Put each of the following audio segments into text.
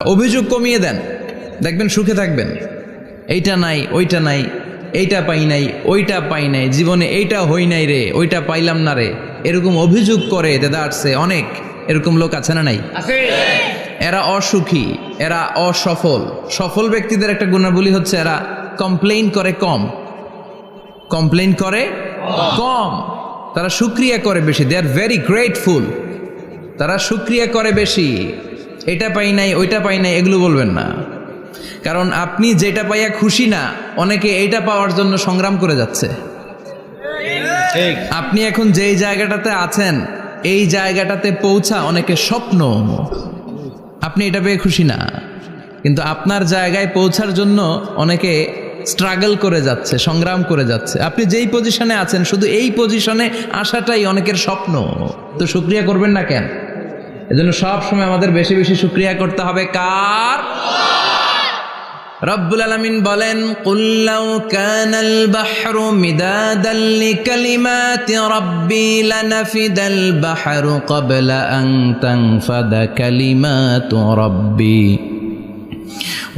অভিযোগ কমিয়ে দেন, দেখবেন সুখে থাকবেন। এইটা নাই, ওইটা নাই, এইটা পাই নাই, ওইটা পাই নাই, জীবনে এইটা হই নাই রে, ওইটা পাইলাম না রে, এরকম অভিযোগ করে দেদারছে অনেক। এরকম লোক আছে না নাই? এরা অসুখী, এরা অসফল। সফল ব্যক্তিদের একটা গুণাবলী হচ্ছে এরা কমপ্লেইন করে কম, কমপ্লেইন করে কম, তারা শুকরিয়া করে বেশি। দে আর ভেরি গ্রেটফুল। তারা শুকরিয়া করে বেশি। এটা পাই নাই, ওইটা পাই নাই, এগুলো বলবেন না। কারণ আপনি যেটা পাইয়া খুশি না, অনেকে এইটা পাওয়ার জন্য সংগ্রাম করে যাচ্ছে। আপনি এখন যেই জায়গাটাতে আছেন, এই জায়গাটাতে পৌঁছা অনেকে স্বপ্ন। আপনি এটা পেয়ে খুশি না, কিন্তু আপনার জায়গায় পৌঁছার জন্য অনেকে স্ট্রাগল করে যাচ্ছে, সংগ্রাম করে যাচ্ছে। আপনি যেই পজিশনে আছেন, শুধু এই পজিশনে আসাটাই অনেকের স্বপ্ন। তো শুকরিয়া করবেন না কেন? এজন্য সব সময় আমাদের বেশি বেশি শুকরিয়া করতে হবে কার? রব্বুল আলামিন বলেন, কুল লাউ কানাল বাহরু মিদাদান লিকালিমাতি রাব্বি লানাফিদাল বাহরু ক্বাবলা আন তানফাদা কালিমাতু রাব্বি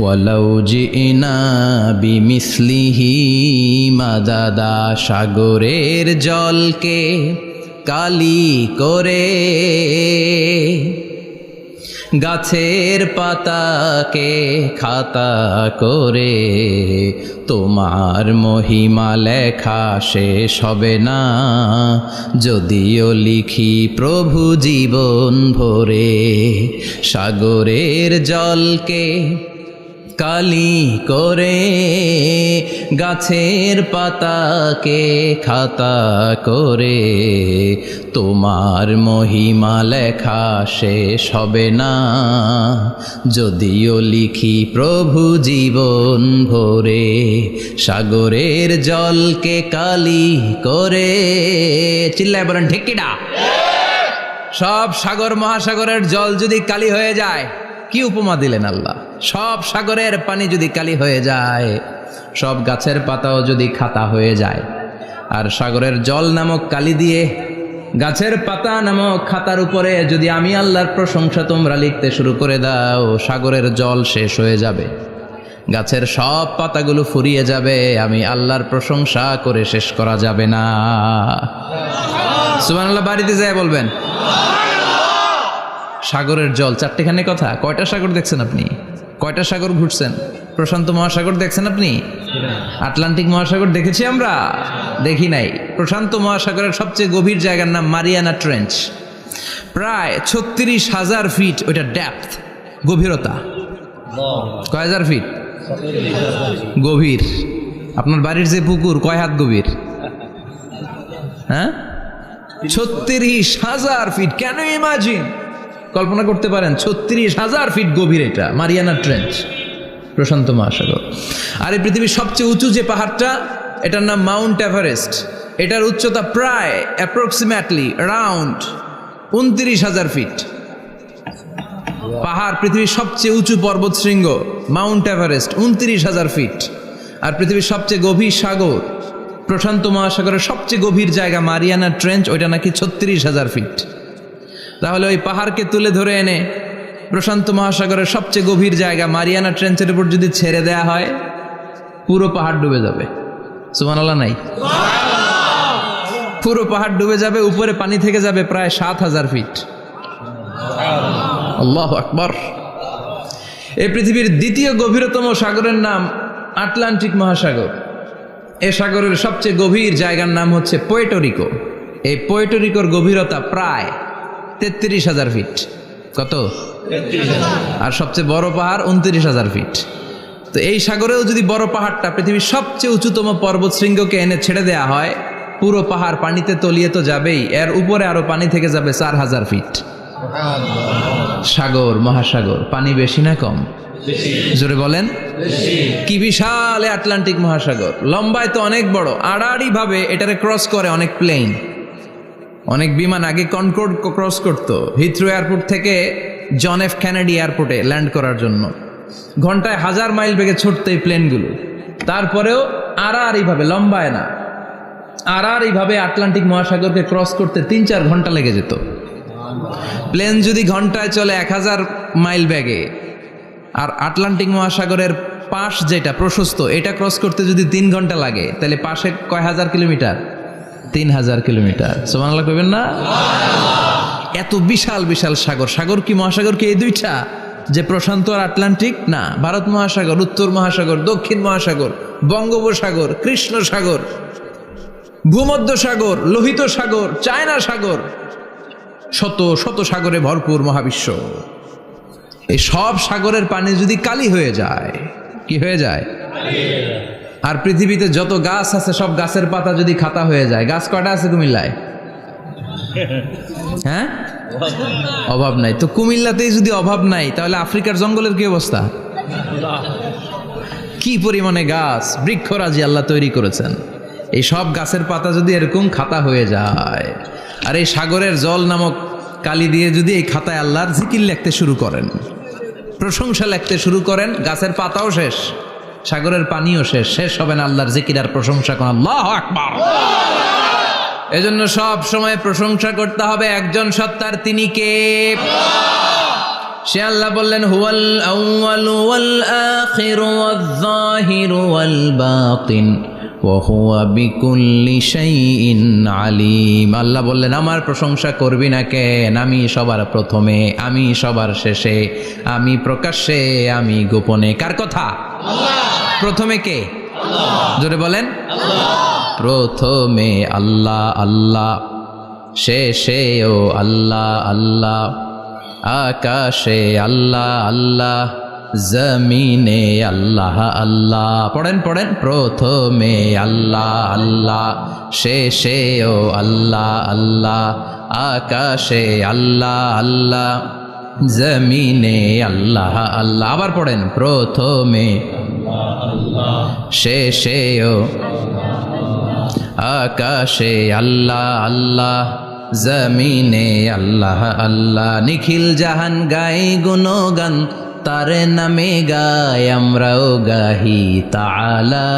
ওয়ালাউ জিনা বিমিসলিহি মাদাদা। সাগরের জলকে কালি করে, গাছের পাতাকে খাতা করে, তোমার মহিমা লেখা শেষ হবে না, যদিও লিখি প্রভু জীবন ভরে। সাগরের জলকে কালি করে, গাছের পাতাকে খাতা করে, তোমার মহিমা লেখা শেষ হবে না, যদিও লিখি প্রভু জীবন ভরে। সাগরের জলকে কালি করে, চিল্লায় বলেন ঠিক কিনা? সব সাগর মহাসাগরের জল যদি কালি হয়ে যায়, কি উপমা দিলেন আল্লাহ! সব সাগরের পানি যদি কালি হয়ে যায়, সব গাছের পাতাও যদি খাতা হয়ে যায়, আর সাগরের জল নামক কালি দিয়ে গাছের পাতা নামক খাতার উপরে যদি আমি আল্লাহর প্রশংসা তোমরা লিখতে শুরু করে দাও, সাগরের জল শেষ হয়ে যাবে, গাছের সব পাতাগুলো ফুরিয়ে যাবে, আমি আল্লাহর প্রশংসা করে শেষ করা যাবে না। সুবহানাল্লাহ বাড়িতে যায় বলবেন। সাগরের জল, চারটেখানে কথা। কয়টা সাগর দেখছেন আপনি? কয়টা সাগর ঘুরছেন? প্রশান্ত মহাসাগর দেখছেন আপনি? আটলান্টিক মহাসাগর দেখেছি আমরা? দেখি নাই। প্রশান্ত মহাসাগরের সবচেয়ে গভীর জায়গার নাম মারিয়ানা ট্রেঞ্চ। প্রায় 36,000 ফিট ওইটা ডেপথ, গভীরতা। কয় হাজার ফিট গভীর? আপনার বাড়ির যে পুকুর কয় হাত গভীর? হ্যাঁ, 36,000 ফিট। Can you imagine? কল্পনা করতে পারেন? 36,000 ফিট গভীর এটা মারিয়ানা ট্রেঞ্চ, প্রশান্ত মহাসাগর। আর এই পৃথিবীর সবচেয়ে উঁচু যে পাহাড়টা, এটার নাম মাউন্ট এভারেস্ট। এটার উচ্চতা প্রায় অ্যাপ্রক্সিমেটলি অ্যারাউন্ড 29,000 ফিট। পাহাড়, পৃথিবীর সবচেয়ে উঁচু পর্বত শৃঙ্গ মাউন্ট এভারেস্ট, 29,000 ফিট। আর পৃথিবীর সবচেয়ে গভীর সাগর, প্রশান্ত মহাসাগরের সবচেয়ে গভীর জায়গা মারিয়ানা ট্রেঞ্চ, ওইটা নাকি 36,000 ফিট। তাহলে ওই পাহাড়কে তুলে ধরে এনে প্রশান্ত মহাসাগরের সবচেয়ে গভীর জায়গা মারিয়ানা ট্রেঞ্চের উপর যদি ছেড়ে দেয়া হয়, পুরো পাহাড় ডুবে যাবে। সুবহানাল্লাহ নাই? পুরো পাহাড় ডুবে যাবে, উপরে পানি থেকে যাবে প্রায় 7,000 ফিট। আল্লাহু আকবার। এই পৃথিবীর দ্বিতীয় গভীরতম সাগরের নাম আটলান্টিক মহাসাগর। এ সাগরের সবচেয়ে গভীর জায়গার নাম হচ্ছে পুয়ের্তো রিকো। এই পুয়ের্তো রিকোর গভীরতা প্রায় 33,000 ফিট। কত? আর সবচেয়ে বড় পাহাড় 29,000 ফিট। তো এই সাগরেও যদি বড় পাহাড়টা, পৃথিবীর সবচেয়ে উঁচুতম পর্বত শৃঙ্গকে এনে ছেড়ে দেয়া হয়, পুরো পাহাড় পানিতে তলিয়ে তো যাবেই, এর উপরে আরো পানি থেকে যাবে 4,000 ফিট। সাগর, মহাসাগর, পানি বেশি না কম? জোরে বলেন। কি বিশাল আটলান্টিক মহাসাগর! লম্বায় তো অনেক বড়, আড়াআড়ি ভাবে এটারে ক্রস করে অনেক প্লেন, অনেক বিমান। আগে কনকর্ড ক্রস করতো হিথ্রো এয়ারপোর্ট থেকে জন এফ কেনেডি এয়ারপোর্টে ল্যান্ড করার জন্য। ঘন্টায় 1000 মাইল বেগে ছুটতো এই প্লেনগুলো। তারপরেও আড়াআড়ি ভাবে, লম্বায় না, আড়াআড়ি ভাবে আটলান্টিক মহাসাগরকে ক্রস করতে 3-4 ঘন্টা লেগে যেত। প্লেন যদি ঘন্টায় চলে 1000 মাইল বেগে, আর আটলান্টিক মহাসাগরের পাশ যেটা প্রশস্ত, এটা ক্রস করতে যদি 3 ঘন্টা লাগে, তাহলে পাশে কয় হাজার কিলোমিটার? 3000 কিলোমিটার। সুবহানাল্লাহ কইবেন না? এত বিশাল বিশাল সাগর। সাগর কি, মহাসাগর কি এই দুইটা, যে প্রশান্ত আর আটলান্টিক? না, ভারত মহাসাগর, উত্তর মহাসাগর, দক্ষিণ মহাসাগর, বঙ্গোপসাগর, কৃষ্ণ সাগর, ভূমধ্য সাগর, লোহিত সাগর, চায়না সাগর, শত শত সাগরে ভরপুর মহাবিশ্ব। এই সব সাগরের পানি যদি কালি হয়ে যায়, কি হয়ে যায়? আর পৃথিবীতে যত গাছ আছে সব গাছের পাতা যদি খাতা হয়ে যায়, গাছ কয়টা আছে কুমিল্লায়? হ্যাঁ, অভাব নাই। তো কুমিল্লাতেই যদি অভাব নাই, তাহলে আফ্রিকার জঙ্গলের কি অবস্থা? কি পরিমাণে গাছ, বৃক্ষরাজি আল্লাহ তৈরি করেছেন। এই সব গাছের পাতা যদি এরকম খাতা হয়ে যায়, আর এই সাগরের জল নামক কালি দিয়ে যদি এই খাতায় আল্লাহর জিকির লিখতে শুরু করেন, প্রশংসা লিখতে শুরু করেন, গাছের পাতাও শেষ, সাগরের পানিও শেষ, শেষ হবে না আল্লাহর জিকির আর প্রশংসা করেন। আল্লাহু আকবার। এজন্য সব সময় প্রশংসা করতে হবে একজন সত্তার, তিনি কে? সে আল্লাহ বললেন, হুয়াল আউয়ালু ওয়াল আখিরু ওয়াজ যাহিরু ওয়াল বাতিন ওয়া হুয়া বিকুল্লি শাইইন আলিম। আল্লাহ বললেন, আমার প্রশংসা করবি না কেন? আমি সবার প্রথমে, আমি সবার শেষে, আমি প্রকাশ্যে, আমি গোপনে। কার কথা? আল্লাহ। প্রথমে কে? আল্লাহ। জোরে বলেন, আল্লাহ। প্রথমে আল্লাহ আল্লাহ, শেষেও আল্লাহ আল্লাহ, আকাশে আল্লাহ আল্লাহ, জমিনে আল্লাহ আল্লাহ। পড়েন পড়েন, প্রথমে আল্লাহ আল্লাহ, শেষেও আল্লাহ আল্লাহ, আকাশে আল্লাহ আল্লাহ, জমিনে আল্লাহ আল্লাহ। আবার পড়েন, প্রথমে শেষেও আকাশে আল্লাহ আল্লাহ, জমিনে আল্লাহ আল্লাহ। নিখিল জাহান গাই গুণগান, তারে নামে গাই আমরাও গাহি তাআলা,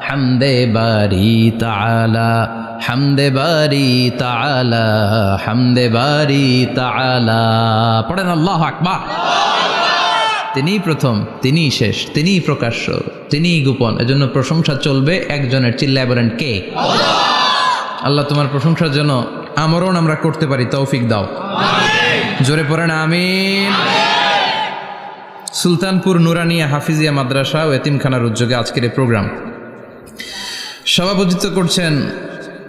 হামদে বারি তাআলা, হামদে বারি তাআলা, হামদে বারি তাআলা। পড়েন আল্লাহু আকবার। তিনি প্রথম, তিনি শেষ, তিনি প্রকাশ্য, তিনি গোপন। এজন্য প্রশংসা চলবে একজনের। চিল্লায় বলেন, কে? আল্লাহ তোমার প্রশংসার জন্য আমরণ আমরা করতে পারি, তৌফিক দাও। জোরে পড়েন আমিন। সুলতানপুর নুরানিয়া হাফিজিয়া মাদ্রাসা ও এতিমখানার উদ্যোগে আজকের এই প্রোগ্রাম সভাপতিত্ব করছেন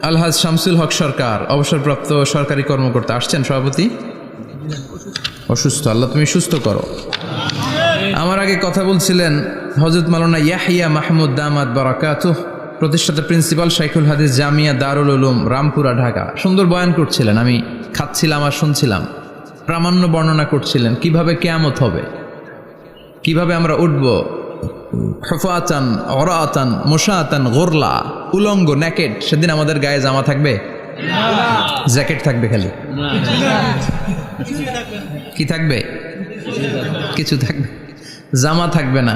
আলহাজ শামসুল হক সরকার, অবসরপ্রাপ্ত সরকারি কর্মকর্তা। আসছেন সভাপতি? অসুস্থ, আল্লাহ তুমি সুস্থ করো। আমার আগে কথা বলছিলেন হযরত মাওলানা ইয়াহিয়া মাহমুদ দামাত বারাকাতুহ, প্রতিষ্ঠাতা প্রিন্সিপাল শাইখুল হাদিস জামিয়া দারুল উলুম রামপুরা ঢাকা। সুন্দর বয়ান করছিলেন, আমি খাচ্ছিলাম আর শুনছিলাম। প্রামাণ্য বর্ণনা করছিলেন কিভাবে কিয়ামত হবে, কিভাবে আমরা উঠব হুফাতান ওরাতান মুশাতান গোরলা, উলঙ্গ, নেকেড। সেদিন আমাদের গায়ে জামা থাকবে? জ্যাকেট থাকবে খালি। কি থাকবে? কিছু থাকবে, জামা থাকবে না,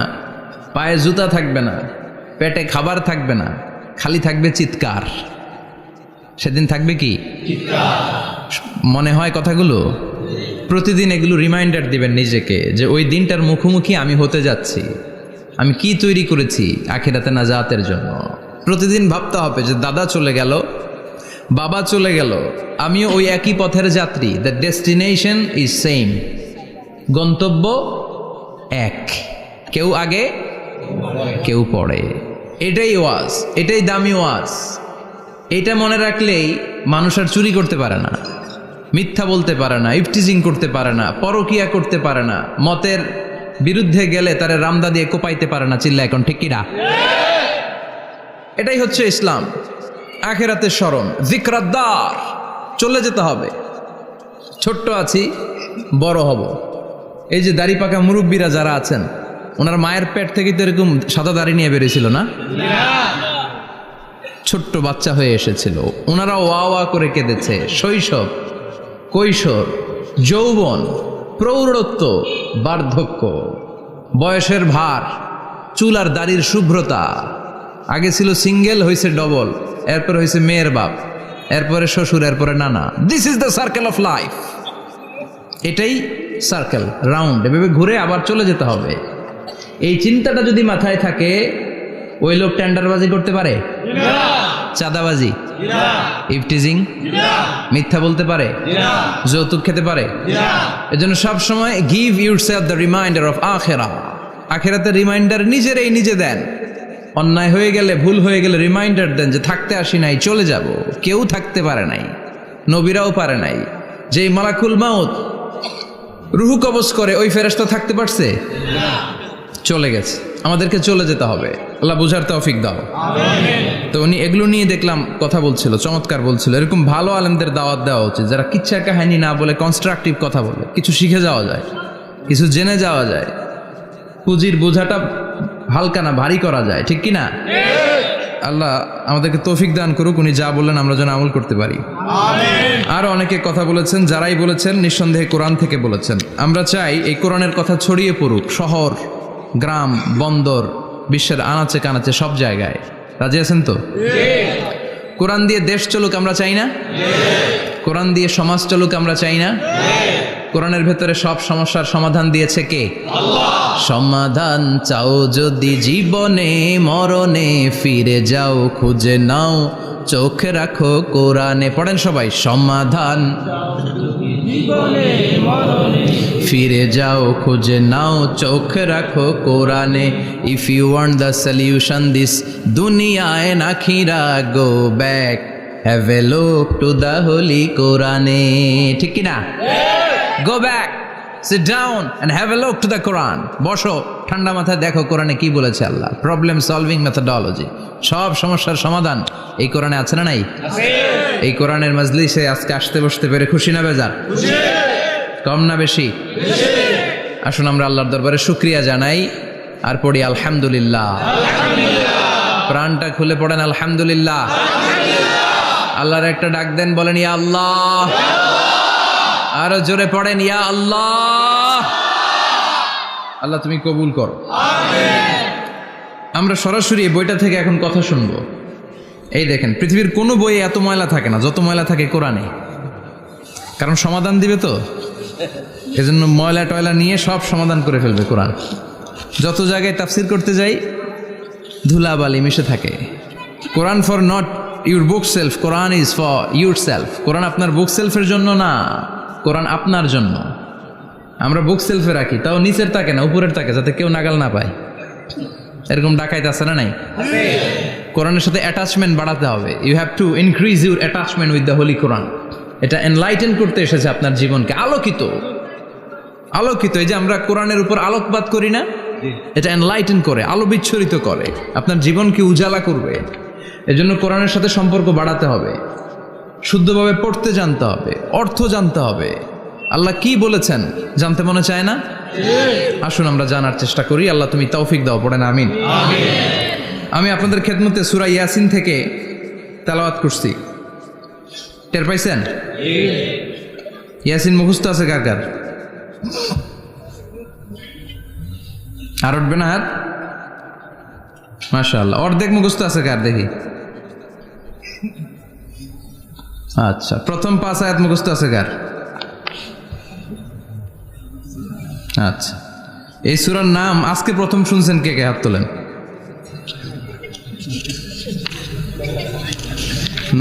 পায়ে জুতা থাকবে না, পেটে খাবার থাকবে না, খালি থাকবে চিৎকার। সেদিন থাকবে কি? মনে হয় কথাগুলো প্রতিদিন এগুলো রিমাইন্ডার দিবেন নিজেকে, যে ওই দিনটার মুখোমুখি আমি হতে যাচ্ছি। আমি কি তৈরি করেছি আখিরাতে নাজাতের জন্য। প্রতিদিন ভাবতে হবে যে দাদা চলে গেল, বাবা চলে গেল, আমিও ওই একই পথের যাত্রী। দ্য ডেস্টিনেশন ইজ সেম, গন্তব্য এক, কেউ আগে কেউ পরে। এটাই ওয়াজ, এটাই দামি ওয়াজ। এটা মনে রাখলেই মানুষ আর চুরি করতে পারে না, মিথ্যা বলতে পারে না, ইফটিজিং করতে পারে না, পরকিয়া করতে পারে না, মতের বিরুদ্ধে গেলে তারে রামদা দিয়ে কোপাইতে পারে না। চিল্লা এখন ঠিক কিনা? এটাই হচ্ছে ইসলাম। আখিরাতের স্মরণ, যিকরাদ্দার, চলে যেতে হবে। ছোট্ট আছি, বড় হব। এই যে দাড়ি পাকা মুরব্বীরা যারা আছেন, ওনার মায়ের পেট থেকে তো এরকম সাদা দাড়ি নিয়ে বেরিয়েছিল না? ছোট্ট বাচ্চা হয়ে এসেছিল, ওনারা ওয়া ওয়া করে কেঁদেছে। শৈশব, কৈশোর, যৌবন, প্রৌঢ়ত্ব, বার্ধক্য, বয়সের ভার, চুল আর দাড়ির শুভ্রতা। আগে ছিল সিঙ্গেল, হয়েছে ডবল, এরপর হয়েছে মেয়ের বাপ, এরপরে শ্বশুর, এরপরে নানা। This is the circle of life. এটাই সার্কেল, রাউন্ড, এভাবে ঘুরে আবার চলে যেতে হবে। এই চিন্তাটা যদি মাথায় থাকে, ওই লোক টেন্ডারবাজি করতে পারে? চাঁদাবাজি, ইফটিজিং, মিথ্যা বলতে পারে, যৌতুক খেতে পারে? এজন্য সব সময় give yourself the reminder of আখিরা। আখিরাতের রিমাইন্ডার নিজে দেন। অন্যায় হয়ে গেলে, ভুল হয়ে গেলে রিমাইন্ডার দেন যে থাকতে আসি নাই, চলে যাব। কেউ থাকতে পারে নাই, নবীরাও পারে নাই। যেই মালাকুল মাউত রুহু কবজ করে, ওই ফেরেশতা থাকতে পারছে? চলে গেছে। আমাদেরকে চলে যেতে হবে। আল্লাহ বুঝার তৌফিক দাও। তো উনি এগুলো নিয়ে দেখলাম কথা বলছিল, চমৎকার বলছিল। এরকম ভালো আলেমদের দাওয়াত দেওয়া উচিত, যারা কিচ্ছা কাহিনী না বলে কনস্ট্রাকটিভ কথা বলে, কিছু শিখে যাওয়া যায়, কিছু জেনে যাওয়া যায়। পুঁজির বোঝাটা হালকা না, ভারী করা যায়, ঠিক কি না? আল্লাহ আমাদেরকে তৌফিক দান করুক। উনি যা বললেন আমরা যেন আমল করতে পারি। আরো অনেকে কথা বলেছেন, যারাই বলেছেন নিঃসন্দেহে কোরআন থেকে বলেছেন। আমরা চাই এই কোরআনের কথা ছড়িয়ে পড়ুক শহর, গ্রাম, বন্দর, বিশ্বের আনাচে কানাচে, সব জায়গায়। রাজি আছেন তো? কোরআন দিয়ে দেশ চলুক আমরা চাই না? কোরআন দিয়ে সমাজ চলুক আমরা চাই না? কোরআনের ভেতরে সব সমস্যার সমাধান দিয়েছে কে? আল্লাহ। সমাধান চাও যদি জীবনে মরণে, ফিরে যাও খুঁজে নাও, চোখ রাখো কোরআনে। পড়েন সবাই, সমাধান ফিরে যাও খুঁজে নাও, চোখ রাখো কোরআনে। If you want the solution this দুনিয়ায় নাখিরা, go back, have a look to the holy কোরআনে। ঠিক কি না? Go back, sit down and have a look to the Quran. বসো, ঠান্ডা মাথায় দেখো কোরআনে কি বলেছে আল্লাহ। প্রবলেম সলভিং মেথোডোলজি, সব সমস্যার সমাধান এই কোরআনে আছে না নাই? এই কোরআনের মাজলিসে আজকে আসতে বসতে পেরে খুশি না বেজার? কম না বেশি? আসুন আমরা আল্লাহর দরবারে শুকরিয়া জানাই আর পড়ি আলহামদুলিল্লাহ। প্রাণটা খুলে পড়েন আলহামদুলিল্লাহ। আল্লাহর একটা ডাক দেন, বলেন ইয়া আল্লাহ। আরো জোরে পড়েন ইয়া আল্লাহ। আল্লাহ তুমি কবুল করো। আমরা সরাসরি এই বইটা থেকে এখন কথা শুনবো। এই দেখেন, পৃথিবীর কোনো বইয়ে এত ময়লা থাকে না যত ময়লা থাকে কোরআনে। কারণ সমাধান দিবে তো, এজন্য ময়লা টয়লা নিয়ে সব সমাধান করে ফেলবে কোরআন। যত জায়গায় তাফসির করতে যাই ধুলাবালি মিশে থাকে। Quran for not your bookshelf, Quran is for yourself. Quran আপনার বুক সেলফের জন্য না, কোরআন আপনার জন্য। আমরা বুক সেলফে রাখি, তাও নিচের থাকে না, উপরের থাকে, যাতে কেউ নাগাল না পায়। এরকম ডাকাইতে আছে না নাই? কোরআনের সাথে অ্যাটাচমেন্ট বাড়াতে হবে। You have to increase your attachment with the holy Quran. এটা এনলাইটেন করতে এসেছে আপনার জীবনকে, আলোকিত। এই যে আমরা কোরআনের উপর আলোকপাত করি না, এটা এনলাইটেন করে, আলো বিচ্ছুরিত করে, আপনার জীবনকে উজালা করবে। এজন্য কোরআনের সাথে সম্পর্ক বাড়াতে হবে, শুদ্ধভাবে পড়তে জানতে হবে, অর্থ জানতে হবে। আল্লাহ কি বলেছেন জানতে মনে চায় না? আসুন আমরা জানার চেষ্টা করি। আল্লাহ তুমি তৌফিক দাও, পড়েন আমিন। আমি আপনাদের খেদমতে সূরা ইয়াসিন থেকে তেলাওয়াত করছি, টের পাইছেন? ইয়াসিন মুখস্থ আছে কার কার? আর উঠবে না হাত? মাশাআল্লাহ। অর্ধেক মুখস্থ আছে কার দেখি? আচ্ছা, প্রথম 5 আয়াত মুখস্থ আছে কার? আচ্ছা, এই সূরার নাম আজকে প্রথম শুনছেন কে কে? হাত তোলেন।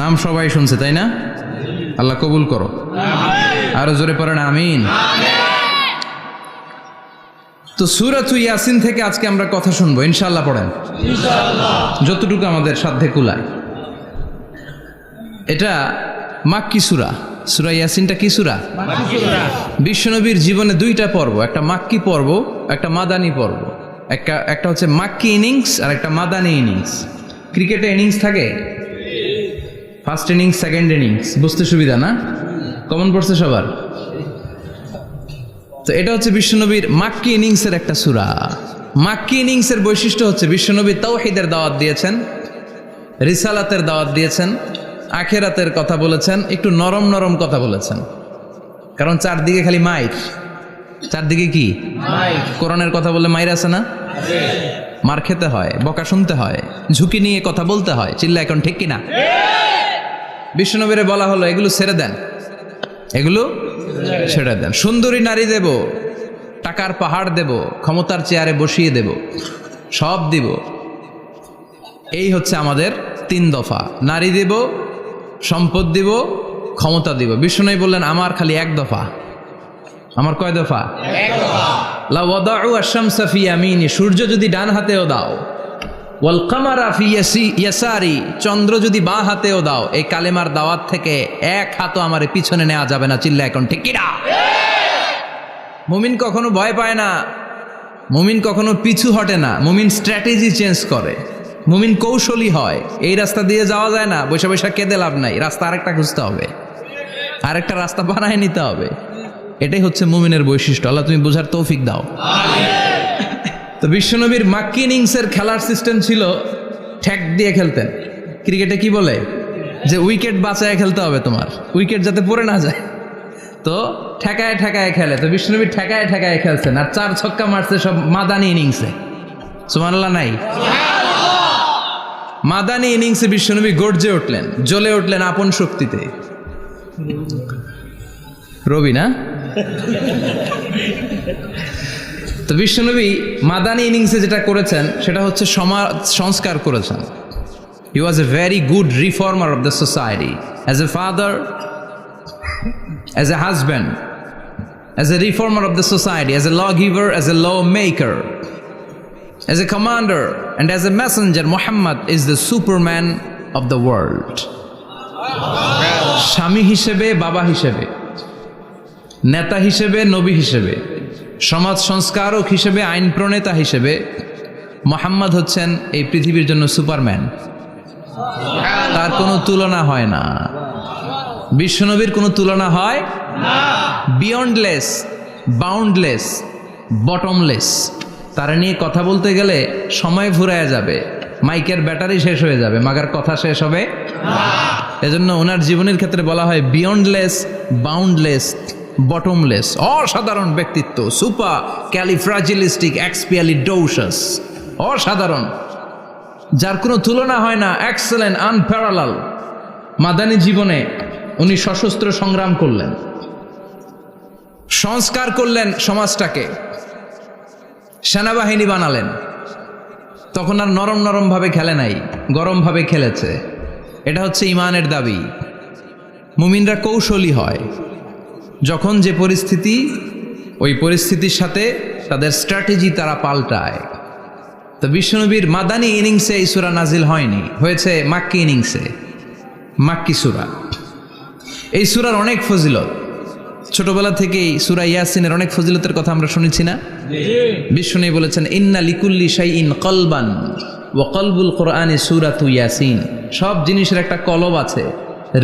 নাম সবাই শুনছে তাই না? আল্লাহ কবুল করো। আরো জোরে পড়েন আমিন। তো সূরাতুল ইয়াসিন থেকে আজকে আমরা কথা শুনবো ইনশাআল্লাহ। পড়েন ইনশাআল্লাহ, যতটুকু আমাদের সাধ্যে কুলায়। এটা মাক্কি সূরা। সূরা ইয়াসিনটা কি সূরা? মাক্কি সূরা। বিশ্বনবীর জীবনে 2টা পর্ব, একটা মাক্কি পর্ব, একটা মাদানী পর্ব। একটা হচ্ছে মাক্কি ইনিংস আর একটা মাদানী ইনিংস। ক্রিকেটে ইনিংস থাকে, ফার্স্ট ইনিংস, সেকেন্ড ইনিংস, বুঝতে সুবিধা না? কমন পড়ছে সবার? তো এটা হচ্ছে বিশ্বনবীর মাক্কি ইনিংসের একটা সূরা। মাক্কি ইনিংসের বৈশিষ্ট্য হচ্ছে বিশ্বনবী তাওহীদের দাওয়াত দিয়েছেন, রিসালাতের দাওয়াত দিয়েছেন, আখিরাতের কথা বলেছেন, একটু নরম নরম কথা বলেছেন। কারণ চারদিকে খালি মাইর। চারদিকে কি? কোরআনের কথা বললে মাইর আছে না? মার খেতে হয়, বকা শুনতে হয়, ঝুঁকি নিয়ে কথা বলতে হয়। চিল্লা এখন ঠিক কিনা? বিশ্বনবীরে বলা হলো এগুলো ছেড়ে দেন, এগুলো ছেড়ে দেন। সুন্দরী নারী দেব, টাকার পাহাড় দেব, ক্ষমতার চেয়ারে বসিয়ে দেব, সব দিব। এই হচ্ছে আমাদের 3 দফা। নারী দিব, সম্পদ দিব, ক্ষমতা দিব। বিষ্ণু বললেন আমার খালি 1 দফা। আমার কয় দফা? 1 দফা। লা ওয়াদাউ আশ-শামসা ফি ইয়ামিনি, সূর্য যদি ডান হাতেও দাও, ওয়াল কামারা ফি ইয়াসারি, চন্দ্র যদি বাঁ হাতেও দাও, এই কালেমার দাওয়াত থেকে 1 হাতও আমারে পিছনে নেওয়া যাবে না। চিল্লা এখন ঠিক কিনা? মুমিন কখনো ভয় পায় না, মুমিন কখনো পিছু হটে না, মুমিন স্ট্র্যাটেজি চেঞ্জ করে, মুমিন কৌশলী হয়। এই রাস্তা দিয়ে যাওয়া যায় না, বৈশা বৈশা কেঁদে লাভ নাই, রাস্তা আরেকটা খুঁজতে হবে, আরেকটা রাস্তা বানায় নিতে হবে। এটাই হচ্ছে মুমিনের বৈশিষ্ট্য। আল্লাহ তুমি বোঝার তৌফিক দাও। তো বিশ্বনবীর মাক্কি ইনিংসের খেলার সিস্টেম ছিল ঠ্যাক দিয়ে খেলতেন। ক্রিকেটে কি বলে যে উইকেট বাঁচায় খেলতে হবে, তোমার উইকেট যাতে পড়ে না যায়, তো ঠেকায় ঠেকায় খেলে। তো বিশ্বনবী ঠেকায় ঠেকায় খেলছেন, আর 4 ছক্কা মারছে সব মাদানি ইনিংসে। সুবহানাল্লাহ নাই? মাদানি ইনিংসে বিশ্বনবী গর্জে উঠলেন, জ্বলে উঠলেন আপন শক্তিতে। রবি না? তো বিশ্বনবী মাদানি ইনিংসে যেটা করেছেন সেটা হচ্ছে সমাজ সংস্কার করেছেন। He was a very good reformer of the society, as a father, as a husband, as a reformer of the society, as a lawgiver, as a lawmaker, as a commander, and as a messenger. Muhammad is the Superman of the world. স্বামী হিসেবে, বাবা হিসেবে, নেতা হিসেবে, নবী হিসেবে, সমাজ সংস্কারক হিসেবে, আইন প্রণেতা হিসেবে মুহাম্মদ হচ্ছেন এই পৃথিবীর জন্য সুপারম্যান। তার কোনো তুলনা হয় না, বিশ্বনবীর কোনো তুলনা হয় না। Beyondless, boundless, bottomless. তারা নিয়ে কথা বলতে গেলে সময় ফুরায় যাবে, মাইকের ব্যাটারি শেষ হয়ে যাবে, মাগার কথা শেষ হবে না। এজন্য ওনার জীবনের ক্ষেত্রে বলা হয় বিয়ন্ডলেস, বাউন্ডলেস, বটমলেস। অসাধারণ ব্যক্তিত্ব, সুপার ক্যালিফ্রাজিলিস্টিক এক্সপিয়ালিডোসাস, অসাধারণ, যার কোনো তুলনা হয় না, এক্সেলেন্ট, আনপ্যারালাল। মাদানী জীবনে উনি সশস্ত্র সংগ্রাম করলেন, সংস্কার করলেন সমাজটাকে, সেনাবাহিনী বানালেন। তখন আর নরম নরম ভাবে খেলে নাই, গরম ভাবে খেলেছে। এটা হচ্ছে ইমানের দাবি। মুমিনরা কৌশলী হয়, যখন যে পরিস্থিতি, ওই পরিস্থিতির সাথে তাদের স্ট্র্যাটেজি তারা পাল্টায়। তো বিশ্বনবীর মাদানী ইনিংসে এই সূরা নাজিল হয়নি, হয়েছে মাক্কি ইনিংসে, মাক্কি সূরা। এই সূরার অনেক ফজিলত, ছোটবেলা থেকেই সূরা ইয়াসিনের অনেক ফজিলতের কথা আমরা শুনেছি না? বিশ্বনবী বলেছেন ইন্না লিকুল্লি শাইইন কলবান ওয়া কলবুল কোরআনি সূরাতু ইয়াসিন। সব জিনিসের একটা কলব আছে,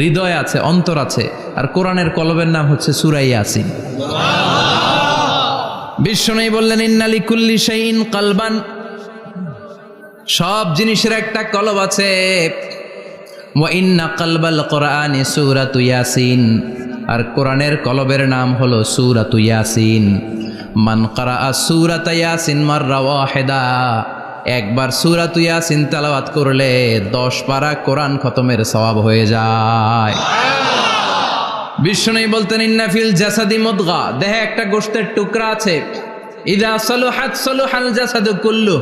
হৃদয় আছে, অন্তর আছে, আর কোরআনের কলবের নাম হচ্ছে সূরা ইয়াসিন। বিশ্বনবী বললেন ইন্না লিকুল্লি শাইইন কলবান, সব জিনিসের একটা কলব আছে। ওয়া ইন্না কলবাল কোরআনি সূরাতু ইয়াসিন, আর কোরআনের কলবের নাম হলো সূরাতু ইয়াসিন। মান ক্বারাআ সূরাতা ইয়াসিন মাররা ওয়াহিদা, একবার সূরাতু ইয়াসিন তেলাওয়াত করলে 10 পারা কোরআন খতমের সওয়াব হয়ে যায়। বিশ্বনবী বলতেন ইন্না ফিল জাসাদি মুদগা, দেহে একটা গোশতের টুকরা আছে, ইযা সালুহাত সালুহাল জাসাদু কুল্লু,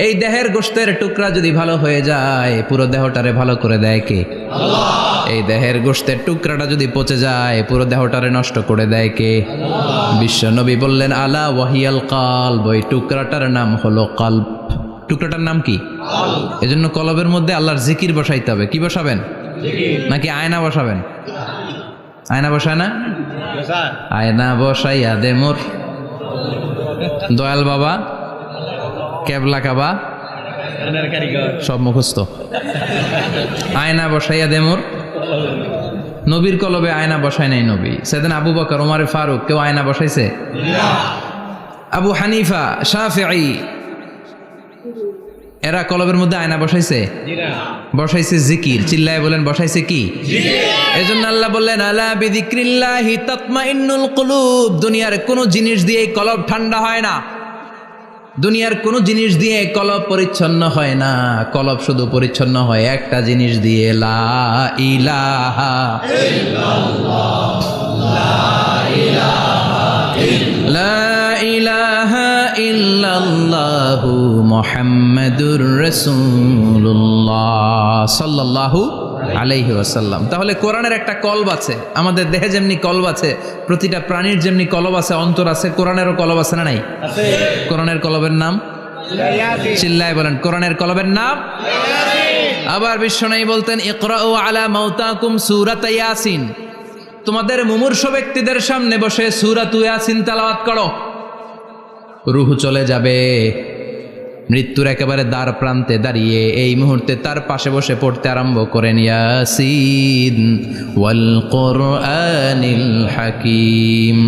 এই দেহের গোশতের টুকরা যদি ভালো হয়ে যায়, পুরো দেহটারে ভালো করে দেয় কে? আল্লাহ। এই দেহের গোশতের টুকরাটা যদি পচে যায়, পুরো দেহটারে নষ্ট করে দেয় কে? আল্লাহ। বিশ্বনবী বললেন আলা ওয়াহিয়াল কলব, ওই টুকরাটার নাম হলো কলব। টুকরাটার নাম কি? কলব। এজন্য কলবের মধ্যে আল্লাহর জিকির বসাইতে হবে। কি বসাবেন? জিকির। নাকি আয়না বসাবেন? আয়না বসায় না? আয়না বসাইয়া দে মোর দয়াল বাবা, কেবলা কাবা, সব মুখস্থ। আয়না বসাইয়া দে মোর, নবীর কলবে আয়না বসায় নাই নবী। সেদিন আবু বকর, ওমর ফারুক, কেউ আয়না বসাইছে? আবু হানিফা, শাফিঈ, এরা কলবের মধ্যে আয়না বসাইছে? বসাইছে জিকির। চিল্লায় বলেন বসাইছে কি? এজন্য আল্লাহ বললেন আলা বিযিক্রিল্লাহি তাতমাইন্নুল কুলুব। দুনিয়ার কোনো জিনিস দিয়ে কলব ঠান্ডা হয় না, দুনিয়ার কোনো জিনিস দিয়ে কলব পরিচ্ছন্ন হয় না। কলব শুধু পরিচ্ছন্ন হয় একটা জিনিস দিয়ে, লা ইলাহা ইল্লাল্লাহ, লা লা ইলাহা ইল্লাল্লাহু মুহাম্মাদুর রাসূলুল্লাহ সাল্লাল্লাহু আলাইহি ওয়াসাল্লাম। তাহলে কোরআনের একটা কলব আছে, আমাদের দেহে যেমনি কলব আছে, প্রতিটা প্রাণীর যেমনি কলব আছে, অন্তর আছে, কোরআনেরও কলব আছে না নাই? কোরআনের কলবের নাম চিল্লায় বলেন, কোরআনের কলবের নাম। আবার বিশ্বনবী বলতেন, ইকরাউ আলা মাউতাকুম সূরাত ইয়াসিন, তোমাদের মুমূর্ষ ব্যক্তিদের সামনে বসে সূরাত ইয়াসিন তেলাওয়াত করো। রূহ চলে যাবে, মৃত্যুর একেবারে দ্বার প্রান্তে দাঁড়িয়ে এই মুহূর্তে তার পাশে বসে পড়তে আরম্ভ করেন, ইয়াসিন ওয়াল কুরআনিল হাকীম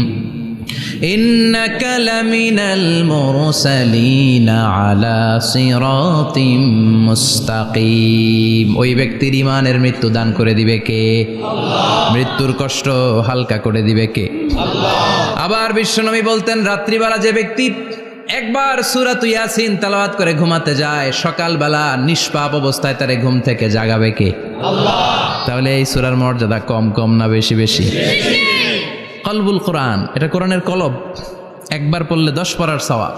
ইন্নাকা লামিনাল মুরসালিনা আলা সিরাতিম মুস্তাকিম। ওই ব্যক্তির ঈমানের মৃত্যু দান করে দিবে কে? আল্লাহ। মৃত্যুর কষ্ট হালকা করে দিবে কে? আল্লাহ। আবার বিশ্বনবী বলতেন, রাত্রিবেলা যে ব্যক্তি একবার সূরাত ইয়াসিন তেলাওয়াত করে ঘুমাতে যায়, সকালবেলা নিষ্পাপ অবস্থায় তারে ঘুম থেকে জাগাবে কে? আল্লাহ। তাহলে এই সূরার মর্যাদা কম কম না বেশি বেশি? কলবুল কোরআন, এটা কোরআনের কলব, একবার পড়লে 10 পড়ার সওয়াব।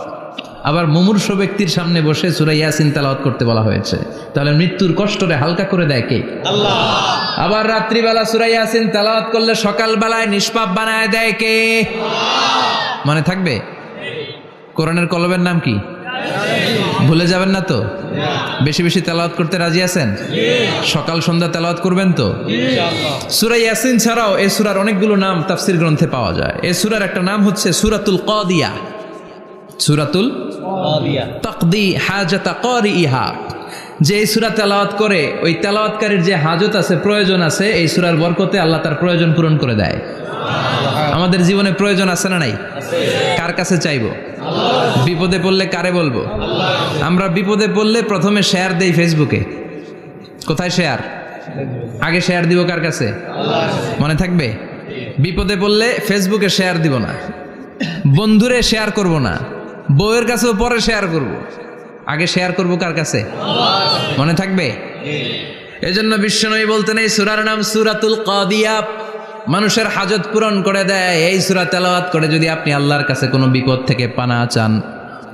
আবার মুমূর্ষ ব্যক্তির সামনে বসে সূরা ইয়াসিন তেলাওয়াত করতে বলা হয়েছে, তাহলে মৃত্যুর কষ্টরে হালকা করে দেয় কে? আল্লাহ। আবার রাত্রিবেলা সূরা ইয়াসিন তেলাওয়াত করলে সকালবেলায় নিষ্পাপ বানায় দেয় কে? আল্লাহ। মনে থাকবে? কোরআনের কলবের নাম কি? ভুলে যাবেন না তো? বেশি বেশি তেলাওয়াত করতে রাজি আছেন? সকাল সন্ধ্যা তেলাওয়াত করবেন তো? সূরা ইয়াসিন ছাড়াও এই সূরার অনেকগুলো নাম তাফসীর গ্রন্থে পাওয়া যায়। এই সূরার একটা নাম হচ্ছে সূরাতুল কাদিয়া, সূরাতুল কাদিয়া, তাকদি হাজাতা কারিইহা। যে এই সূরা তেলাওয়াত করে ওই তেলাওয়াতকারীর যে হাজত আছে, প্রয়োজন আছে, এই সূরার বরকতে আল্লাহ তার প্রয়োজন পূরণ করে দেয়। আমাদের জীবনে প্রয়োজন আছে না নাই? কার কাছে চাইবো? বিপদে পড়লে কারে বলবো? আমরা বিপদে পড়লে প্রথমে শেয়ার দেই ফেসবুকে। কোথায় শেয়ার? আগে শেয়ার দিব কার কাছে? মনে থাকবে? বিপদে পড়লে ফেসবুকে শেয়ার দিব না, বন্ধুরে শেয়ার করব না, বউয়ের কাছেও পরে শেয়ার করব, আগে শেয়ার করব কার কাছে? মনে থাকবে? এজন্য বিশ্বনবী বলতেন, এই সূরার নাম সূরাতুল কাদিয়া, মানুষের হাজত পূরণ করে দেয়। এই সূরা তেলাওয়াত করে যদি আপনি আল্লাহর কাছে কোনো বিপদ থেকে পানা চান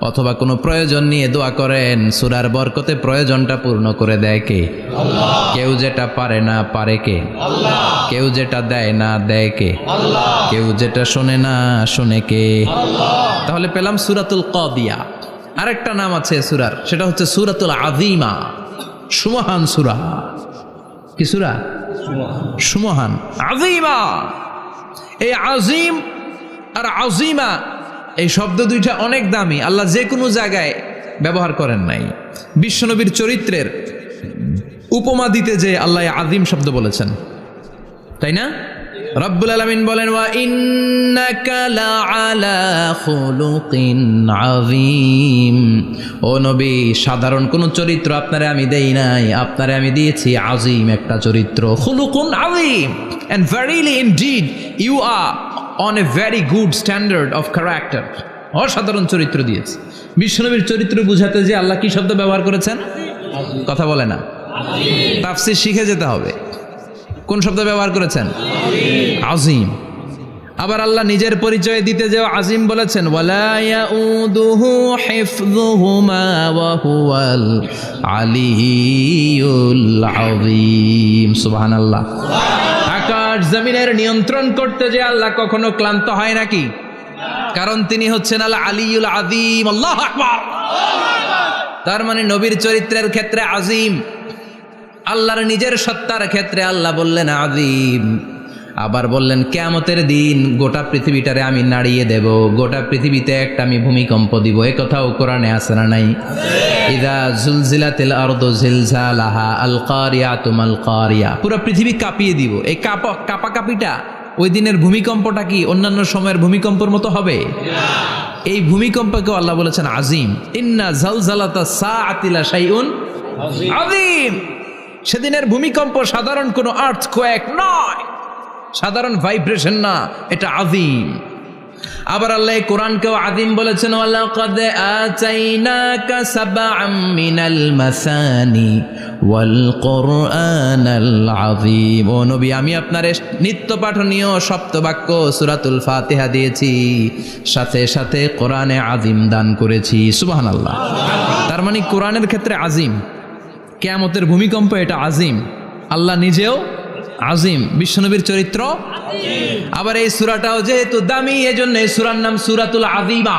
অথবা কোনো প্রয়োজন নিয়ে দোয়া করেন, সূরার বরকতে প্রয়োজনটা পূর্ণ করে দেয় কে? আল্লাহ। কেউ যেটা পারে না পারে কে? আল্লাহ। কেউ যেটা দেয় না দেয় কে? আল্লাহ। কেউ যেটা শোনে না শোনে কে? আল্লাহ। তাহলে পেলাম সূরাতুল কাদিয়া। আরেকটা নাম আছে সূরার, সেটা হচ্ছে সূরাতুল আযীমা, সুমহান সূরা। কি সূরা? সুমহান, আযীমা। এই আযীম আর আযীমা এই শব্দ দুইটা অনেক দামি, আল্লাহ যে কোনো জায়গায় ব্যবহার করেন নাই। বিশ্বনবীর চরিত্রের উপমা দিতে যে আল্লাহ আযীম শব্দ বলেছেন, তাই না? রব্বুল আলামিন বলেন, ওয়া ইন্নাকা লাআলা খুলুকিন আযীম। ও নবী, সাধারণ কোন চরিত্র আপনারে আমি দেই নাই, আপনারে আমি দিয়েছি আযীম একটা চরিত্র, খুলুকুন আযীম। And verily indeed you are on a very good standard of character. অসাধারণ চরিত্র দিয়েছে। বিশ্বনবীর চরিত্র বুঝাতে যে আল্লাহ কি শব্দ ব্যবহার করেছেন? কথা বলে না, তাফসীর শিখে যেতে হবে। কোন শব্দ ব্যবহার করেছেন? আযীম। আবার আল্লাহ নিজের পরিচয় দিতে যে আযীম বলেছেন, ওয়ালা ইয়াউদুহু হিফযুহুমা ওয়া হুয়াল আলিয়্যুল আযীম। সুবহানাল্লাহ। আকাশ জমিনের নিয়ন্ত্রণ করতে যে আল্লাহ কখনো ক্লান্ত হয় নাকি? কারণ তিনি হচ্ছেন আল আলিয়্যুল আযীম। আল্লাহু আকবার। তার মানে নবীর চরিত্রের ক্ষেত্রে আযীম, আল্লাহর নিজের সত্তার ক্ষেত্রে আল্লাহ বললেন আযীম। আবার বললেন কিয়ামতের দিন গোটা পৃথিবীটারে আমি নাড়িয়ে দেব, গোটা পৃথিবীতে একটা আমি ভূমিকম্প দিব। এই কথাও কোরআনে আছে না নাই? ইযা জুলজিলাতিল আরদু জিলজালাহা আল কারিয়াতু মাল কারিয়া। পুরো পৃথিবী কাঁপিয়ে দিব। এই কাঁপাকাঁপিটা ওই দিনের ভূমিকম্পটা কি অন্যান্য সময়ের ভূমিকম্পের মতো হবে? এই ভূমিকম্পকে আল্লাহ বলেছেন আযীম। ইন্না জালজালাতাস সাআতি লা শাইউন আযীম। সেদিনের ভূমিকম্প সাধারণ কোনো আর্থকোয়েক নয়, সাধারণ ভাইব্রেশন না, এটা আযীম। আবার আল্লাহ কোরআনকেও আযীম বলেছেন, ওয়ালাকাদ আতাইনাকা সাবআম মিনাল মাসানি ওয়াল কুরআনাল আযীম। ও নবী, আমি আপনার নিত্য পাঠনীয় সপ্তবাক্য সূরাতুল ফাতিহা দিয়েছি, সাথে সাথে কোরআনে আযীম দান করেছি। সুবহানাল্লাহ। তার মানে কোরআনের ক্ষেত্রে আযীম, কিয়ামতের ভূমিকম্প এটা আযীম, আল্লাহ নিজেও আযীম, বিশ্বনবীর চরিত্র আবার এই সূরাটাও যেহেতু দামি, এজন্য এই সূরার নাম সূরাতুল আযীমা।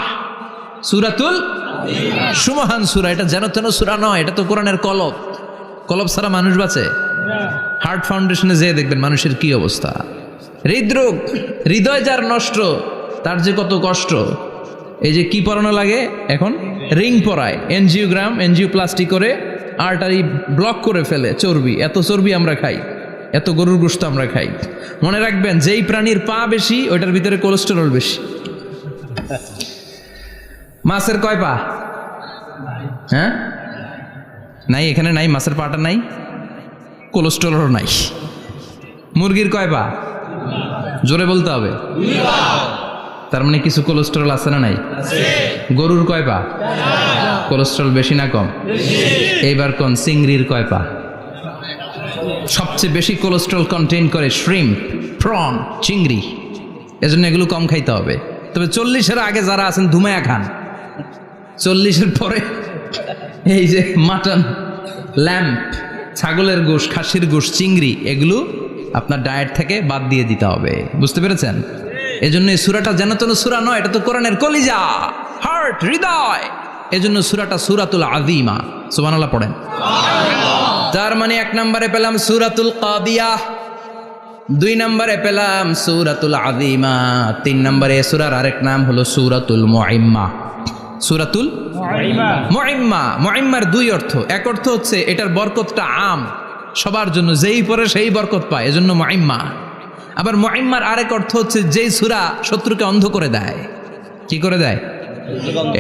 সূরাতুল সুমহান সূরা। এটা যেন তেন সূরা নয়, এটা তো কোরআনের কলব। কলব ছাড়া মানুষ বাঁচে? হার্ট ফাউন্ডেশনে যেয়ে দেখবেন মানুষের কি অবস্থা। হৃদরোগ, হৃদয় যার নষ্ট, তার যে কত কষ্ট। এই যে কি পরানো লাগে এখন, রিং পরায়, এনজিওগ্রাম, এনজিওপ্লাস্টি করে আর্টারি ব্লক করে ফেলে। চর্বি, এত চর্বি আমরা খাই, এত গরুর গোশত আমরা খাই। মনে রাখবেন, যেই প্রাণীর পা বেশি ওইটার ভিতরে কোলেস্টেরল বেশি। মাছের কয় পা? হ্যাঁ, নাই, এখানে নাই, মাছের পাটা নাই, কোলেস্টেরল নাই। মুরগির কয় পা? জোরে বলতে হবে। তার মানে কিছু কোলেস্টেরল আছে না নাই? গরুর কয় পা? কোলেস্টেরল বেশি না কম? এইবার কোন চিংড়ির কয় পা? সবচেয়ে বেশি কোলেস্টেরল কন্টেইন করে শ্রিম্প, প্রন, চিংড়ি। এজন্য এগুলো কম খাইতে হবে। তবে 40-এর আগে যারা আছেন ধুমায়া খান, 40-এর পরে এই যে মাটন, ল্যাম্প, ছাগলের গোশ, খাসির গোশ, চিংড়ি, এগুলো আপনার ডায়েট থেকে বাদ দিয়ে দিতে হবে। বুঝতে পেরেছেন? এজন্য এই সূরাটা যেন তেন সূরা নয়, এটা তো কোরআনের কলিজা, হার্ট, হৃদয়। এজন্য সূরাটা সূরাতুল আযীমা। সুবহানাল্লাহ পড়েন। তার মানে 1 নম্বরে পেলাম সূরাতুল কাদিয়াহ, 2 নম্বরে পেলাম সূরাতুল আযীমা, 3 নম্বরে সূরার আরেক নাম হলো সূরাতুল মুইম্মা। সূরাতুল মুইম্মা। মুইম্মার 2 অর্থ। এক অর্থ হচ্ছে এটার বরকতটা আম, সবার জন্য, যেই পড়ে সেই বরকত পায়, এজন্য মুইম্মা। আবার মুইম্মার আরেক অর্থ হচ্ছে যেই সূরা শত্রুকে অন্ধ করে দেয়। কি করে দেয়?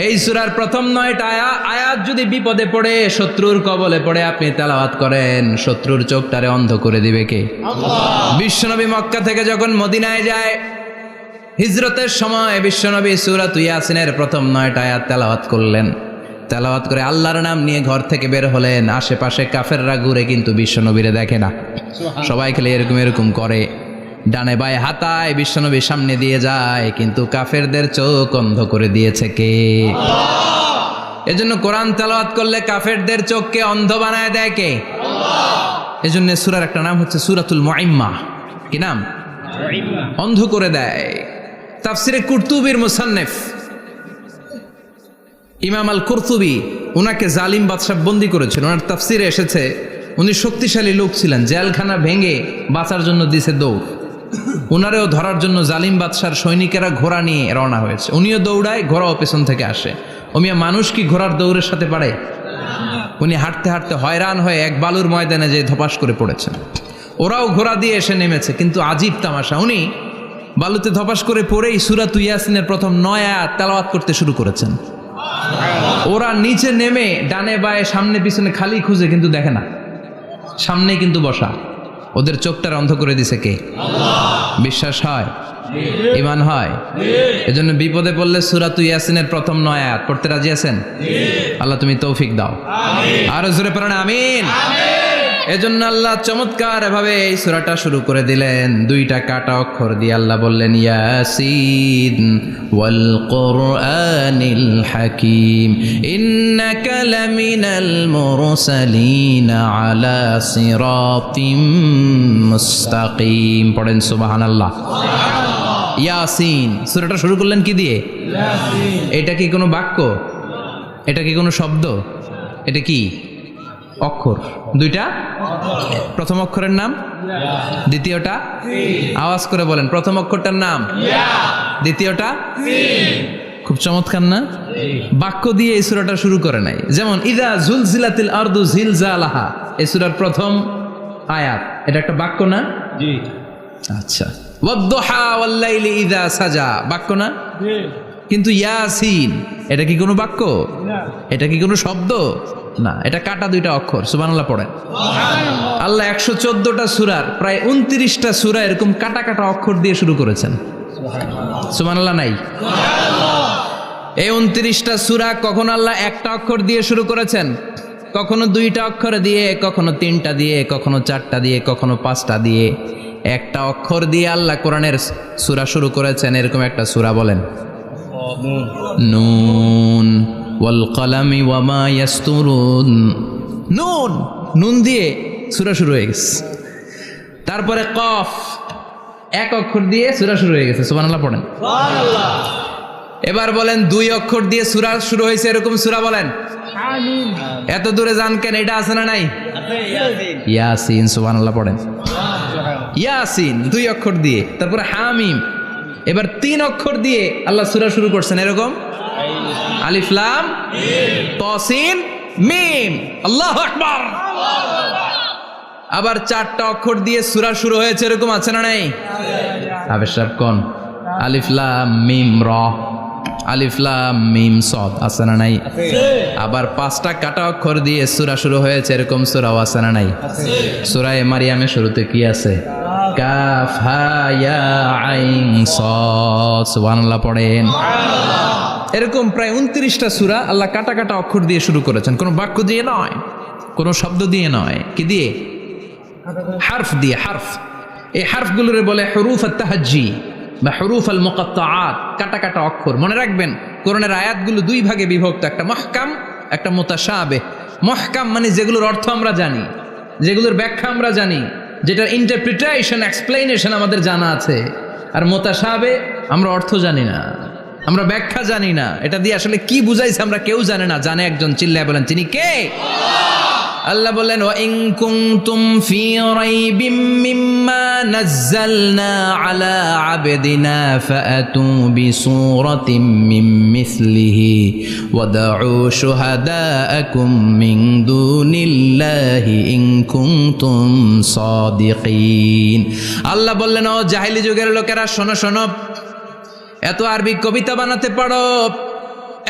এই সূরার প্রথম 9টা আয়াত যদি বিপদে পড়ে, শত্রুর কবলে পড়ে আপনি তেলাওয়াত করেন, শত্রুর চোখটারে অন্ধ করে দিবে কে? আল্লাহ। বিশ্বনবী মক্কা থেকে যখন মদিনায় যায়, হিজরতের সময় বিশ্বনবী সূরা ইয়াসিনের প্রথম 9টা আয়াত তেলাওয়াত করলেন। তেলাওয়াত করে আল্লাহর নাম নিয়ে ঘর থেকে বের হলেন। আশেপাশে কাফেররা ঘুরে কিন্তু বিশ্বনবীরে দেখে না, সবাই খেলে এরকম এরকম করে, ডানে বায়ে হাতায়, বিশ্বনবীর সামনে দিয়ে যায়, কিন্তু কাফেরদের চোখ অন্ধ করে দিয়েছে কে? আল্লাহ। এজন্য কোরআন তেলাওয়াত করলে কাফেরদের চোখকে অন্ধ বানায় দেয় কে? আল্লাহ। এজন্য সূরার একটা নাম হচ্ছে সূরাতুল মুইম্মা। কি নাম? অন্ধ করে দেয়। তাফসিরে কুরতুবির মুসান্নিফ ইমাম আল কুরতুবি, ওনাকে জালিম বাদশাহ বন্দী করেছিল। ওনার তাফসিরে এসেছে উনি শক্তিশালী লোক ছিলেন, জেলখানা ভেঙে বাঁচার জন্য দিছে দৌড়। উনারেও ধরার জন্য জালিম বাদশার সৈনিকেরা ঘোড়া নিয়ে রওনা হয়েছে। উনিও দৌড়ায়, ঘোড়াও পেছন থেকে আসে। ওমিয়া মানুষ কি ঘোড়ার দৌড়ের সাথে পারে? উনি হাঁটতে হাঁটতে হয়রান হয়ে এক বালুর ময়দানে যে ধপাস করে পড়েছেন। ওরাও ঘোড়া দিয়ে এসে নেমেছে, কিন্তু আজীব তামাশা, উনি বালুতে ধপাস করে পড়েই সূরা ইয়াসিনের প্রথম 9 আয়াত তেলাওয়াত করতে শুরু করেছেন। ওরা নিচে নেমে ডানে বায়ে সামনে পিছনে খালি খুঁজে, কিন্তু দেখে না, সামনে কিন্তু বসা। ওদের চোখটার অন্ধ করে দিছে কে? আল্লাহ। বিশ্বাস হয়? ঈমান হয়? এজন্য বিপদে পড়লে সূরা ইয়াসিনের প্রথম 9 আয়াত পড়তে রাজি আছেন? আল্লাহ তুমি তৌফিক দাও। আমিন। আর জোরে পড়েন আমিন। এজন্য আল্লাহ চমৎকার ভাবে এই সূরাটা শুরু করে দিলেন। 2টা কাটা অক্ষর দিয়ে আল্লাহ বললেন ইয়াসিন ওয়াল কুরআনিল হাকীম ইন্নাকা লামিনাল মুরসালিন আলা সিরাতিম মুস্তাকিম। পড়েন সুবহানাল্লাহ। ইয়াসিন। সূরাটা শুরু করলেন কি দিয়ে? ইয়াসিন। এটা কি কোনো বাক্য? এটা কি কোনো শব্দ? এটা কি অক্ষর? 2টা। প্রথম অক্ষরের নাম, দ্বিতীয়টা আওয়াজ করে বলেন, প্রথম অক্ষরটার নাম, দ্বিতীয়টা। খুব চমৎকার না? বাক্য দিয়ে এই সূরাটা শুরু করে নাই। যেমন ইযা জুলজিলাতিল আরদু জিলজালাহা, এই সূরার প্রথম আয়াত, এটা একটা বাক্য না? জি। আচ্ছা। ওয়াদ-দুহা ওয়াল-লাইলি ইযা সাজা, বাক্য না? জি। কিন্তু ইয়াসিন, এটা কি কোনো বাক্য? না। এটা কি কোনো শব্দ? না, এটা কাটা 2টা অক্ষর। সুবহানাল্লাহ পড়েন। আল্লাহ 114টা সূরার প্রায় 29টা সূরা এরকম কাটা কাটা অক্ষর দিয়ে শুরু করেছেন। সুবহানাল্লাহ নাই? এই 29টা সূরা কখন আল্লাহ একটা অক্ষর দিয়ে শুরু করেছেন? কখনো 2টা অক্ষর দিয়ে, কখনো 3টা দিয়ে, কখনো 4টা দিয়ে, কখনো 5টা দিয়ে। একটা অক্ষর দিয়ে আল্লাহ কোরআনের সূরা শুরু করেছেন, এরকম একটা সূরা বলেন। নুন ওয়াল কলামি ওয়া মা ইয়াসতুরুন। নুন, নুন দিয়ে সূরা শুরু হয়ে গেছে। তারপরে কফ, এক অক্ষর দিয়ে সূরা শুরু হয়ে গেছে। সুবহানাল্লাহ পড়েন। সুবহানাল্লাহ। এবার বলেন 2 অক্ষর দিয়ে সূরা শুরু হয়েছে, এরকম সূরা বলেন। আমিন। এত দূরে যান কেন? এটা আছে না নাই? আছে, ইয়াসিন। ইয়াসিন, সুবহানাল্লাহ পড়েন। ইয়াসিন 2 অক্ষর দিয়ে। তারপরে হামিম। এবার 3 অক্ষর দিয়ে আল্লাহ সূরা শুরু করছেন, এরকম আলিফ লাম মিম তা সিন মিম। আল্লাহু আকবার। আবার 4টা অক্ষর দিয়ে সূরা শুরু হয়েছে, এরকম আছে না নাই? আবে সব কোন? আলিফ লাম মিম র, আলিফ লাম মিম সদ, আছে না নাই? আবার 5টা কাটা অক্ষর দিয়ে সূরা শুরু হয়েছে, এরকম সূরাও আছে না নাই? সূরা মারিয়ামের শুরুতে কি আছে? কাফ হা ইয়া আইন সাদ। সুবহানাল্লাহ পড়েন। এরকম প্রায় 29টা সূরা আল্লাহ কাটা কাটা অক্ষর দিয়ে শুরু করেছেন, কোনো বাক্য দিয়ে নয়, কোনো শব্দ দিয়ে নয়। কি দিয়ে? হারফ দিয়ে। হারফ, এই হারফগুলোরে বলে হুরুফ আত-তাহাজ্জি বা হুরুফ আল মুকাত্তাআত, কাটা কাটা অক্ষর। মনে রাখবেন কোরআনের আয়াতগুলো 2 ভাগে বিভক্ত, একটা মুহকাম, একটা মুতাশাবিহ। মুহকাম মানে যেগুলোর অর্থ আমরা জানি, যেগুলোর ব্যাখ্যা আমরা জানি, যেটার ইন্টারপ্রিটেশন, এক্সপ্লেনেশন আমাদের জানা আছে। আর মুতাশাবিহ আমরা অর্থ জানি না, আমরা ব্যাখ্যা জানি না, এটা দিয়ে আসলে কি বুঝাইছে আমরা কেউ জানে না। জানে একজন, চিল্লায় বলেন তিনি কে? আল্লাহ বললেন ওয়া ইন কুনতুম ফি রাইবিম মিম্মা নাযালনা আলা আবদিনা ফাআতু বিসূরাতিন মিন মিসলিহি ওয়াদউ শুহাদাআকুম মিন দুনিল্লাহি ইন কুনতুম সাদিকিন। আল্লাহ বললেন ও জাহেলি যুগের লোকেরা, শোনো শোনো, এত আরবি কবিতা বানাতে পারো,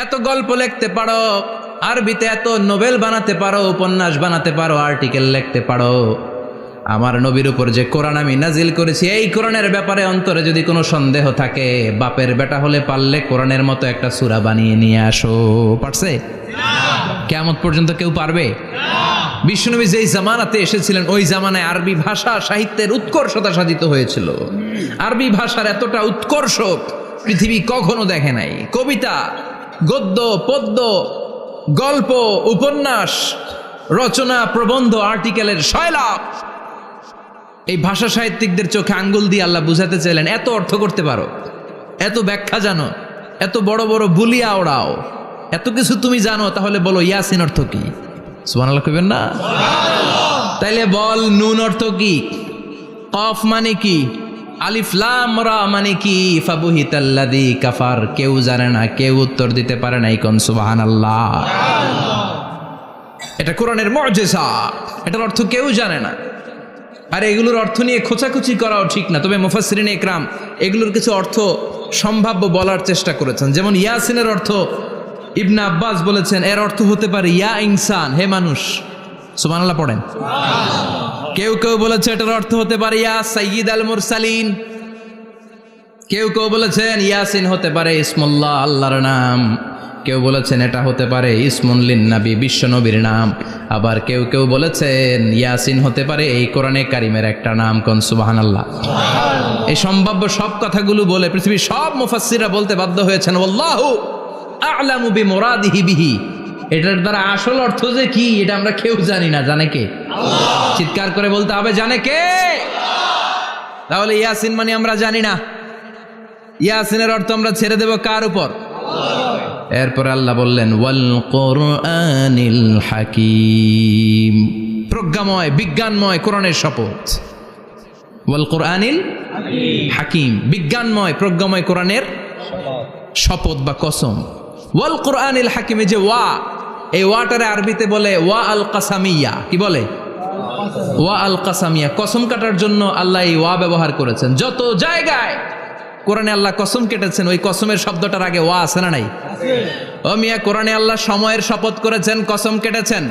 এত গল্প লিখতে পারো, আরবিতে এত নোবেল বানাতে পারো, উপন্যাস বানাতে পারো, আর্টিকেল লিখতে পারো, আমার নবীর উপর যে কোরআন আমি নাজিল করেছি, এই কোরআনের ব্যাপারে অন্তরে যদি কোনো সন্দেহ থাকে, বাপের বেটা হলে পারলে কোরআনের মতো একটা সূরা বানিয়ে নিয়ে আসো। পারছে? কিয়ামত পর্যন্ত কেউ পারবে? বিশ্বনবী যেই জামানাতে এসেছিলেন, ওই জামানায় আরবি ভাষা সাহিত্যের উৎকর্ষতা সাধিত হয়েছিল। আরবি ভাষার এতটা উৎকর্ষ পৃথিবী কখনো দেখে নাই। কবিতা, গদ্য, পদ্য, গল্প, উপন্যাস, রচনা, প্রবন্ধ, আর্টিকেলের সয়লাভ। এই ভাষা সাহিত্যিকদের চোখে আঙ্গুল দিয়ে আল্লাহ বুঝাতে চাইলেন, এত অর্থ করতে পারো, এত ব্যাখ্যা জানো, এত বড় বড় বুলিয়া ওড়াও, এত কিছু তুমি জানো, তাহলে বলো ইয়াসিন অর্থ কি? সুবহানাল্লাহ কইবেন না? তাইলে বল, নুন অর্থ কি? কফ মানে কি? আলিফ লাম রা মানে কি? ফাবুহিতাল্লাযী কাফার। কেউ জানে না, কেউ উত্তর দিতে পারে না। কোন সুবহানাল্লাহ। এটা কোরআনের মুজিজা, এটার অর্থ কেউ জানে না। আর এগুলোর অর্থ নিয়ে খোঁচাখুচি করাও ঠিক না। তবে মুফাসসিরিনে ইকরাম এগুলোর কিছু অর্থ সম্ভাব্য বলার চেষ্টা করেছেন। যেমন ইয়াসিনের অর্থ ইবনে আব্বাস বলেছেন, এর অর্থ হতে পারে ইয়া ইনসান, হে মানুষ। সুবহানাল্লাহ পড়েন। কেউ কেউ বলেছে এটার অর্থ হতে পারে ইয়া সাইয়্যিদ আল মুরসালিন। কেউ কেউ বলেছেন ইয়াসিন হতে পারে ইসমুল্লাহ, আল্লাহর নাম। কেউ বলেছেন এটা হতে পারে ইসমুন লিন নবী, বিশ্ব নবীর নাম। আবার কেউ কেউ বলেছেন ইয়াসিন হতে পারে এই কোরআনে কারিমের একটা নাম। কোন সুবহানাল্লাহ। এই সম্ভাব্য সব কথাগুলো বলে পৃথিবীর সব মুফাসসিররা বলতে বাধ্য হয়েছেন আল্লাহু আ'লামু বিমুরাদিহি বিহি। এটার দ্বারা আসল অর্থ যে কি, এটা আমরা কেউ জানি না। জানে কে? আল্লাহ। চিৎকার করে বলতে হবে, জানে কে? আল্লাহ। তাহলে ইয়াসিন মানে আমরা জানি না। ইয়াসিনের অর্থ আমরা ছেড়ে দেব কার উপর? আল্লাহ। এরপর আল্লাহ বললেন ওয়াল কুরআনিল হাকীম, প্রজ্ঞাময়, বিজ্ঞানময় কোরআনের শপথ। ওয়াল কুরআনিল হাকীম, বিজ্ঞানময়, প্রজ্ঞাময় কোরআনের শপথ বা কসম। ওয়াল কুরআনিল হাকিমে যে ওয়া, এই ওয়াটারে আরবিতে বলে ওয়া আল কাসামিয়া। কি বলে? ওয়া আল কাসামিয়া। কসম কাটার জন্য আল্লাহ এই ওয়া ব্যবহার করেছেন। যত জায়গায় কোরআনে আল্লাহ কসম কেটেছেন, ওই কসমের শব্দটার আগে ওয়া আছে না নাই? ও মিয়া, কোরআনে আল্লাহ সময়ের শপথ করেছেন, কসম কেটেছেন,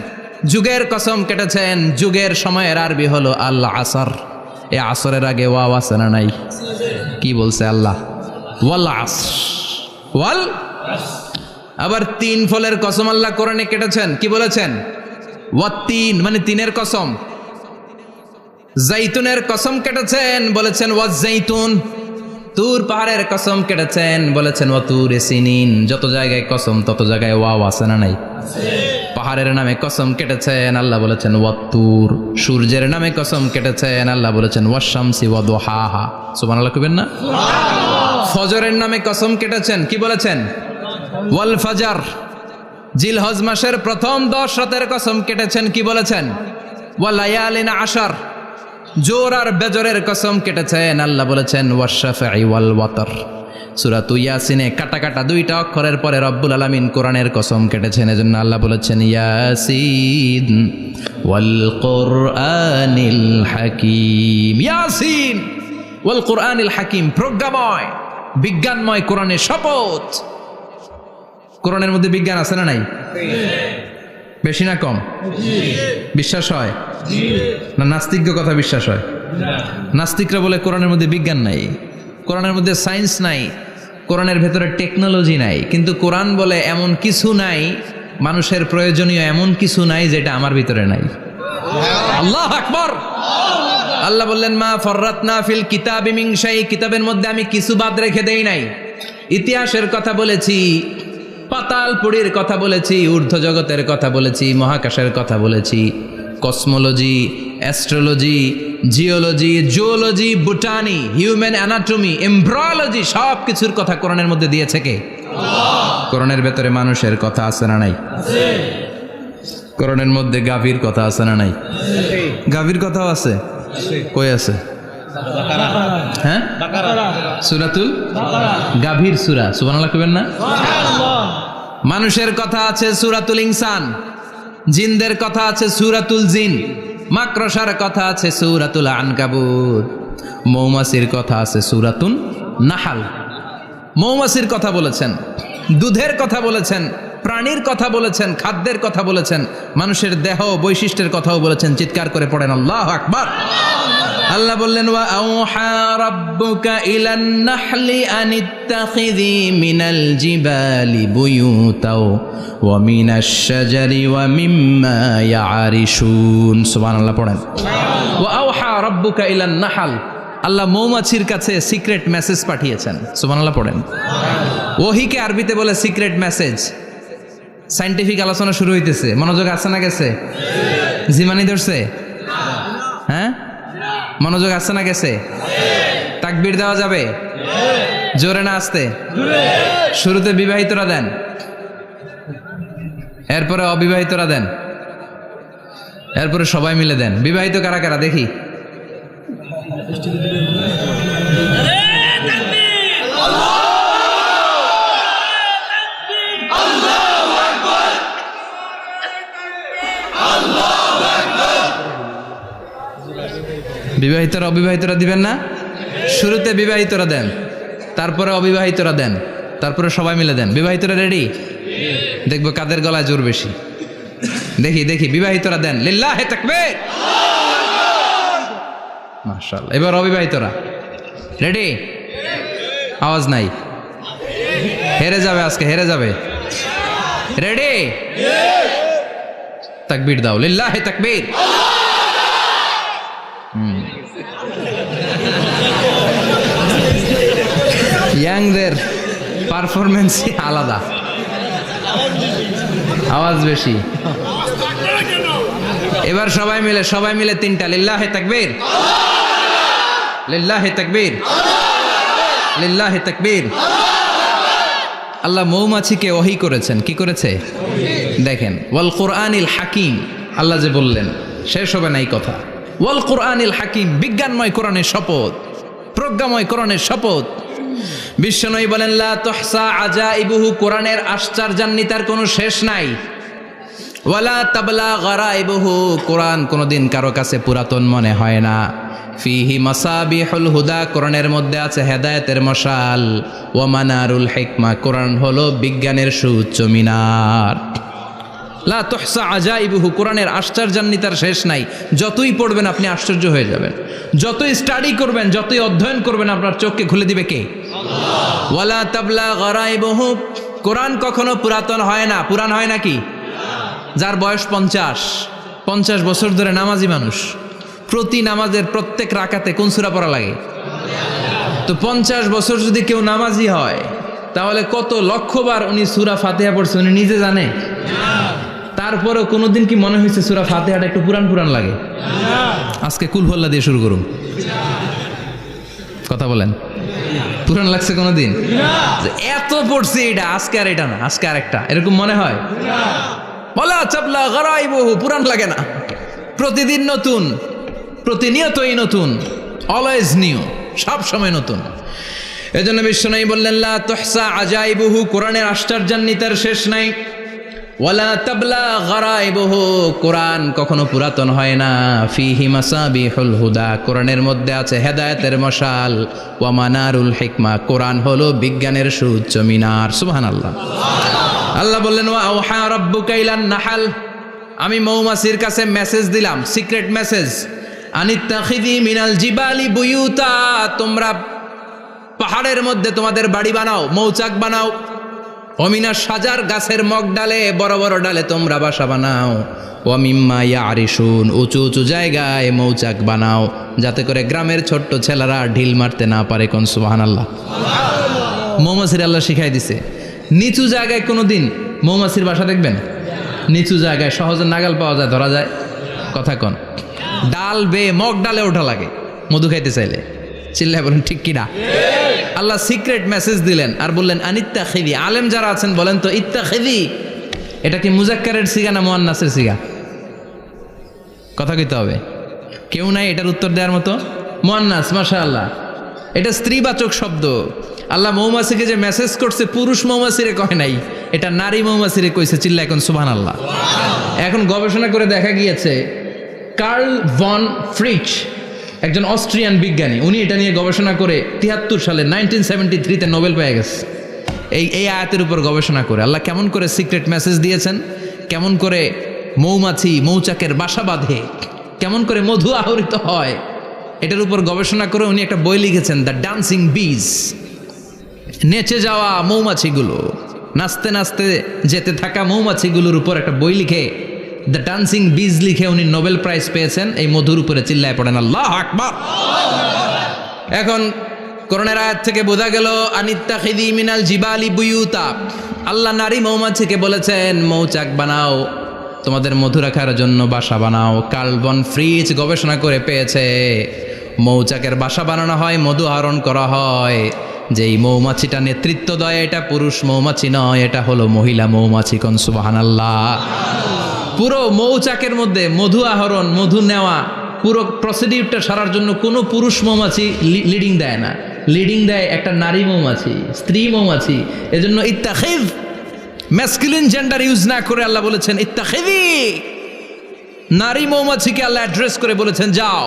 যুগের কসম কেটেছেন। যুগের সময়ের আরবি হলো আল আসর। এই আসরের আগে ওয়া আছে না নাই? কি বলছে আল্লাহ? ওয়াল আসর, ওয়াল। আবার 3 ফলের কসম আল্লাহ কোরআনে কেটেছেন। কি বলেছেন? ওয়াত্তিন মানে তিনের কসম, জাইতুনের কসম কেটেছেন বলেছেন ওয়াজ্জাইতুন, তুর পাহাড়ের কসম কেটেছেন বলেছেন ওয়াতুরে সিনিন। যত জায়গায় কসম তত জায়গায় ওয়াও আছে না নাই? পাহাড়ের নামে কসম কেটেছেন আল্লাহ বলেছেন ওয়াত্তুর। সূর্যের নামে কসম কেটেছেন আল্লাহ বলেছেন ওয়াশ-শামসি ওয়া দুহাহা। সুবহানাল্লাহ কইবেন না? ফজরের নামে কসম কেটেছেন, কি বলেছেন? ওয়াল ফাজর। জিলহজ মাসের প্রথম 10 রাতের কসম কেটেছেন, কি বলেছেন? ওয়া লায়ালিন আশার। জোর আর বেজরের কসম কেটেছেন আল্লাহ বলেছেন ওয়াশ-শাফঈ ওয়াল ওয়াতর। সূরা ইয়াসিনে কাটা কাটা 2টা অক্ষরের পরে রব্বুল আলামিন কোরআনের কসম কেটেছেন, এজন্য আল্লাহ বলেছেন ইয়াসিন ওয়াল কুরআনিল হাকীম। ইয়াসিন ওয়াল কুরআনিল হাকীম, প্রজ্ঞাময় বিজ্ঞানময় কোরআনের শপথ। কোরআনের মধ্যে বিজ্ঞান আছে না নাই? বেশি না কম? বিশ্বাস হয় না নাস্তিকদের কথা বিশ্বাস হয়? নাস্তিকরা বলে কোরআনের মধ্যে বিজ্ঞান নাই, কোরআনের মধ্যে সায়েন্স নাই, কোরআনের ভেতরে টেকনোলজি নাই। কিন্তু কোরআন বলে এমন কিছু নাই, মানুষের প্রয়োজনীয় এমন কিছু নাই যেটা আমার ভিতরে নাই। আল্লাহু আকবার। আল্লাহ বললেন মা ফররাতনা ফিল কিতাবি মিন শাই, কিতাবের মধ্যে আমি কিছু বাদ রেখে দেই নাই। ইতিহাসের কথা বলেছি, পাতালপুরীর কথা বলেছি, ঊর্ধ্ব জগতের কথা বলেছি, মহাকাশের কথা বলেছি, cosmology, astrology, geology, zoology, botany, human anatomy, embryology, সব কিছুর কথা কোরআনের মধ্যে দিয়েছে কে? আল্লাহ। কোরআনের ভেতরে মানুষের কথা আছে না নাই? আছে। কোরআনের মধ্যে গাভীর কথা আছে না নাই? আছে। গাভীর কথাও আছে? আছে। কই আছে? বাকারা। হ্যাঁ, বাকারা, সূরাতুল বাকারা, গাভীর সূরা। সুবহানাল্লাহ কইবেন না? সুবহানাল্লাহ। মানুষের কথা আছে সূরাতুল ইনসান, জিনদের কথা আছে সূরাতুল জিন, মাকড়সার কথা আছে সূরাতুল আনকাবুত, মৌমাছির কথা আছে সূরাতুন নাহাল। মৌমাছির কথা বলেছেন, দুধের কথা বলেছেন, প্রাণীর কথা বলেছেন, খাদ্যের কথা বলেছেন, মানুষের দেহ বৈশিষ্ট্যের কথাও বলেছেন। চিৎকার করে পড়েন আল্লাহু আকবার। আল্লাহ বললেন ওয়া আওহা রাব্বুকা ইলান নাহলি আনিত্তাখিযি মিনাল জিবালি বুয়ুতাও ওয়া মিনাশ শাজারি ওয়া মিম্মা ইয়ারিশুন। সুবহানাল্লাহ পড়েন। ওয়া আওহা রাব্বুকা ইলান নাহল, আল্লাহ মৌমাছির কাছে সিক্রেট মেসেজ পাঠিয়েছেন। সুবহানাল্লাহ পড়েন। ওহীকে আরবিতে বলে সিক্রেট মেসেজ। সায়েন্টিফিক আলোচনা শুরু হইতেছে, মনোযোগ আছে না গেছে? জিমানি ধরছে? হ্যাঁ, মনোযোগ আছে না গেছে? তাকবীর দেওয়া যাবে? জোরে না আসতে? শুরুতে বিবাহিতরা দেন, এরপরে অবিবাহিতরা দেন, এরপরে সবাই মিলে দেন। বিবাহিত কারা কারা দেখি? বিবাহিতরা অবিবাহিতরা দিবেন না? শুরুতে বিবাহিতরা দেন, তারপরে অবিবাহিতরা দেন, তারপরে সবাই মিলে দেন। বিবাহিতরা রেডি? দেখবো কাদের গলায় জোর বেশি। দেখি দেখি, বিবাহিতরা দেন। লিল্লাহি তাকবীর। মাশাআল্লাহ। এবার অবিবাহিতরা রেডি? আওয়াজ নাই, হেরে যাবে আজকে, হেরে যাবে। রেডি? তাকবীর দাও। লিল্লাহি তাকবীর। ইয়াংদের পারফরমেন্সই আলাদা, আওয়াজ বেশি। এবার সবাই মিলে তিনটা। লিল্লাহি তাকবীর, লিল্লাহি তাকবীর, লিল্লাহি তাকবীর। আল্লাহ মৌমাছিকে ওহী করেছেন। কি করেছে দেখেন। ওয়াল কুরআনিল হাকিম, আল্লাহ যে বললেন শেষ হবে না এই কথা। ওয়াল কুরআনিল হাকিম, বিজ্ঞানময় কোরআনের শপথ, প্রজ্ঞাময় কোরআনের শপথ। বিশ্বনবী বলেন লা তুহসা আজাইবুহু, কোরআনের আশ্চর্যান্বিতার কোনো শেষ নাই। ওয়ালা তাবলা গারাইবুহু, কোরআন কোনোদিন কারো কাছে পুরাতন মনে হয় না। ফিহি মাসাবিহুল হুদা, কোরআনের মধ্যে আছে হেদায়েতের মশাল। ওয়া মানারুল হিকমা, কোরআন হলো বিজ্ঞানের সুউচ্চ মিনার। লা তুহসা আজাইবুহু, কোরআনের আশ্চর্যান্বিতার শেষ নাই। যতই পড়বেন আপনি আশ্চর্য হয়ে যাবেন, যতই স্টাডি করবেন, যতই অধ্যয়ন করবেন, আপনার চোখকে খুলে দিবে কে? আল্লাহ। ওয়ালা তাবলা গারাইবুহু, কোরআন কখনো পুরাতন হয় না। পুরান হয় নাকি? যার বয়স 50 50 বছর ধরে নামাজি মানুষ, প্রতি নামাজের প্রত্যেক রাকাতে কোন সূরা পড়া লাগে? তো 50 বছর যদি কেউ নামাজি হয় তাহলে কত লক্ষবার উনি সূরা ফাতিহা পড়ছে উনি নিজে জানে? তারপরেও কোনোদিন কি মনে হয়েছে সূরা ফাতিহাটা একটু পুরান পুরান লাগে? আজকে কুল হল্লা দিয়ে শুরু করুন, কথা বলেন, পুরান লাগছে কোনোদিন? এত পড়ছি এটা, আজকে আর এটা না, আজকে আর একটা, এরকম মনে হয়? বলা চাপলা গরাইবহু, পুরান লাগে না, প্রতিদিন নতুন, প্রতিনিয়তই নতুন, অলওয়েজ নিউ, সব সময় নতুন। এজন্য বিশ্বনবী বললেন লা তুহসা আজাইবুহু, কোরআনের আশ্চর্যান্বিতার শেষ নাই। ওয়ালা তাবলা গরাইবুহু, কোরআন কখনো পুরাতন হয় না। ফিহি মাসাবিহুল হুদা, কোরআনের মধ্যে আছে হেদায়েতের মশাল। ওয়া মানারুল হিকমা, কোরআন হলো বিজ্ঞানের সুউচ্চ মিনার। সুবহানাল্লাহ। আল্লাহ বললেন ওয়া আওহা রাব্বুকা ইলান নাহাল, আমি মৌমাছির কাছে মেসেজ দিলাম, সিক্রেট মেসেজ, আনিত্তাখিযি মিনাল জিবালি বুয়ুতা, তোমরা পাহাড়ের মধ্যে তোমাদের বাড়ি বানাও, মৌচাক বানাও। অমিনা সাজার, গাছের মগ ডালে, বড় বড় ডালে তোমরা বাসা বানাও। ওয়ামিম্মা ইয়ারিশুন, উঁচু উঁচু জায়গায় মৌচাক বানাও, যাতে করে গ্রামের ছোট্ট ছেলেরা ঢিল মারতে না পারে। কোন সুবহানাল্লাহ। মৌমাছির আল্লাহ শিখাই দিছে। নিচু জায়গায় কোনোদিন মৌমাছির বাসা দেখবেন? নিচু জায়গায় সহজে নাগাল পাওয়া যায়, ধরা যায়, কথা কন। ডাল বেয়ে মগ ডালে ওঠা লাগে মধু খাইতে চাইলে। চিল্লায় বলেন ঠিক কিনা? আল্লাহ সিক্রেট মেসেজ দিলেন আর বললেন আনিত্তাখিযি। আলেম যারা আছেন বলেন তো, ইত্তাখিযি এটা কি মুজাক্কারের সিগা না মুয়ান্নাসের সিগা? কথা কইতে হবে, কেউ নাই এটার উত্তর দেওয়ার মতো। মুয়ান্নাস, মাশাআল্লাহ, এটা স্ত্রীবাচক শব্দ। আল্লাহ মৌমাছিকে যে মেসেজ করছে পুরুষ মৌমাছিরে কয় নাই, এটা নারী মৌমাছিরে কইছে। চিল্লা এখন সুবহানাল্লাহ। এখন গবেষণা করে দেখা গিয়েছে, কার্ল ভন ফ্রিচ একজন অস্ট্রিয়ান বিজ্ঞানী, উনি এটা নিয়ে গবেষণা করে 73 সালে 1973-তে নোবেল পেয়ে গেছে। এই আয়াতের উপর গবেষণা করে আল্লাহ কেমন করে সিক্রেট মেসেজ দিয়েছেন, কেমন করে মৌমাছি মৌচাকের বাসা বাঁধে, কেমন করে মধু আহরিত হয়, এটার উপর গবেষণা করে উনি একটা বই লিখেছেন, দ্য ডান্সিং বিজ। নেচে যাওয়া মৌমাছিগুলো, নাচতে নাচতে যেতে থাকা মৌমাছিগুলোর উপর একটা বই লিখে, দ্য ডান্সিং বিজ লিখে উনি নোবেল প্রাইজ পেয়েছেন এই মধুর উপরে। চিল্লায় পড়েন আল্লাহু আকবার। এখন কোরআনের আয়াত থেকে বোঝা গেল আনিত্তাখিযি মিনাল জিবালি বুয়ুতা, আল্লাহ নারী মৌমাছিকে বলেছেন মৌচাক বানাও, তোমাদের মধু রাখার জন্য বাসা বানাও। কার্ল ভন ফ্রিচ গবেষণা করে পেয়েছে মৌচাকের বাসা বানানো হয়, মধু আহরণ করা হয়, যেই মৌমাছিটা নেতৃত্ব দেয় এটা পুরুষ মৌমাছি নয়, এটা হলো মহিলা মৌমাছি। কোন সুবহানাল্লাহ। পুরো মৌচাকের মধ্যে মধু আহরণ, মধু নেওয়া, পুরো প্রসিডিউরটা সারার জন্য কোনো পুরুষ মৌমাছি লিডিং দেয় না, লিডিং দেয় একটা নারী মৌমাছি, স্ত্রী মৌমাছি। এজন্য ইত্তাখিয, ম্যাসকুলিন জেন্ডার ইউজ না করে আল্লাহ বলেছেন ইত্তাখিযি। নারী মৌমাছিকে আল্লাহ অ্যাড্রেস করে বলেছেন যাও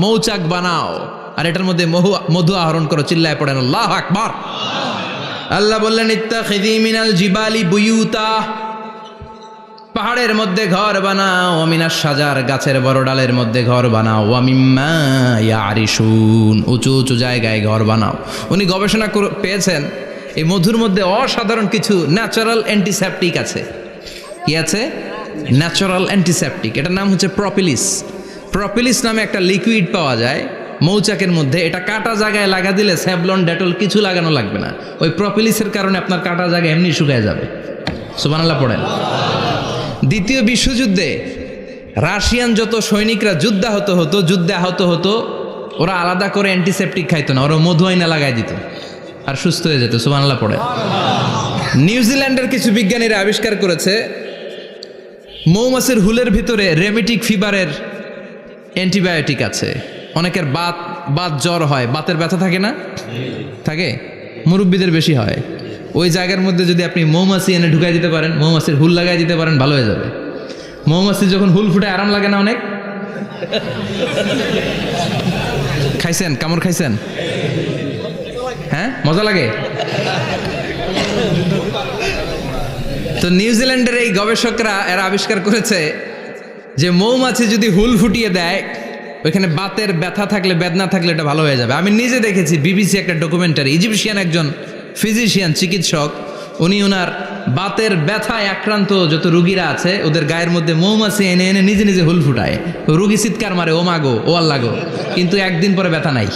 মৌচাক বানাও আর এটার মধ্যে মধু আহরণ করো। চিল্লায় পড়েন আল্লাহু আকবার। আল্লাহ বললেন ইত্তাখিযি মিনাল জিবালি বুয়ুতা, পাহাড়ের মধ্যে ঘর বানাও, ওয়ামিনাস সাজার, গাছের বড় ডালের মধ্যে ঘর বানাও, ওয়ামিম্মা ইয়ারিশুন, উঁচু উঁচু জায়গায় ঘর বানাও। উনি গবেষণা পেয়েছেন এই মধুর মধ্যে অসাধারণ কিছু ন্যাচারাল অ্যান্টিসেপটিক আছে। কি আছে? Natural antiseptic. এটার নাম হচ্ছে প্রপিলিস। প্রপিলিস নামে একটা লিকুইড পাওয়া যায় মৌচাকের মধ্যে। এটা কাটা জায়গায় লাগা দিলে স্যাভলন, ডেটল কিছু লাগানো লাগবে না। ওই প্রপিলিসের কারণে আপনার কাটা জায়গা এমনি শুকিয়ে যাবে। সুবহানাল্লাহ পড়েন। দ্বিতীয় বিশ্বযুদ্ধে রাশিয়ান যত সৈনিকরা যুদ্ধে আহত হতো, ওরা আলাদা করে অ্যান্টিসেপটিক খাইতো না, ওরা মধু আইনা লাগাই দিত আর সুস্থ হয়ে যেত। সুবহানাল্লাহ পড়ে। নিউজিল্যান্ডের কিছু বিজ্ঞানীরা আবিষ্কার করেছে মৌমাছির হুলের ভিতরে রেমেটিক ফিভারের অ্যান্টিবায়োটিক আছে। অনেকের বাত জ্বর হয়, বাতের ব্যথা থাকে না? থাকে, মুরব্বীদের বেশি হয়। ওই জায়গার মধ্যে যদি আপনি মৌমাছি এনে ঢুকাই দিতে পারেন, মৌমাছির হুল লাগাই দিতে পারেন, ভালো হয়ে যাবে। মৌমাছি যখন হুল ফুটে আরাম লাগে না অনেক? খাইছেন? কামড় খাইছেন? হ্যাঁ, মজা লাগে। তো নিউজিল্যান্ডের এই গবেষকরা এরা আবিষ্কার করেছে যে মৌমাছি যদি হুল ফুটিয়ে দেয়, ওইখানে বাতের ব্যথা থাকলে, বেদনা থাকলে এটা ভালো হয়ে যাবে। আমি নিজে দেখেছি, বিবিসি একটা ডকুমেন্টারি, ইজিপশিয়ান একজন ফিজিশিয়ান, চিকিৎসক, উনি ওনার বাতের ব্যথায় আক্রান্ত যত রুগীরা আছে ওদের গায়ের মধ্যে মৌমাছি এনে এনে নিজে নিজে হুল ফুটায়। রুগী চিৎকার মারে, ও মাগো, ও আল্লাহ গো, কিন্তু একদিন পরে ব্যথা নাই,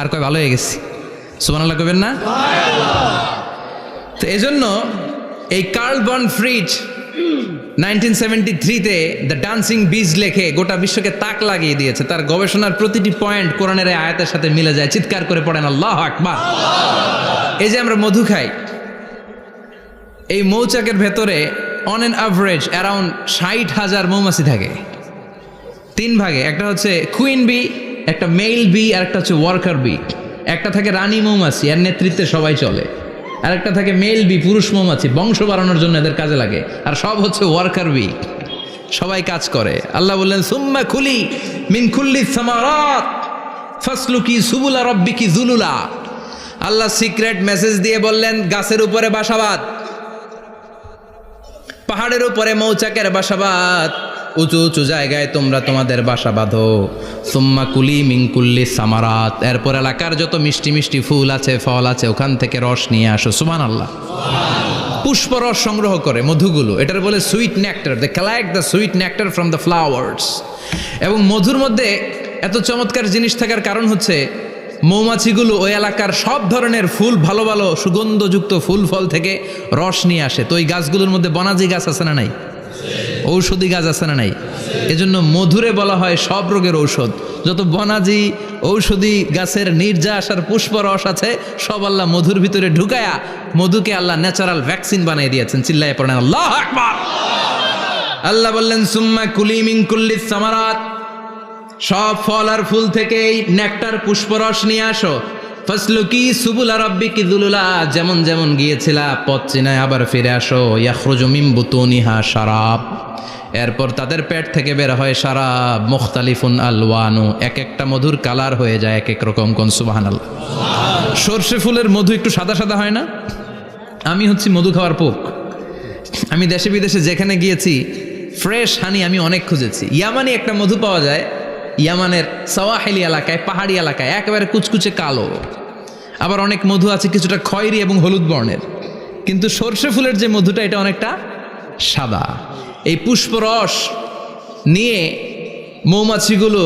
আর কয় ভালো হয়ে গেছি। সুবহানাল্লাহ কইবেন না? তো এজন্য এই কার্ল বন ফ্রিজ 1973-তে দ্য ডান্সিং বিজ লেখে গোটা বিশ্বকে তাক লাগিয়ে দিয়েছে। তার গবেষণার প্রতিটি পয়েন্ট কোরআনের এই আয়াতের সাথে মিলে যায়। চিৎকার করে পড়েন আল্লাহু আকবার। এই যে আমরা মধু খাই, এই মৌচাকের ভেতরে অন অ্যান অ্যাভারেজ অ্যারাউন্ড 60,000 মৌমাছি থাকে। 3 ভাগে, একটা হচ্ছে কুইন বি, একটা মেল বি, আর একটা হচ্ছে ওয়ার্কার বি। একটা থাকে রানী মৌমাছি, এর নেতৃত্বে সবাই চলে। আর একটা থাকে মেল বি, পুরুষ মৌমাছি, বংশ বাড়ানোর জন্য এদের কাজে লাগে। আর সব হচ্ছে ওয়ার্কার বি, সবাই কাজ করে। আল্লাহ বললেন সুম্মা কুলি মিন কুল্লি সামারাত ফাসলুকি সুবুলা রাব্বিকি যুলুলা। আল্লাহ সিক্রেট মেসেজ দিয়ে বললেন গাছের উপরে বাসাবাদ, পাহাড়ের উপরে মৌচাকের বাসাবাদ, উঁচু উঁচু জায়গায় তোমরা তোমাদের বাসা বাঁধো। সুম্মা কুলি মিন কুল্লি সামারাত, এরপর এলাকার যত মিষ্টি মিষ্টি ফুল আছে, ফল আছে, ওখান থেকে রস নিয়ে আসো। সুবহানাল্লাহ। পুষ্প রস সংগ্রহ করে মধুগুলো, এটার বলে sweet nectar. They collect the sweet nectar from the flowers. এবং মধুর মধ্যে এত চমৎকার জিনিস থাকার কারণ হচ্ছে মৌমাছিগুলো ওই এলাকার সব ধরনের ফুল, ভালো ভালো সুগন্ধযুক্ত ফুল ফল থেকে রস নিয়ে আসে। তো ওই গাছগুলোর মধ্যে বনাজি গাছ আছে না নাই? ঔষধি গাছ আছে না নাই? এজন্য মধুরে বলা হয় সব রোগের ঔষধ। যত বনাজি ঔষধি গাছের নির্যাস আর পুষ্প রস আছে, সব আল্লাহ মধুর ভিতরে ঢুকায়া মধুকে আল্লাহ ন্যাচারাল ভ্যাকসিন বানিয়ে দিয়েছেন। চিল্লায়ে পড়েন আল্লাহু আকবার। আল্লাহ বললেন সুম্মা কুলি মিন কুল্লি সামারাত, সব ফল আর ফুল থেকে এই নেকটার পুষ্পরস নিয়ে আসো। ফাসলুকি সুবুলা রাব্বিকি যুলুলা, যেমন যেমন গিয়েছিলা পথ চিনায় আবার ফিরে আসো। ইয়াখরুজু মিন বুতুনিহা শারাব, এরপর তাদের পেট থেকে বের হয় শারাব। মুখতালিফুন আলওয়ানু, এক একটা মধুর কালার হয়ে যায় এক এক রকম। কোন সুবহানাল্লাহ। সর্ষে ফুলের মধু একটু সাদা সাদা হয় না? আমি হচ্ছি মধু খাওয়ার পোক। আমি দেশে বিদেশে যেখানে গিয়েছি ফ্রেশ হানি আমি অনেক খুঁজেছি। ইয়ামানি একটা মধু পাওয়া যায়, ইয়ামানের সাওয়াহিলি এলাকায়, পাহাড়ি এলাকায়, একেবারে কুচকুচে কালো। আবার অনেক মধু আছে কিছুটা খয়েরি এবং হলুদ বর্ণের। কিন্তু সর্ষে ফুলের যে মধুটা, এটা অনেকটা সাদা। এই পুষ্পরস নিয়ে মৌমাছিগুলো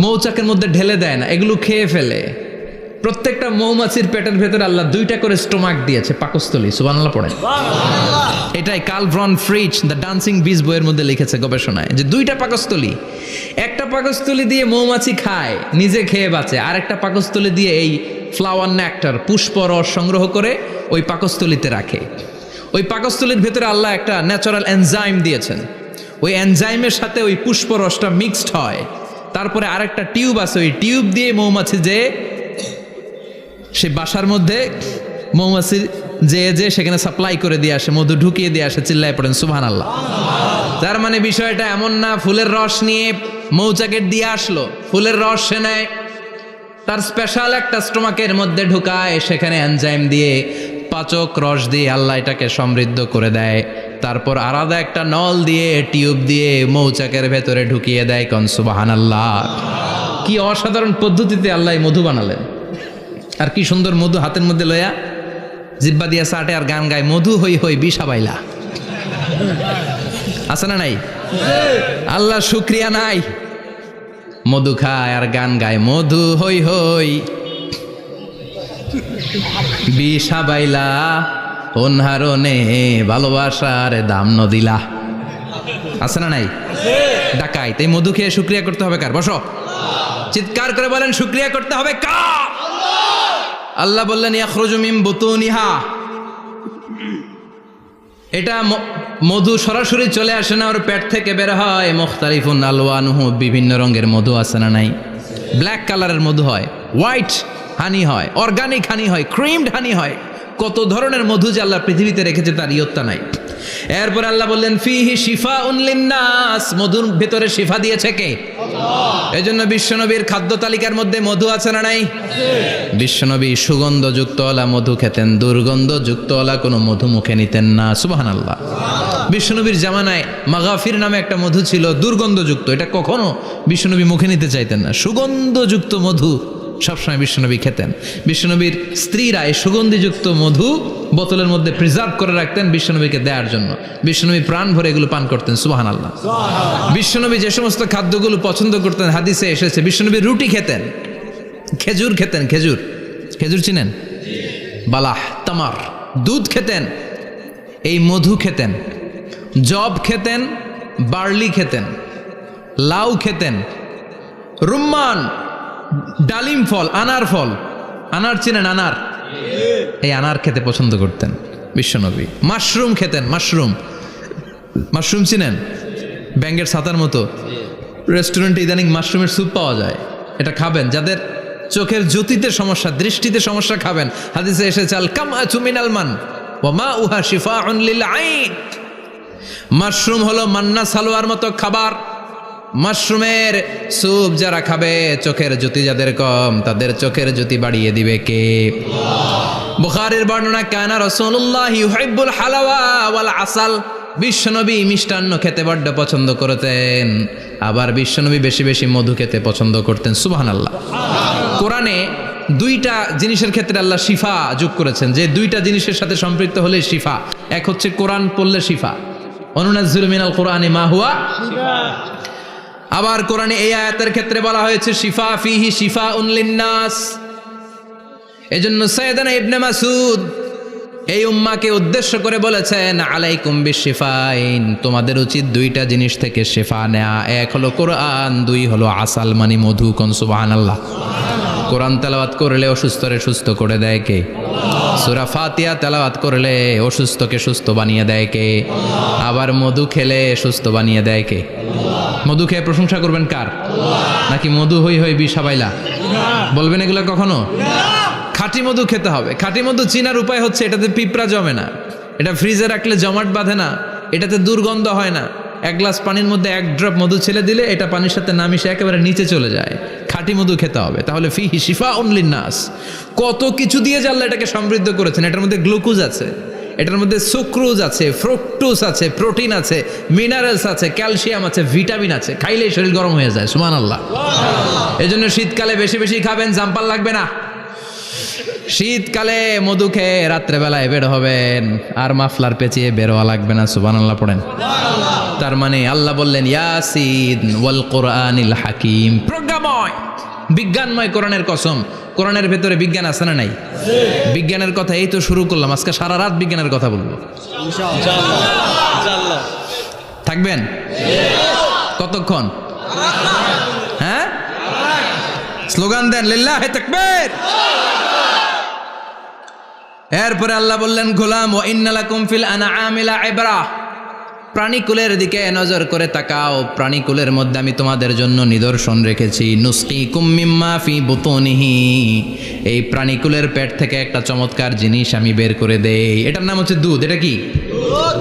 মৌচাকের মধ্যে ঢেলে দেয় না, এগুলো খেয়ে ফেলে। প্রত্যেকটা মৌমাছির পেটের ভেতরে আল্লাহ 2টা করে স্টোমাক দিয়েছে, পাকস্থলী। সুবহানাল্লাহ পড়ে। এটাই Karl von Frisch the dancing bees বইয়ের মধ্যে লিখেছে গবেষণায়, যে 2টা পাকস্থলী। একটা পাকস্থলী দিয়ে মৌমাছি খায়, নিজে খেয়ে বাঁচে। আর একটা পাকস্থলী দিয়ে এই ফ্লাওয়ার নেক্টার, পুষ্প রস সংগ্রহ করে ওই পাকস্থলীতে রাখে। ওই পাকস্থলীর ভেতরে আল্লাহ একটা ন্যাচারাল এনজাইম দিয়েছেন। ওই এনজাইমের সাথে ওই পুষ্প রসটা মিক্সড হয়। তারপরে আরেকটা টিউব আছে, ওই টিউব দিয়ে মৌমাছি যে সে বাসার মধ্যে মৌমাছি যে সেখানে সাপ্লাই করে দিয়ে আসে, মধু ঢুকিয়ে দিয়ে আসে। চিল্লায় পড়েন সুবহানাল্লাহ। তার মানে বিষয়টা এমন না ফুলের রস নিয়ে মৌচাকের দিয়ে আসলো, ফুলের রস সে নেয়, তার স্পেশাল একটা স্টোমাকের মধ্যে ঢুকায়, সেখানে এনজাইম দিয়ে পাচক রস দিয়ে আল্লাহ এটাকে সমৃদ্ধ করে দেয়। তারপর আলাদা একটা নল দিয়ে, টিউব দিয়ে মৌচাকের ভেতরে ঢুকিয়ে দেয়। কোন সুবহানাল্লাহ। কি অসাধারণ পদ্ধতিতে আল্লাহ মধু বানালেন। আর কি সুন্দর মধু হাতের মধ্যে লয়া জিব্বা দিয়া চাটে আর গান গায়, মধু হই হই বিষা বাইলা। আছে না নাই? আল্লাহ শুকরিয়া নাই? মধু খায় আর গান গায়, মধু হই হই বিষা বাইলা, অনহারণে ভালোবাসার দাম নদিলা। আছে না নাই? ডাকাই। তাই মধু খেয়ে শুকরিয়া করতে হবে কার? বসো, চিৎকার করে বলেন শুকরিয়া করতে হবে কার? আল্লাহ বললেন ইয়াখরুজু মিন বুতুনিহা, এটা মধু সরাসরি চলে আসে না, ওর পেট থেকে বের হয়। মুখতালিফুন আলওয়ানুহু, বিভিন্ন রঙের মধু আছে না নাই? ব্ল্যাক কালারের মধু হয়, হোয়াইট হানি হয়, অর্গানিক হানি হয়, ক্রিমড হানি হয়। কত ধরনের মধু যে আল্লাহ পৃথিবীতে রেখেছে তার ইয়ত্তা নাই। এরপর আল্লাহ বললেন ফিহি শিফাউন লিন্নাস, মধুর ভেতরে শিফা দিয়েছে কে? আল্লাহ। এজন্য বিশ্বনবীর খাদ্য তালিকার মধ্যে মধু আছে না নাই? বিশ্বনবী সুগন্ধযুক্তওয়ালা মধু খেতেন, দুর্গন্ধযুক্তওয়ালা কোনো মধু মুখে নিতেন না। সুবহানাল্লাহ। বিশ্বনবীর জামানায় মাগাফির নামে একটা মধু ছিল, দুর্গন্ধযুক্ত। এটা কখনো বিশ্বনবী মুখে নিতে চাইতেন না। সুগন্ধযুক্ত মধু সবসময় বিশ্বনবী খেতেন। বিশ্বনবীর স্ত্রীরা এই সুগন্ধিযুক্ত মধু বোতলের মধ্যে প্রিজার্ভ করে রাখতেন বিশ্বনবীকে দেওয়ার জন্য। বিশ্বনবী প্রাণ ভরে এগুলো পান করতেন, সুবহানাল্লাহ। বিশ্বনবী যে সমস্ত খাদ্যগুলো পছন্দ করতেন হাদিসে এসেছে, বিশ্বনবী রুটি খেতেন, খেজুর খেতেন, খেজুর, খেজুর চিনেন, বালাহ, তামার, দুধ খেতেন, এই মধু খেতেন, জব খেতেন, বার্লি খেতেন, লাউ খেতেন, রুম্মান, ডালিম ফল, আনার ফল, আনার চিনেন, আনার, এই আনার খেতে পছন্দ করতেন বিশ্বনবী। মাশরুম খেতেন, মাশরুম, মাশরুম চিনেন, ব্যাঙ্গের ছাতার মতো, রেস্টুরেন্টে ইদানিং মাশরুমের স্যুপ পাওয়া যায়, এটা খাবেন। যাদের চোখের জ্যোতিতে সমস্যা, দৃষ্টিতে সমস্যা, খাবেন। হাদিসে এসেছে আল কামআতু মিনাল মান ওয়া মাউহা শিফাউন লিল আইন। মাশরুম হলো মান্না সালোয়ার মতো খাবার। মাশরুমের স্যুপ যারা খাবে, চোখের জ্যোতি যাদের কম, তাদের চোখের জ্যোতি বাড়িয়ে দিবে কে? বুখারীর বর্ণনা, কানা রাসূলুল্লাহ ইউহিব্বুল হালাওয়া ওয়াল আসাল। বিশ্বনবী মিষ্টান্ন খেতে বড্ড পছন্দ করতেন, আবার বিশ্বনবী বেশি বেশি মধু খেতে পছন্দ করতেন, সুবহানাল্লাহ। কোরআনে দুইটা জিনিসের ক্ষেত্রে আল্লাহ শিফা যোগ করেছেন, যে দুইটা জিনিসের সাথে সম্পৃক্ত হলে শিফা। এক হচ্ছে কোরআন পড়লে শিফা, অনুনাজ্জিলু মিনাল কোরআনি মা হুয়া শিফা। আবার কোরআনে এই আয়াতের ক্ষেত্রে বলা হয়েছে শিফা ফিহি শিফাউন লিন্নাস। এজন্য সাইয়েদানা ইবনে মাসউদ এই উম্মাকে উদ্দেশ্য করে বলেছেন, আলাইকুম বিশিফাইন, তোমাদের উচিত দুইটা জিনিস থেকে শিফা নেয়া। এক হলো কোরআন, দুই হলো আসাল মানে মধু। কোন সুবহানাল্লাহ। কোরআন তেলাওয়াত করলে অসুস্থরে সুস্থ করে দেয় কে? সূরা ফাতিহা তেলাওয়াত করলে অসুস্থকে সুস্থ বানিয়ে দেয় কে? আবার মধু খেলে সুস্থ বানিয়ে দেয় কে? মধু খেয়ে প্রশংসা করবেন কার? নাকি মধু হই হই বিষাবাইলা বলবেন এগুলো কখনো? খাঁটি মধু খেতে হবে। খাঁটি মধু চিনার উপায় হচ্ছে, এটাতে পিঁপড়া জমে না, এটা ফ্রিজে রাখলে জমাট বাঁধে না, এটাতে দুর্গন্ধ হয় না। এক গ্লাস পানির মধ্যে এক ড্রপ মধু ছেলে দিলে এটা পানির সাথে না মিশে একেবারে নিচে চলে যায়। খাঁটি মধু খেতে হবে। তাহলে ফিহি শিফাউন লিন্নাস। কত কিছু দিয়ে আল্লাহ এটাকে সমৃদ্ধ করেছেন। এটার মধ্যে গ্লুকোজ আছে, এটার মধ্যে সুক্রোজ আছে, ফ্রুক্টোজ আছে, প্রোটিন আছে, মিনারেলস আছে, ক্যালসিয়াম আছে, ভিটামিন আছে। খাইলেই শরীর গরম হয়ে যায়, সুবহানাল্লাহ। এজন্য শীতকালে বেশি বেশি খাবেন, জাম্পার লাগবে না। শীতকালে মধু খেয়ে রাত্রেবেলায় বের হবেন, আর মাফলার পেঁচিয়ে বেরোয়া লাগবে না, সুবহানাল্লাহ পড়েন। তার মানে আল্লাহ বললেন ইয়াসিন ওয়াল কোরআনিল হাকিম, প্রজ্ঞাময়, বিজ্ঞানময় কোরআনের কসম। কোরআনের ভেতরে বিজ্ঞান আছে না নাই? বিজ্ঞানের কথা এই তো শুরু করলাম, আজকে সারা রাত বিজ্ঞানের কথা বলবো ইনশাআল্লাহ। থাকবেন কতক্ষণ? হ্যাঁ, স্লোগান দেন লিল্লাহি তাকবীর। এরপরে আল্লাহ বললেন, গোলাম ওয়া ইন্না লাকুম ফিল আনআমি লাইবরা, প্রাণীকুলের দিকে নজর করে তাকাও। প্রাণীকুলের মধ্যে আমি তোমাদের জন্য নিদর্শন রেখেছি। নুসকিকুম মিম্মা ফি বুতুনিহি, এই প্রাণীকুলের পেট থেকে একটা চমৎকার জিনিস আমি বের করে দেই, এটার নাম হচ্ছে দুধ। এটা কি?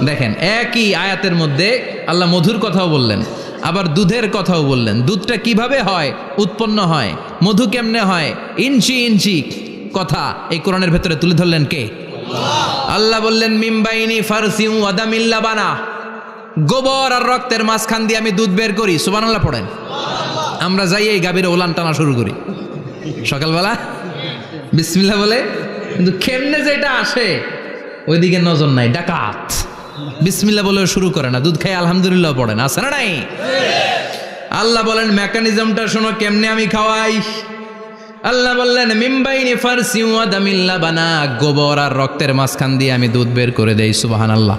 দেখেন, একই আয়াতের মধ্যে আল্লাহ মধুর কথাও বললেন, আবার দুধের কথাও বললেন। দুধটা কিভাবে হয়, উৎপন্ন হয়, মধু কেমনে হয়, ইঞ্চি ইঞ্চি কথা এই কোরআনের ভেতরে তুলে ধরলেন কে? আল্লাহ বললেন, মিমবাইনি ফারসিউ ওয়াদামিল লাবানা, গোবর আর রক্তের মাঝখান দিয়ে আমি দুধ বের করি। সুবহানাল্লাহ পড়েন। আমরা যাই এই গাভীর ওলান টানা শুরু করি সকালবেলা বিসমিল্লাহ বলে, কিন্তু কেমনে যেটা আসে ওইদিকে নজর নাই, ডাকাত। বিসমিল্লাহ বলে শুরু করে না, দুধ খাই আলহামদুলিল্লাহ পড়েন, আছে না নাই? আল্লাহ বলেন মেকানিজমটা শোনো, কেমনে আমি খাওয়াই। আল্লাহ বললেন, মিমবাইনি ফারসিউ ওয়াদামিল লাবানা, গোবর আর রক্তের মাঝখান দিয়ে আমি দুধ বের করে দেই। সুবহানাল্লাহ।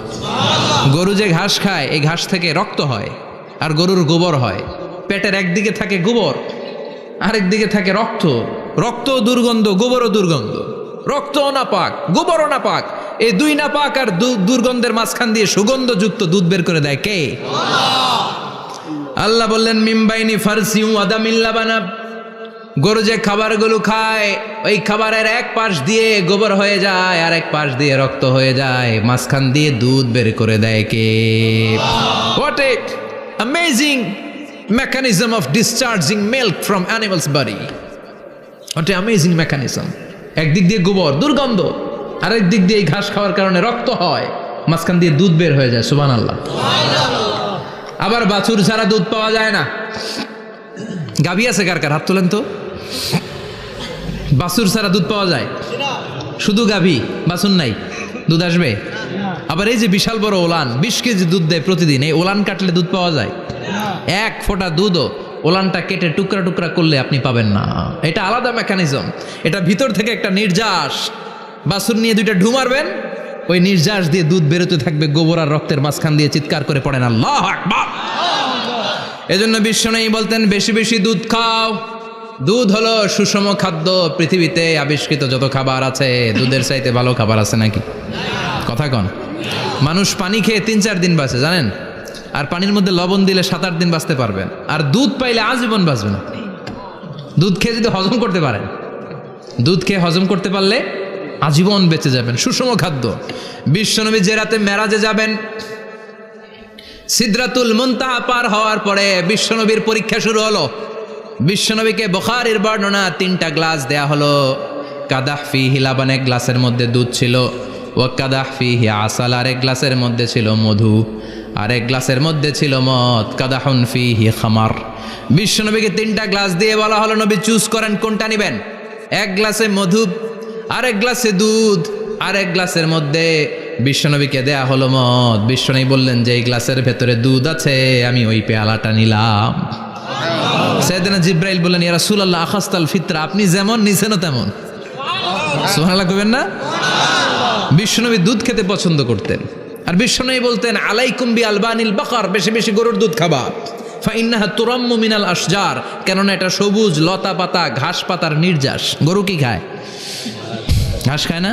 গরু যে ঘাস খায়, এই ঘাস থেকে রক্ত হয় আর গরুর গোবর হয়। পেটের একদিকে থাকে গোবর, আরেক দিকে থাকে রক্ত। রক্ত দুর্গন্ধ, গোবরও দুর্গন্ধ। রক্তও নাপাক, গোবরও নাপাক। এই দুই নাপাক আর দুর্গন্ধের মাঝখান দিয়ে সুগন্ধযুক্ত দুধ বের করে দেয় কে? আল্লাহ বললেন, মিমবাইনি ফারসিউ ওয়াদামিল লাবানা, গরু যে খাবারগুলো খায়, ওই খাবারের এক পাশ দিয়ে গোবর হয়ে যায় আর এক পাশ দিয়ে রক্ত হয়ে যায়, মাঝখান দিয়ে দুধ বের করে দেয় কে? What a amazing mechanism of discharging milk from animal's body. What a amazing mechanism. একদিক দিয়ে গোবর দুর্গন্ধ, আরেক দিক দিয়ে এই ঘাস খাওয়ার কারণে রক্ত হয়, মাঝখান দিয়ে দুধ বের হয়ে যায়। সুবহানাল্লাহ। আবার বাছুর ছাড়া দুধ পাওয়া যায় না। গাভী আছে কার কার? হাত তোলেন তো। বাছুর ছাড়া দুধ পাওয়া যায়? শুধু গাভী, বাছুর নাই, দুধ আসবে? আবার এই যে বিশাল বড় ওলান 20 কেজি দুধ দেয় প্রতিদিন, এই ওলান কাটলে দুধ পাওয়া যায়? এক ফোঁটা দুধও ওলানটা কেটে টুকরা টুকরা করলে আপনি পাবেন না। এটা আলাদা মেকানিজম, এটা ভিতর থেকে একটা নির্যাস। বাছুর নিয়ে 2টা ঢু মারবেন, ওই নির্যাস দিয়ে দুধ বেরোতে থাকবে, গোবর আর রক্তের মাঝখান দিয়ে চিৎকার করে পড়েন আল্লাহু আকবার। এজন্য বিশ্বনবী বলতেন বেশি বেশি দুধ খাও। দুধ হলো সুষম খাদ্য। পৃথিবীতে আবিষ্কৃত যত খাবার আছে, দুধের চাইতে ভালো খাবার আছে নাকি? কথা কন। মানুষ পানি খেয়ে 3-4 দিন বাঁচে জানেন, আর পানির মধ্যে লবণ দিলে 7-8 দিন বাঁচতে পারবেন। আর দুধ পাইলে আজীবন বাঁচবেন। দুধ খেয়ে যদি হজম করতে পারেন, দুধ খেয়ে হজম করতে পারলে আজীবন বেঁচে যাবেন। সুষম খাদ্য। বিশ্বনবী যে রাতে মেরাজে যাবেন, সিদরাতুল মুনতাহা পার হওয়ার পরে বিশ্বনবীর পরীক্ষা শুরু হলো। বিশ্বনবীকে বুখারীর বর্ণনা 3টা গ্লাস দেয়া হলো। কাদাহ ফিহি লাবান, এক গ্লাসের মধ্যে দুধ ছিল। ওয়া কাদাহ ফিহি আসাল, আরেক গ্লাসের মধ্যে ছিল মধু, আরেক গ্লাসের মধ্যে ছিল মদ। কাদাহুন ফিহি খামার। বিশ্বনবীকে 3টা গ্লাস দিয়ে বলা হলো নবী চুজ করেন কোনটা নেবেন। এক গ্লাসে মধু, আরেক গ্লাসে দুধ, আরেক গ্লাসের মধ্যে বিশ্বনবীকে দেয়া হলো মদ। বিশ্বনবী বললেন যে এই গ্লাসের ভেতরে দুধ আছে, আমি ওই পেয়ালাটা নিলাম। সাইয়েদনা জিব্রাইল বললেন ইয়া রাসূলুল্লাহ আখাস্তাল ফিতরা, আপনি যেমন নিছেন তেমন। সুবহানাল্লাহ কইবেন না? বিশ্বনবী দুধ খেতে পছন্দ করতেন। আর বিশ্বনবী বলতেন আলাইকুম বি আলবানিল বাকার, বেশি বেশি গরুর দুধ খাবা। ফাইন্নাহা তুরাম্মু মিনাল আশজার, কেননা এটা সবুজ লতা পাতা ঘাস পাতার নির্যাস। গরু কি খায়? ঘাস খায় না?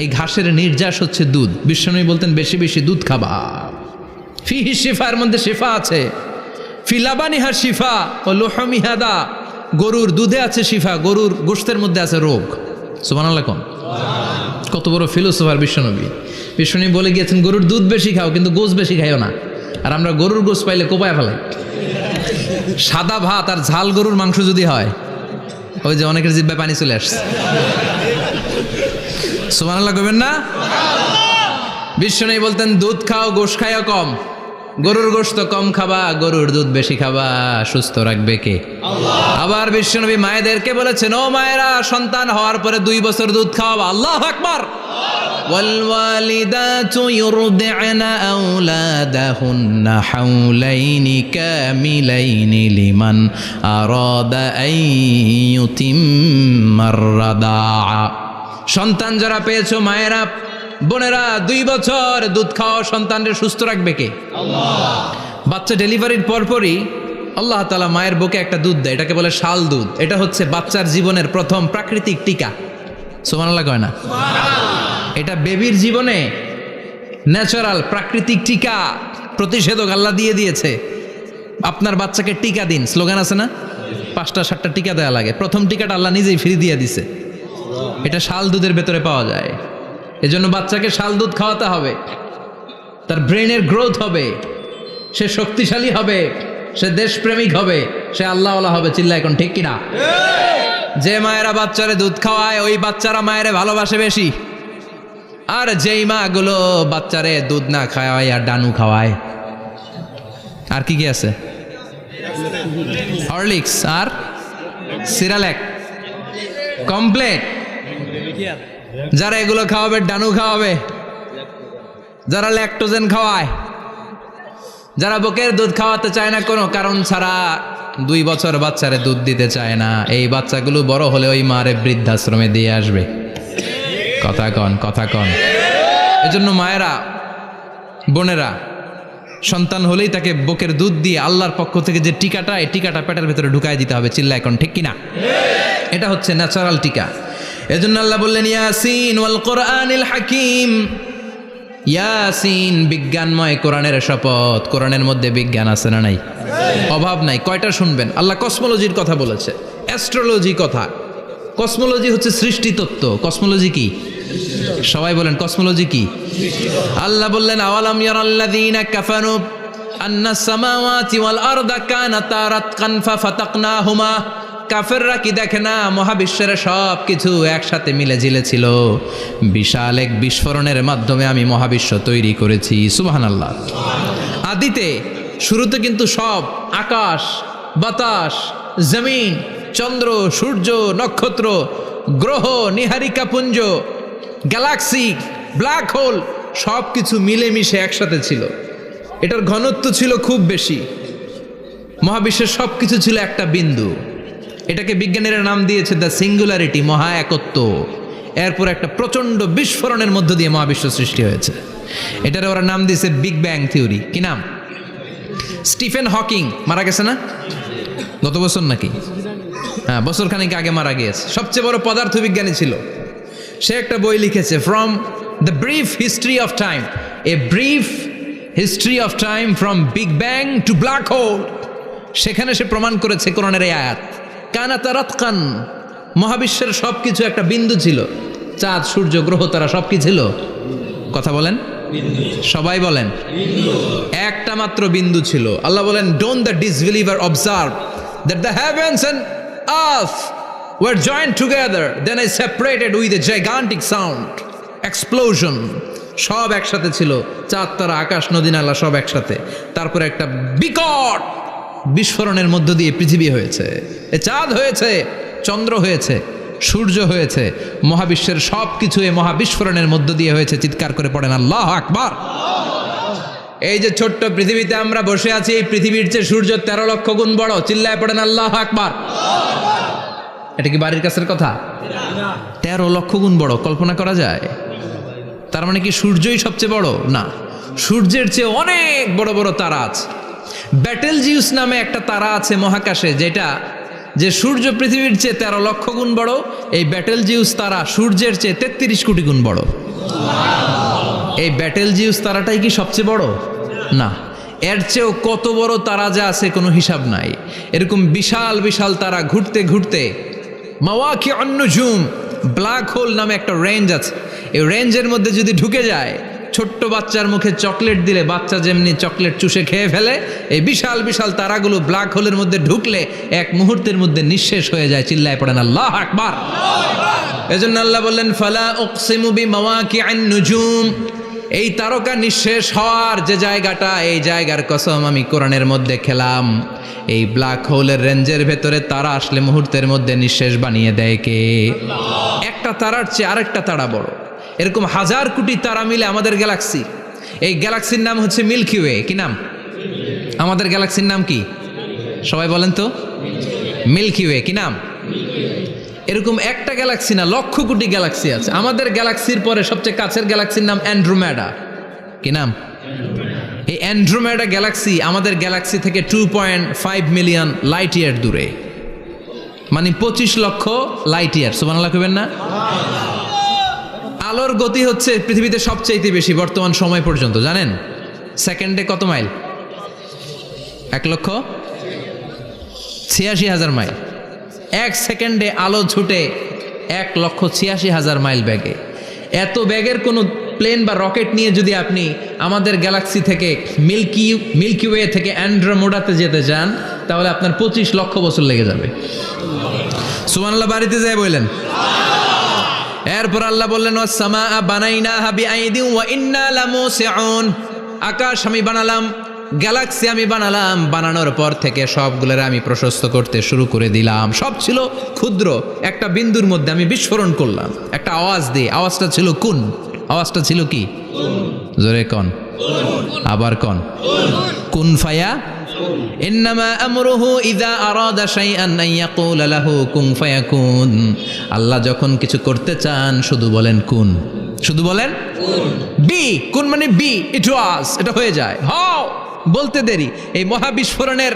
এই ঘাসের নির্যাস হচ্ছে দুধ। বিশ্বনবী বলতেন বেশি বেশি দুধ খাবা। ফিহি শিফা, এর মধ্যে শিফা আছে। ফি লাবানিহা শিফা ও লুহমিহা দা, গরুর দুধে আছে শিফা, গরুর গোশতের মধ্যে আছে রোগ। সুবহানাল্লাহ কোন। কত বড় ফিলোসোফার বিশ্বনবী। বিশ্বনবী বলে গিয়েছেন গরুর দুধ বেশি খাও, কিন্তু গোশ বেশি খাইও না। আর আমরা গরুর গোশ পাইলে কোপায় ফেলাই। সাদা ভাত আর ঝাল গরুর মাংস যদি হয়, ওই যে অনেকের জিহ্বায় পানি চলে আসছে। সুবহানাল্লাহ কইবেন না? বিশ্বনবী বলতেন দুধ খাও, গোশ খাইও কম। গরুর গোশত কম খাবা, গরুর দুধ বেশি খাবা। সুস্থ রাখবে কে? আল্লাহ। আবার বিশ্বনবী মায়েদেরকে বলেছেন ও মায়েরা, সন্তান হওয়ার পরে 2 বছর দুধ খাওয়াবা। আল্লাহু আকবার। ওয়াল ওয়ালিদাতু ইউরদি'না আওলাদাহুন্না হাওলাইনি কামিলাইনি লিমান আরাদা আন ইউতিম্মার রাদা'a। সন্তান যারা পেয়েছো মায়েরা, বোনেরা, 2 বছর দুধ খাওয়া সন্তানদের সুস্থ রাখবে কে? আল্লাহ। বাচ্চা ডেলিভারির পরপরই আল্লাহ তাআলা মায়ের বুকে একটা দুধ দেয়, এটাকে বলে শাল দুধ। এটা হচ্ছে বাচ্চার জীবনের প্রথম প্রাকৃতিক টিকা। সুবহানাল্লাহ কয় না? এটা বেবির জীবনে ন্যাচারাল প্রাকৃতিক টিকা, প্রতিষেধক আল্লাহ দিয়ে দিয়েছে। আপনার বাচ্চাকে টিকা দিন, স্লোগান আছে না? 5টা-7টা টিকা দেওয়া লাগে। প্রথম টিকাটা আল্লাহ নিজেই ফ্রি দিয়ে দিছে। এটা শাল দুধের ভেতরে পাওয়া যায়। এজন্য বাচ্চাকে শাল দুধ খাওয়াতে হবে। তার ব্রেনের গ্রোথ হবে, সে শক্তিশালী হবে, সে দেশপ্রেমিক হবে, সে আল্লাহওয়ালা হবে। চিল্লা এখন ঠিক কিনা? যে মায়েরা বাচ্চারে দুধ খাওয়ায়, ওই বাচ্চারা মায়েরে ভালোবাসে বেশি। আর যেই মা গুলো বাচ্চারে দুধ না খাওয়ায় আর ডানু খাওয়ায়, আর কি কি আছে? হরলিক্স আর সিরালেক, কমপ্লেট। যারা এগুলো খাওয়াবে, ডানু খাওয়াবে, যারা ল্যাকটোজেন খাওয়ায়, যারা বুকের দুধ খাওয়াতে চায় না কোনো কারণ ছাড়া, 2 বছর বাচ্চারে দুধ দিতে চায় না, এই বাচ্চাগুলো বড় হলে ওই মারে বৃদ্ধাশ্রমে দিয়ে আসবে। কথা কন, কথা কন। এজন্য মায়েরা, বোনেরা, সন্তান হলেই তাকে বুকের দুধ দিয়ে আল্লাহর পক্ষ থেকে যে টিকাটা, এই টিকাটা পেটের ভেতরে ঢুকায় দিতে হবে। চিল্লা এখন ঠিক কিনা? এটা হচ্ছে ন্যাচারাল টিকা। এজন্য আল্লাহ বললেন ইয়াসিন ওয়াল কোরআনিল হাকিম। ইয়াসিন, বিজ্ঞানময় কোরআনের শপথ। কোরআনের মধ্যে বিজ্ঞান আছে না নাই? অভাব নাই। কয়টা শুনবেন? আল্লাহ কসমোলজির কথা বলেছে, অ্যাস্ট্রোলজি কথা। কসমোলজি হচ্ছে সৃষ্টি তত্ত্ব। কসমোলজি কি? সবাই বলেন কসমোলজি কি? আল্লাহ বললেন আওয়ালাম ইয়ারাল্লাযীনা কাফারু আন্নাস সামাওয়াতি ওয়াল আরদা কানাতা রাতকান ফাফাতাকনাহুমা। কাফেররা কি দেখে না মহাবিশ্বের সব কিছু একসাথে মিলে ঝিলে ছিল, বিশাল এক বিস্ফোরণের মাধ্যমে আমি মহাবিশ্ব তৈরি করেছি। সুবহানাল্লাহ। আদিতে, শুরুতে কিন্তু সব আকাশ, বাতাস, জমিন, চন্দ্র, সূর্য, নক্ষত্র গ্রহ, নিহারিকা পুঞ্জ, গ্যালাক্সি, ব্ল্যাক হোল সব কিছু মিলেমিশে একসাথে ছিল। এটার ঘনত্ব ছিল খুব বেশি। মহাবিশ্বের সব কিছু ছিল একটা বিন্দু। এটাকে বিজ্ঞানীরা নাম দিয়েছে দ্য সিঙ্গুলারিটি, মহা একত্ব। এরপর একটা প্রচণ্ড বিস্ফোরণের মধ্য দিয়ে মহাবিশ্ব সৃষ্টি হয়েছে। এটার ওরা নাম দিয়েছে বিগ ব্যাং থিওরি। কি নাম? স্টিফেন হকিং মারা গেছে না গত বছর নাকি? হ্যাঁ, বছর খানিক আগে মারা গিয়েছে। সবচেয়ে বড় পদার্থবিজ্ঞানী ছিল। সে একটা বই লিখেছে, from the brief history of time, a brief history of time from big bang two black hole. সেখানে সে প্রমাণ করেছে কোরআনের এই আয়াত, কানা তারাতকান, মহাবিশ্বের সব কিছু একটা বিন্দু ছিল। চাঁদ, সূর্য, গ্রহ, তারা সব কি ছিল? কথা বলেন, সবাই বলেন, একটা মাত্র বিন্দু ছিল। আল্লাহ বলেন, don't the disbeliever observe that the heavens and earth were joined together, then I separated with a gigantic sound, explosion. সব একসাথে ছিল, চাঁদ, তারা, আকাশ, নদী, নালা সব একসাথে। তারপরে একটা বিকট বিস্ফোরণের মধ্য দিয়ে পৃথিবী হয়েছে, এ চাঁদ হয়েছে, চন্দ্র হয়েছে, সূর্য হয়েছে, মহাবিশ্বের সব কিছু এই মহাবিস্ফোরণের মধ্য দিয়ে হয়েছে। চিৎকার করে পড়েন আল্লাহু আকবার। এই যে ছোট্ট পৃথিবীতে আমরা বসে আছি, এই পৃথিবীর চেয়ে সূর্য 13 লক্ষ গুণ বড়। চিল্লায় পড়েন আল্লাহু আকবার। এটা কি বাড়ির কাছের কথা? 13 লক্ষ গুণ বড়, কল্পনা করা যায়? তার মানে কি সূর্যই সবচেয়ে বড়? না, সূর্যের চেয়ে অনেক বড় বড় তারা আছে। ব্যাটেলজিউস নামে একটা তারা আছে মহাকাশে, যেটা যে সূর্য পৃথিবীর চেয়ে 13 লক্ষ গুণ বড়। এই ব্যাটেলজিউস তারা সূর্যের চেয়ে 33 কোটি গুণ বড়। এই ব্যাটেলজিউস তারাটাই কি সবচেয়ে বড়? না, এর চেয়েও কত বড় তারা যা আছে কোনো হিসাব নাই। এরকম বিশাল বিশাল তারা ঘুরতে ঘুরতে মাওয়াকিউন নুজুম, ব্ল্যাক হোল নামে একটা রেঞ্জ আছে। এই রেঞ্জের মধ্যে যদি ঢুকে যায়, ছোট্ট বাচ্চার মুখে চকলেট দিলে বাচ্চা যেমনি চকলেট চুষে খেয়ে ফেলে, এই বিশাল বিশাল তারাগুলো ব্ল্যাক হোলের মধ্যে ঢুকলে এক মুহূর্তের মধ্যে নিঃশেষ হয়ে যায়। চিল্লায় পড়েন আল্লাহু আকবার। এজন্য আল্লাহ বললেন, ফালা উকসিমু বিমাওয়াকিউন নুজুম, এই তারকা নিঃশেষ হওয়ার যে জায়গাটা, এই জায়গার কসম আমি কোরআনের মধ্যে খেলাম। এই ব্ল্যাক হোলের রেঞ্জের ভেতরে তারা আসলে মুহূর্তের মধ্যে নিঃশেষ বানিয়ে দেয় কে? একটা তারার চেয়ে আরেকটা তারা বড়। এরকম 1000 কোটি তারা মিলে আমাদের গ্যালাক্সি। এই গ্যালাক্সির নাম হচ্ছে মিল্কি ওয়ে। কি নাম? আমাদের গ্যালাক্সির নাম কি? সবাই বলেন তো। Milky Way. কি নাম? এরকম একটা গ্যালাক্সি না, লক্ষ কোটি গ্যালাক্সি আছে। আমাদের গ্যালাক্সির পরে সবচেয়ে কাছের গ্যালাক্সির নাম অ্যান্ড্রোমেডা। কি নাম? এই অ্যান্ড্রোমেডা গ্যালাক্সি আমাদের গ্যালাক্সি থেকে 2.5 মিলিয়ন লাইট ইয়ার দূরে, মানে 25 লক্ষ লাইট ইয়ার। সুবহানাল্লাহ কইবেন না? আলোর গতি হচ্ছে পৃথিবীতে সবচাইতে বেশি বর্তমান সময় পর্যন্ত, জানেন? সেকেন্ডে কত মাইল? 1,86,000 মাইল। 1 সেকেন্ডে আলো ছুটে 1,86,000 মাইল বেগে। এত বেগের কোনো প্লেন বা রকেট নিয়ে যদি আপনি আমাদের গ্যালাক্সি থেকে মিল্কি ওয়ে থেকে অ্যান্ড্রোমেডাতে যেতে চান, তাহলে আপনার 25 লক্ষ বছর লেগে যাবে। সুবহানাল্লাহ বাড়িতে যায় বললেন। এরপর আল্লাহ বললেন, ওয়াস-সামাআ বানাইনাহা বিআইদিন ওয়া ইন্না লামুসিউন, আকাশ আমি বানালাম, গ্যালাক্সি আমি বানালাম। বানানোর পর থেকে সবগুলোর আমি প্রশস্ত করতে শুরু করে দিলাম। সব ছিল ক্ষুদ্র, একটা বিন্দুর মধ্যে আমি বিস্ফোরণ করলাম একটা আওয়াজ দিয়ে। আওয়াজটা ছিল কুন। আওয়াজটা ছিল কি? জোরে কন, আবার কন। কুন ফায়া ইন্নামা আমরুহু ইযা আরাদা শাইআন আন ইয়াকুলা লাহু কুন ফায়াকুন। আল্লাহ যখন কিছু করতে চান শুধু বলেন কুন, শুধু বলেন বি। কুন মানে বি, ইট ওয়াজ, এটা হয়ে যায়। হাও বলতে দেরি। এই মহাবিস্ফোরণের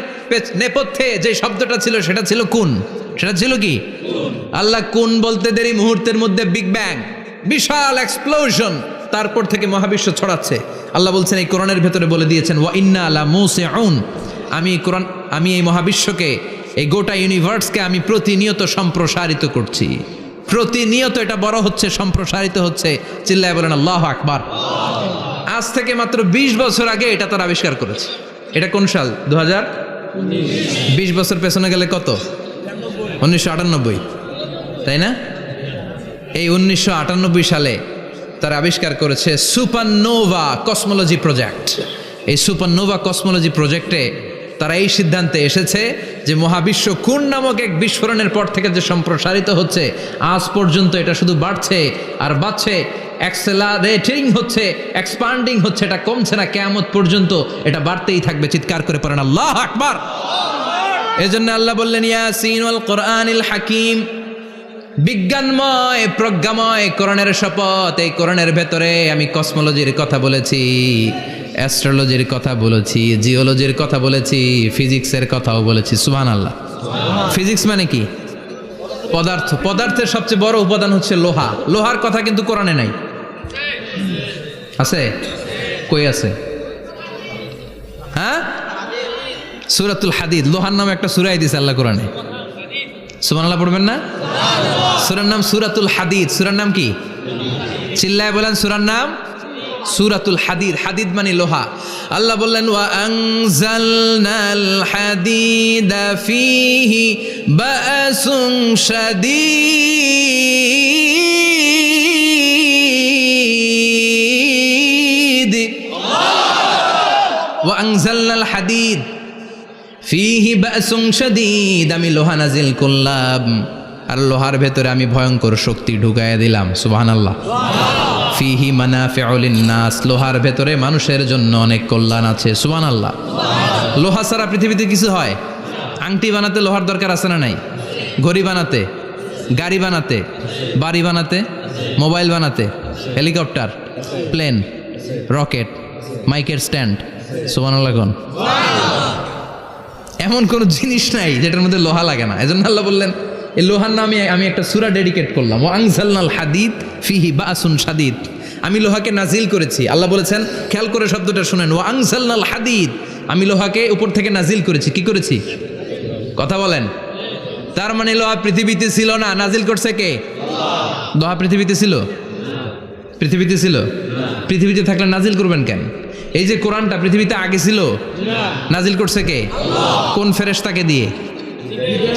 নেপথ্যে যে শব্দটা ছিল সেটা ছিল কুন। সেটা ছিল কি? আল্লাহ কুন বলতে দেরি, মুহূর্তের মধ্যে বিগ ব্যাং, বিশাল এক্সপ্লোশন। তারপর থেকে মহাবিশ্ব ছড়াচ্ছে। আল্লাহ বলছেন এই কোরআনের ভেতরে বলে দিয়েছেন, ওয়া ইন্না লামুসিউন, আমি এই মহাবিশ্বকে, এই গোটা ইউনিভার্সকে আমি প্রতিনিয়ত সম্প্রসারিত করছি। প্রতিনিয়ত এটা বড় হচ্ছে, সম্প্রসারিত হচ্ছে। চিল্লায় বলেন আল্লাহু আকবার। আজ থেকে মাত্র 20 বছর আগে এটা তারা আবিষ্কার করেছে। এটা কোন সাল? 2020 বছর পেছনে গেলে কত? 1998, তাই না? এই 1998 সালে তারা আবিষ্কার করেছে সুপারনোভা কসমোলজি প্রজেক্ট। এই সুপারনোভা কসমোলজি প্রজেক্টে তারা এই সিদ্ধান্তে এসেছে যে মহাবিশ্ব কোন নামক এক বিস্ফোরণের পর থেকে যে সম্প্রসারিত হচ্ছে, আজ পর্যন্ত এটা শুধু বাড়ছে আর বাড়ছে, অ্যাক্সেলারেটিং হচ্ছে, এক্সপান্ডিং হচ্ছে, এটা কমছে না, কিয়ামত পর্যন্ত এটা বাড়তেই থাকবে। চিৎকার করে পড়েন আল্লাহু আকবার। এজন্য আল্লাহ বললেন ইয়াসিন ওয়াল কোরআনিল হাকিম, বিজ্ঞানময় প্রজ্ঞাময় কোরআনের শপথ। এই কোরআনের ভেতরে আমি কসমোলজির কথা বলেছি, অ্যাস্ট্রোলজির কথা বলেছি, জিওলজির কথা বলেছি, ফিজিক্সের কথাও বলেছি। সুবহানাল্লাহ। ফিজিক্স মানে কি? পদার্থ। পদার্থের সবচেয়ে বড় উপাদান হচ্ছে লোহা। লোহার কথা কিন্তু কোরআনে নাই। আছে? কই আছে? হ্যাঁ, সূরাতুল হাদিদ, লোহার নামে একটা সূরাই দিয়েছে আল্লাহ কোরআনে। সুবহানাল্লাহ পড়বেন না? সূরার নাম সূরাতুল হাদিদ। সূরার নাম কি? চিল্লায় বলেন, সূরার নাম সূরাতুল হাদিদ। হাদিদ মানে লোহা। আল্লাহ বললেন ওয়া আনজালনাল হাদিদা ফীহি বাসুন শাদীদ। ওয়া আনজালনাল হাদিদ ফীহি বাসুন শাদীদ, আমি লোহা নাজিল করলাম আর লোহার ভেতরে আমি ভয়ঙ্কর শক্তি ঢুকাইয়া দিলাম। সুবহানাল্লাহ। ফিহি মানাফিউ লিন্নাস, লোহার ভেতরে মানুষের জন্য অনেক কল্যাণ আছে। সুবহানাল্লাহ। লোহা ছাড়া পৃথিবীতে কিছু হয়? আংটি বানাতে লোহার দরকার আছে না নাই? ঘড়ি বানাতে, গাড়ি বানাতে, বাড়ি বানাতে, মোবাইল বানাতে, হেলিকপ্টার, প্লেন, রকেট, মাইকের স্ট্যান্ড। সুবহানাল্লাহ কোন? এমন কোন জিনিস নাই যেটার মধ্যে লোহা লাগে না। এজন্য আল্লাহ বললেন এই লোহার নামে আমি একটা সূরা ডেডিকেট করলাম, ওয়া আনজালনাল হাদিদ ফিহি বাসুন শাদীদ, আমি লোহাকে নাজিল করেছি। আল্লাহ বলেছেন, খেয়াল করে শব্দটা শুনেন, ওয়া আনজালনাল হাদিদ, আমি লোহাকে উপর থেকে নাজিল করেছি। কি করেছি? কথা বলেন। তার মানে লোহা পৃথিবীতে ছিল না, নাজিল করছে কে? লোহা পৃথিবীতে ছিল? পৃথিবীতে ছিল? পৃথিবীতে থাকলে নাজিল করবেন কেন? এই যে কোরআনটা পৃথিবীতে আগে ছিল, নাজিল করছে কে? কোন ফেরেশতাকে দিয়ে?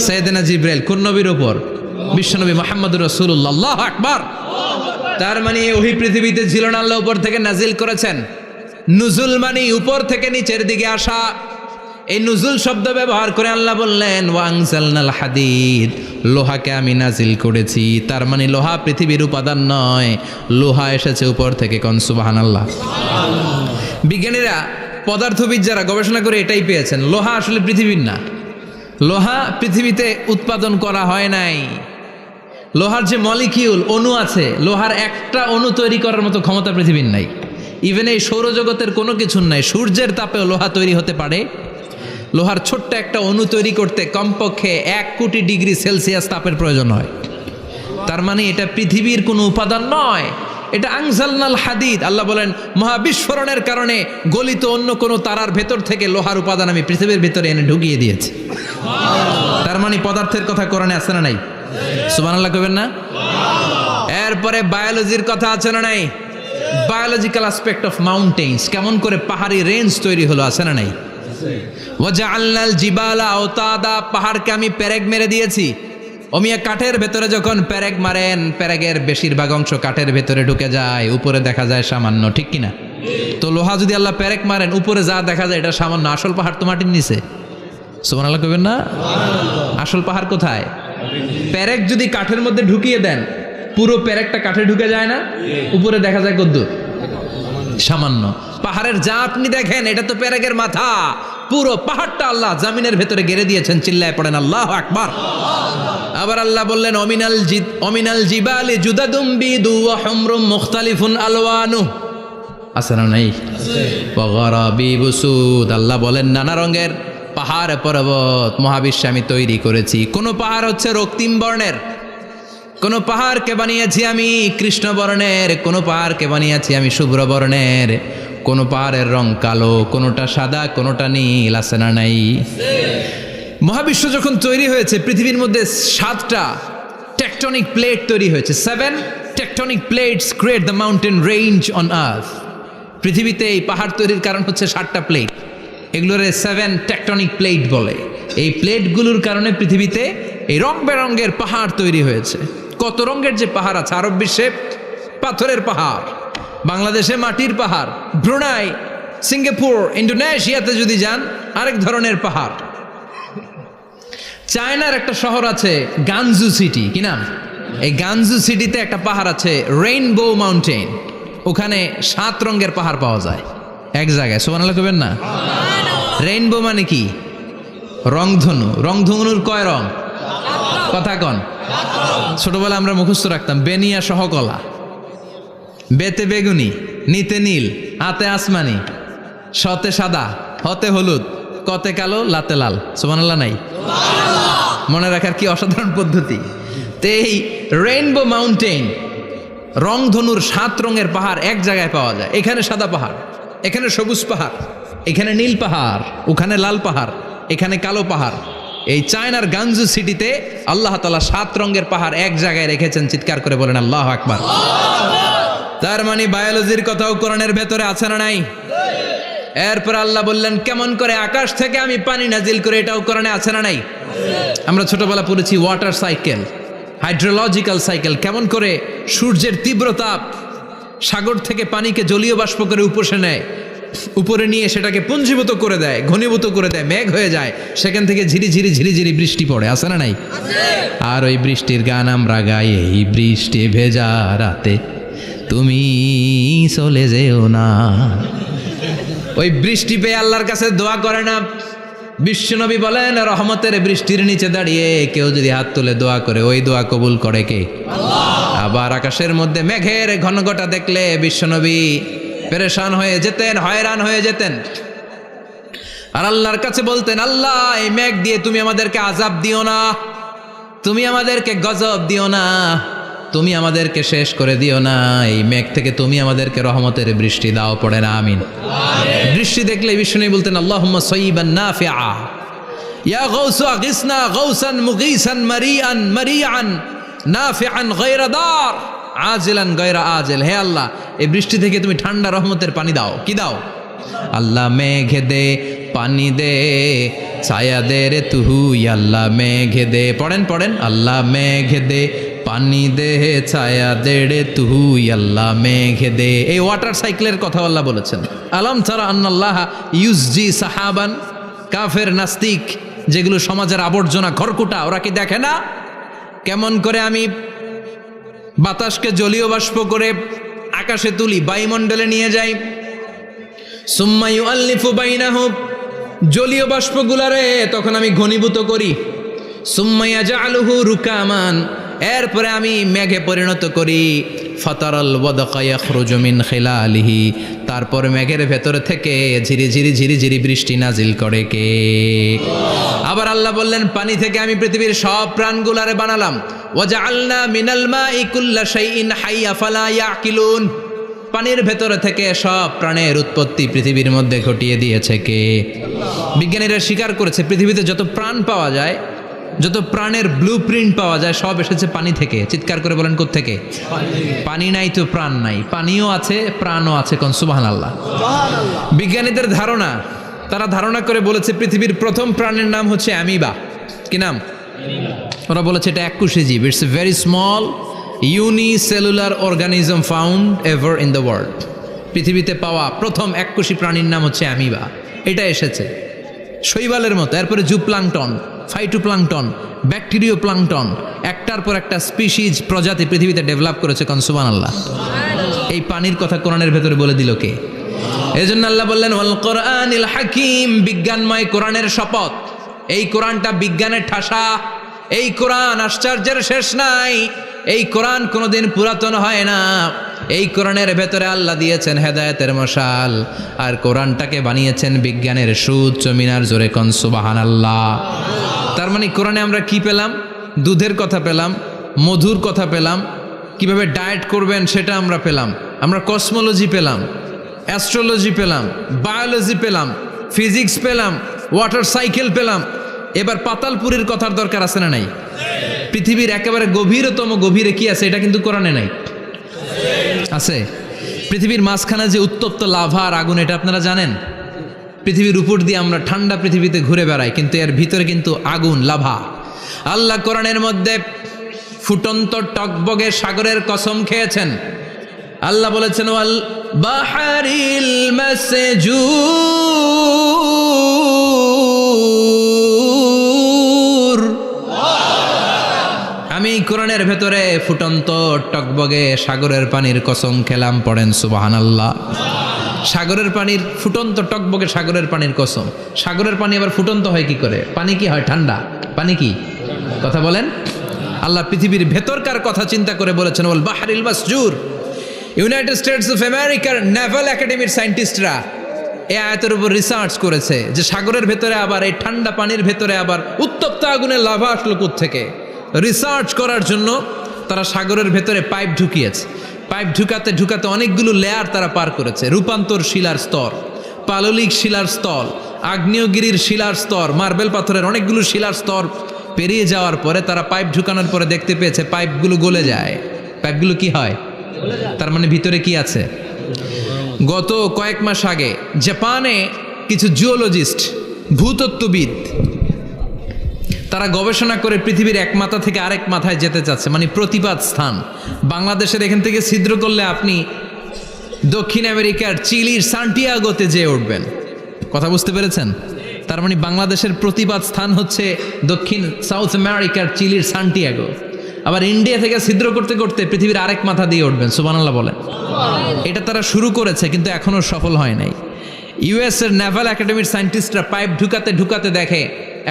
সাইয়েদনা জিবরাইল। কোন নবীর উপর? বিশ্বনবী মুহাম্মদুর রাসূলুল্লাহ। আল্লাহু আকবার। তার মানে ওহি পৃথিবীতে ছিল না, আল্লাহ উপর থেকে নাজিল করেছেন। নুজুল মানে উপর থেকে নিচের দিকে আসা। এই নুজুল শব্দ ব্যবহার করে আল্লাহ বললেন ওয়া আনজালনাল হাদিদ, লোহাকে আমি নাজিল করেছি। তার মানে লোহা পৃথিবীর উপাদান নয়, লোহা এসেছে উপর থেকে। কোন সুবহানাল্লাহ। বিজ্ঞানীরা, পদার্থবিদ যারা গবেষণা করে এটাই পেয়েছেন, লোহা আসলে পৃথিবীর না। লোহা পৃথিবীতে উৎপাদন করা হয় নাই। লোহার যে মলিকিউল, অণু আছে, লোহার একটা অণু তৈরি করার মতো ক্ষমতা পৃথিবীর নাই। ইভেন এই সৌরজগতের কোনো কিছুর নাই। সূর্যের তাপেও লোহা তৈরি হতে পারে? লোহার ছোট্ট একটা অণু তৈরি করতে কমপক্ষে 1 কোটি ডিগ্রি সেলসিয়াস তাপের প্রয়োজন হয়। তার মানে এটা পৃথিবীর কোনো উপাদান নয়, এটা আনজালনাল হাদিদ। আল্লাহ বলেন মহাবিস্ফোরণের কারণে গলিত অন্য কোনো তারার ভেতর থেকে লোহার উপাদান আমি পৃথিবীর ভেতরে এনে ঢুকিয়ে দিয়েছি। তার মানে পদার্থের কথা কোরআনে আছে না নাই? সুবহানাল্লাহ কইবেন না? এরপরে বায়োলজির কথা আছে না নাই? বায়োলজিক্যাল অ্যাসপেক্ট অফ মাউন্টেন্স, কেমন করে পাহাড়ি রেঞ্জ তৈরি হলো, আছে না নাই? ওয়াজআলনাল জিবালা আওতাদা, পাহাড়কে আমি পেরেক মেরে দিয়েছি। অমিয়া কাঠের ভেতরে যখন পেরেক মারেন, পেরেকের বেশিরভাগ অংশ কাঠের ভেতরে ঢুকে যায়, উপরে দেখা যায় সামান্য, ঠিক কিনা? তো লোহা যদি আল্লাহ পেরেক মারেন, উপরে যা দেখা যায় এটা সামান্য, আসল পাহাড় তো মাটির নিচে। সুবহানাল্লাহ কইবেন না? আসল পাহাড় কোথায়? পেরেক যদি কাঠের মধ্যে ঢুকিয়ে দেন, পুরো পেরেকটা কাঠে ঢুকে যায় না, উপরে দেখা যায় কদ্দুর? সামান্য। পাহাড়ের যা আপনি দেখেন এটা তো পেরেকের মাথা, পুরো পাহাড়টা আল্লাহ জামিনের ভেতরে গেড়ে দিয়েছেন। চিল্লায় পড়েন আল্লাহু আকবার। আবার আল্লাহ বললেন অমিনাল জিবালি জুদাদুম বিদু ওয়া হুমরুম মুখতালিফুন আলওয়ানু, আছে না নাই? ওয়া গারাবিবু সুদ, আল্লাহ বলেন নানা রঙের পাহাড় পর্বত মহাবিশ্বে আমি তৈরি করেছি। কোন পাহাড় হচ্ছে রক্তিম বর্ণের, কোন পাহাড়কে বানিয়েছি আমি কৃষ্ণ বর্ণের, কোন পাহাড়কে বানিয়েছি আমি শুভ্র বর্ণের, কোন পাহাড়ের রং কালো, কোনটা সাদা, কোনটা নীল, আছে না নাই? মহাবিশ্ব যখন তৈরি হয়েছে, পৃথিবীর মধ্যে 7টা টেকটনিক প্লেট তৈরি হয়েছে। 7 tectonic plates create the mountain range on earth. পৃথিবীতে এই পাহাড় তৈরির কারণ হচ্ছে 7টা প্লেট, এগুলোরে 7 টেকটনিক প্লেট বলে। এই প্লেটগুলোর কারণে পৃথিবীতে এই রং বেরঙের পাহাড় তৈরি হয়েছে। কত রঙের যে পাহাড় আছে। আরব বিশ্বে পাথরের পাহাড়, বাংলাদেশে মাটির পাহাড়, ব্রুনাই, সিঙ্গাপুর, ইন্দোনেশিয়াতে যদি যান আরেক ধরনের পাহাড়। চায়নার একটা শহর আছে গানজু সিটি, কি নাম? এই গানজু সিটিতে একটা পাহাড় আছে রেইনবো মাউন্টেন। ওখানে 7 রঙের পাহাড় পাওয়া যায় এক জায়গায়। সুবহানাল্লাহ কইবেন না? রেইনবো মানে কি? রংধনু। রংধনুর কয় রং? কথা কন। ছোটবেলা আমরা মুখস্থ রাখতাম বেনিয়া সহকলা, বেতে বেগুনি, নিতে নীল, হাতে আসমানি, শতে সাদা, হতে হলুদ, কতে কালো, লাতে লাল। সুবহানাল্লাহ নাই? মনে রাখার কি অসাধারণ পদ্ধতি। তো এই রেইনবো মাউন্টেন, রংধনুর 7 রঙের পাহাড় এক জায়গায় পাওয়া যায়। এখানে সাদা পাহাড়, এখানে সবুজ পাহাড়, এখানে নীল পাহাড়, ওখানে লাল পাহাড়, এখানে কালো পাহাড়। এই চায়নার গানজু সিটিতে আল্লাহ তাআলা 7 রঙের পাহাড় এক জায়গায় রেখেছেন। চিৎকার করে বলেন আল্লাহু আকবার। তার মানে বায়োলজির কথাও কোরআনের ভেতরে আছে না নাই? এরপর আল্লাহ বললেন কেমন করে আকাশ থেকে আমি পানি নাজিল করে, এটাও কোরআনে আছে না নাই? আমরা ছোটবেলা পড়েছি ওয়াটার সাইকেল, হাইড্রোলজিক্যাল সাইকেল, কেমন করে সূর্যের তীব্র তাপ সাগর থেকে পানিকে জলীয় বাষ্প করে উপসে নেয়, উপরে নিয়ে সেটাকে পুঞ্জীভূত করে দেয়, ঘনীভূত করে দেয়, মেঘ হয়ে যায়, সেখান থেকে ঝিরিঝিরি ঝিরিঝিরি বৃষ্টি পড়ে, আছে না নাই? আর ওই বৃষ্টির গান আমরা গাই, এই বৃষ্টি ভেজা রাতে তুমি চলে যেও না। ওই বৃষ্টি পেয়ে আল্লাহর কাছে দোয়া করে না? বিশ্বনবী বলেন রহমতের বৃষ্টির নিচে দাঁড়িয়ে কেউ যদি হাত তুলে দোয়া করে, ওই দোয়া কবুল করে কে? আল্লাহ। আবার আকাশের মধ্যে মেঘের ঘনঘটা দেখলে বিশ্বনবী পেরেশান হয়ে যেতেন, হয়রান হয়ে যেতেন, আর আল্লাহর কাছে বলতেন আল্লাহ এই মেঘ দিয়ে তুমি আমাদেরকে আযাব দিও না, তুমি আমাদেরকে গজব দিও না, তুমি আমাদেরকে শেষ করে দিও না, এই মেঘ থেকে তুমি আমাদেরকে রহমতের বৃষ্টি দাও। পড়ে না আমিন। বৃষ্টি দেখলে বিষ্ণু বলতেন আল্লাহুম্মা সাইয়িবান নাফিআ, ইয়া গাউসু আগিসনা গাউসান মুগীসান মারিআন মারিআন নাফিআন গায়রা দার আজিলান গায়রা আজিল। হে আল্লাহ এই বৃষ্টি থেকে তুমি ঠান্ডা রহমতের পানি দাও। কি দাও? আল্লাহ মেঘে দে পানি দে, ছায়া দে রে তুহু, আল্লাহ মেঘে দে। পড়েন পড়েন, আল্লাহ মেঘে দে পানি দে, ছায়া দে রে তুহু, আল্লাহ মেঘে দে। এই ওয়াটার সাইকেলের কথা আল্লাহ বলেছেন। আলাম তারা আন্নাল্লাহ ইউসজি সাহাবান। কাফের নাস্তিক যেগুলো সমাজের আবর্জনা খড়কুটা, ওরা কি দেখে না কেমন করে আমি বাতাসকে জলীয় বাষ্প করে আকাশে তুলি, বায়ুমণ্ডলে নিয়ে যাই, সুম্মা ইউআল্লিফু বাইনাহুম, জলীয় বাষ্পগুলারে তখন আমি ঘনীভূত করি, সুম্মা ইয়াজআলুহু রুকামান, এরপরে আমি মেঘে পরিণত করি, ফাতারাল ওয়াদকা ইয়াখরুজু মিন খিলালিহি, তারপর মেঘের ভেতর থেকে ঝিরিঝিরি ঝিরিঝিরি বৃষ্টি নাজিল করে কে? আবার আল্লাহ বললেন পানি থেকে আমি পৃথিবীর সব প্রাণগুলারে বানালাম, ওয়াজআলনা মিনাল মাই কুল্লা শাইইন হাইয়া ফালা ইয়াকিলুন, পানির ভেতরে থেকে সব প্রাণের উৎপত্তি পৃথিবীর মধ্যে ঘটিয়ে দিয়েছে কে? বিজ্ঞানীরা স্বীকার করেছে পৃথিবীতে যত প্রাণ পাওয়া যায়, যত প্রাণের ব্লুপ্রিন্ট পাওয়া যায়, সব এসেছে পানি থেকে। চিৎকার করে বলেন কোত্থেকে? পানি নাই তো প্রাণ নাই, পানিও আছে প্রাণও আছে। কোন সুবহানাল্লাহ। বিজ্ঞানীদের ধারণা, তারা ধারণা করে বলেছে পৃথিবীর প্রথম প্রাণের নাম হচ্ছে অ্যামিবা। কি নাম? ওরা বলেছে এটা এককোষী জীব, it's a very small unicellular organism found ever in the world. পৃথিবীতে পাওয়া প্রথম এককোষী প্রাণীর নাম হচ্ছে অ্যামিবা। এটা এসেছে শৈবালের মতো, এরপরে জুপ্লাংটন, ফাইটোপ্লাংটন, ব্যাকটেরিও প্লাংটন, একটার পর একটা স্পিসিজ প্রজাতি পৃথিবীতে ডেভেলপ করেছে। কোন সুবহানাল্লাহ। এই পানির কথা কোরআনের ভেতরে বলে দিল কে? এজন্য আল্লাহ বললেন ওয়াল কোরআনিল হাকিম, বিজ্ঞানময় কোরআনের শপথ। এই কোরআনটা বিজ্ঞানের ঠাসা, এই কোরআন আশ্চর্যের শেষ নাই, এই কোরআন কোনোদিন পুরাতন হয় না। এই কোরআনের ভেতরে আল্লাহ দিয়েছেন হেদায়েতের মশাল, আর কোরআনটাকে বানিয়েছেন বিজ্ঞানের সুউচ্চ মিনার। জোরে কোন সুবহানাল্লাহ। তার মানে কোরআনে আমরা কি পেলাম? দুধের কথা পেলাম, মধুর কথা পেলাম, কিভাবে ডায়েট করবেন সেটা আমরা পেলাম, আমরা কসমোলজি পেলাম, অ্যাস্ট্রোলজি পেলাম, বায়োলজি পেলাম, ফিজিক্স পেলাম, ওয়াটার সাইকেল পেলাম। এবার পাতালপুরীর কথার দরকার আছে না নাই? পৃথিবীর একেবারে গভীরতম গভীরে কি আছে এটা কিন্তু কোরআনে নাই, আছে। পৃথিবীর মাঝখানে যে উত্তপ্ত লাভা আর আগুন, এটা আপনারা জানেন? পৃথিবীর উপর দিয়ে আমরা ঠান্ডা পৃথিবীতে ঘুরে বেড়াই, কিন্তু এর ভিতরে কিন্তু আগুন, লাভা। আল্লাহ কোরআনের মধ্যে ফুটন্ত টকবগে সাগরের কসম খেয়েছেন। আল্লাহ বলেছেন ওয়াল বাহারিল মাসজুর, কোরআনের ভেতরে ফুটন্ত টকবগে সাগরের পানির কসম খেলাম, পড়েন সুবহানাল্লাহ। সাগরের পানির ফুটন্ত টকবগে সাগরের পানির কসম। সাগরের পানি আবার ফুটন্ত হয় কি করে? পানি কি হয়? ঠান্ডা। পানি কি? কথা বলেন। আল্লাহ পৃথিবীর ভেতরকার কথা চিন্তা করে বলেছেন ওয়াল বাহরিল মাসজুর। ইউনাইটেড স্টেটস অফ আমেরিকার নেভাল একাডেমির সায়েন্টিস্টরা এই আয়াতের উপর রিসার্চ করেছে যে সাগরের ভেতরে আবার এই ঠান্ডা পানির ভেতরে আবার উত্তপ্ত আগুনের লাভা আসলো কোত্থেকে। রিসার্চ করার জন্য তারা সাগরের ভেতরে পাইপ ঢুকিয়েছে। পাইপ ঢুকাতে ঢুকাতে অনেকগুলো লেয়ার তারা পার করেছে। রূপান্তর শিলার স্তর, পাললিক শিলার স্তর, আগ্নেয়গিরির শিলার স্তর, মার্বেল পাথরের অনেকগুলো শিলার স্তর পেরিয়ে যাওয়ার পরে তারা পাইপ ঢুকানোর পরে দেখতে পেয়েছে পাইপগুলো গলে যায়। পাইপগুলো কি হয়? তার মানে ভিতরে কি আছে? গত কয়েক মাস আগে জাপানে কিছু জিওলজিস্ট, ভূতত্ত্ববিদ, তারা গবেষণা করে পৃথিবীর এক মাথা থেকে আরেক মাথায় যেতে চাচ্ছে, মানে প্রতিপাদ স্থান। বাংলাদেশের এখান থেকে ছিদ্র করলে আপনি দক্ষিণ আমেরিকার চিলির সান্টিয়াগোতে যেয়ে উঠবেন। কথা বুঝতে পেরেছেন? তার মানে বাংলাদেশের প্রতিপাদ স্থান হচ্ছে দক্ষিণ সাউথ আমেরিকার চিলির সান্টিয়াগো। আবার ইন্ডিয়া থেকে ছিদ্র করতে করতে পৃথিবীর আরেক মাথা দিয়ে উঠবেন। সুবহানাল্লাহ বলেন। এটা তারা শুরু করেছে কিন্তু এখনও সফল হয় নাই। ইউএস এর নেভাল একাডেমির সায়েন্টিস্টরা পাইপ ঢুকাতে ঢুকাতে দেখে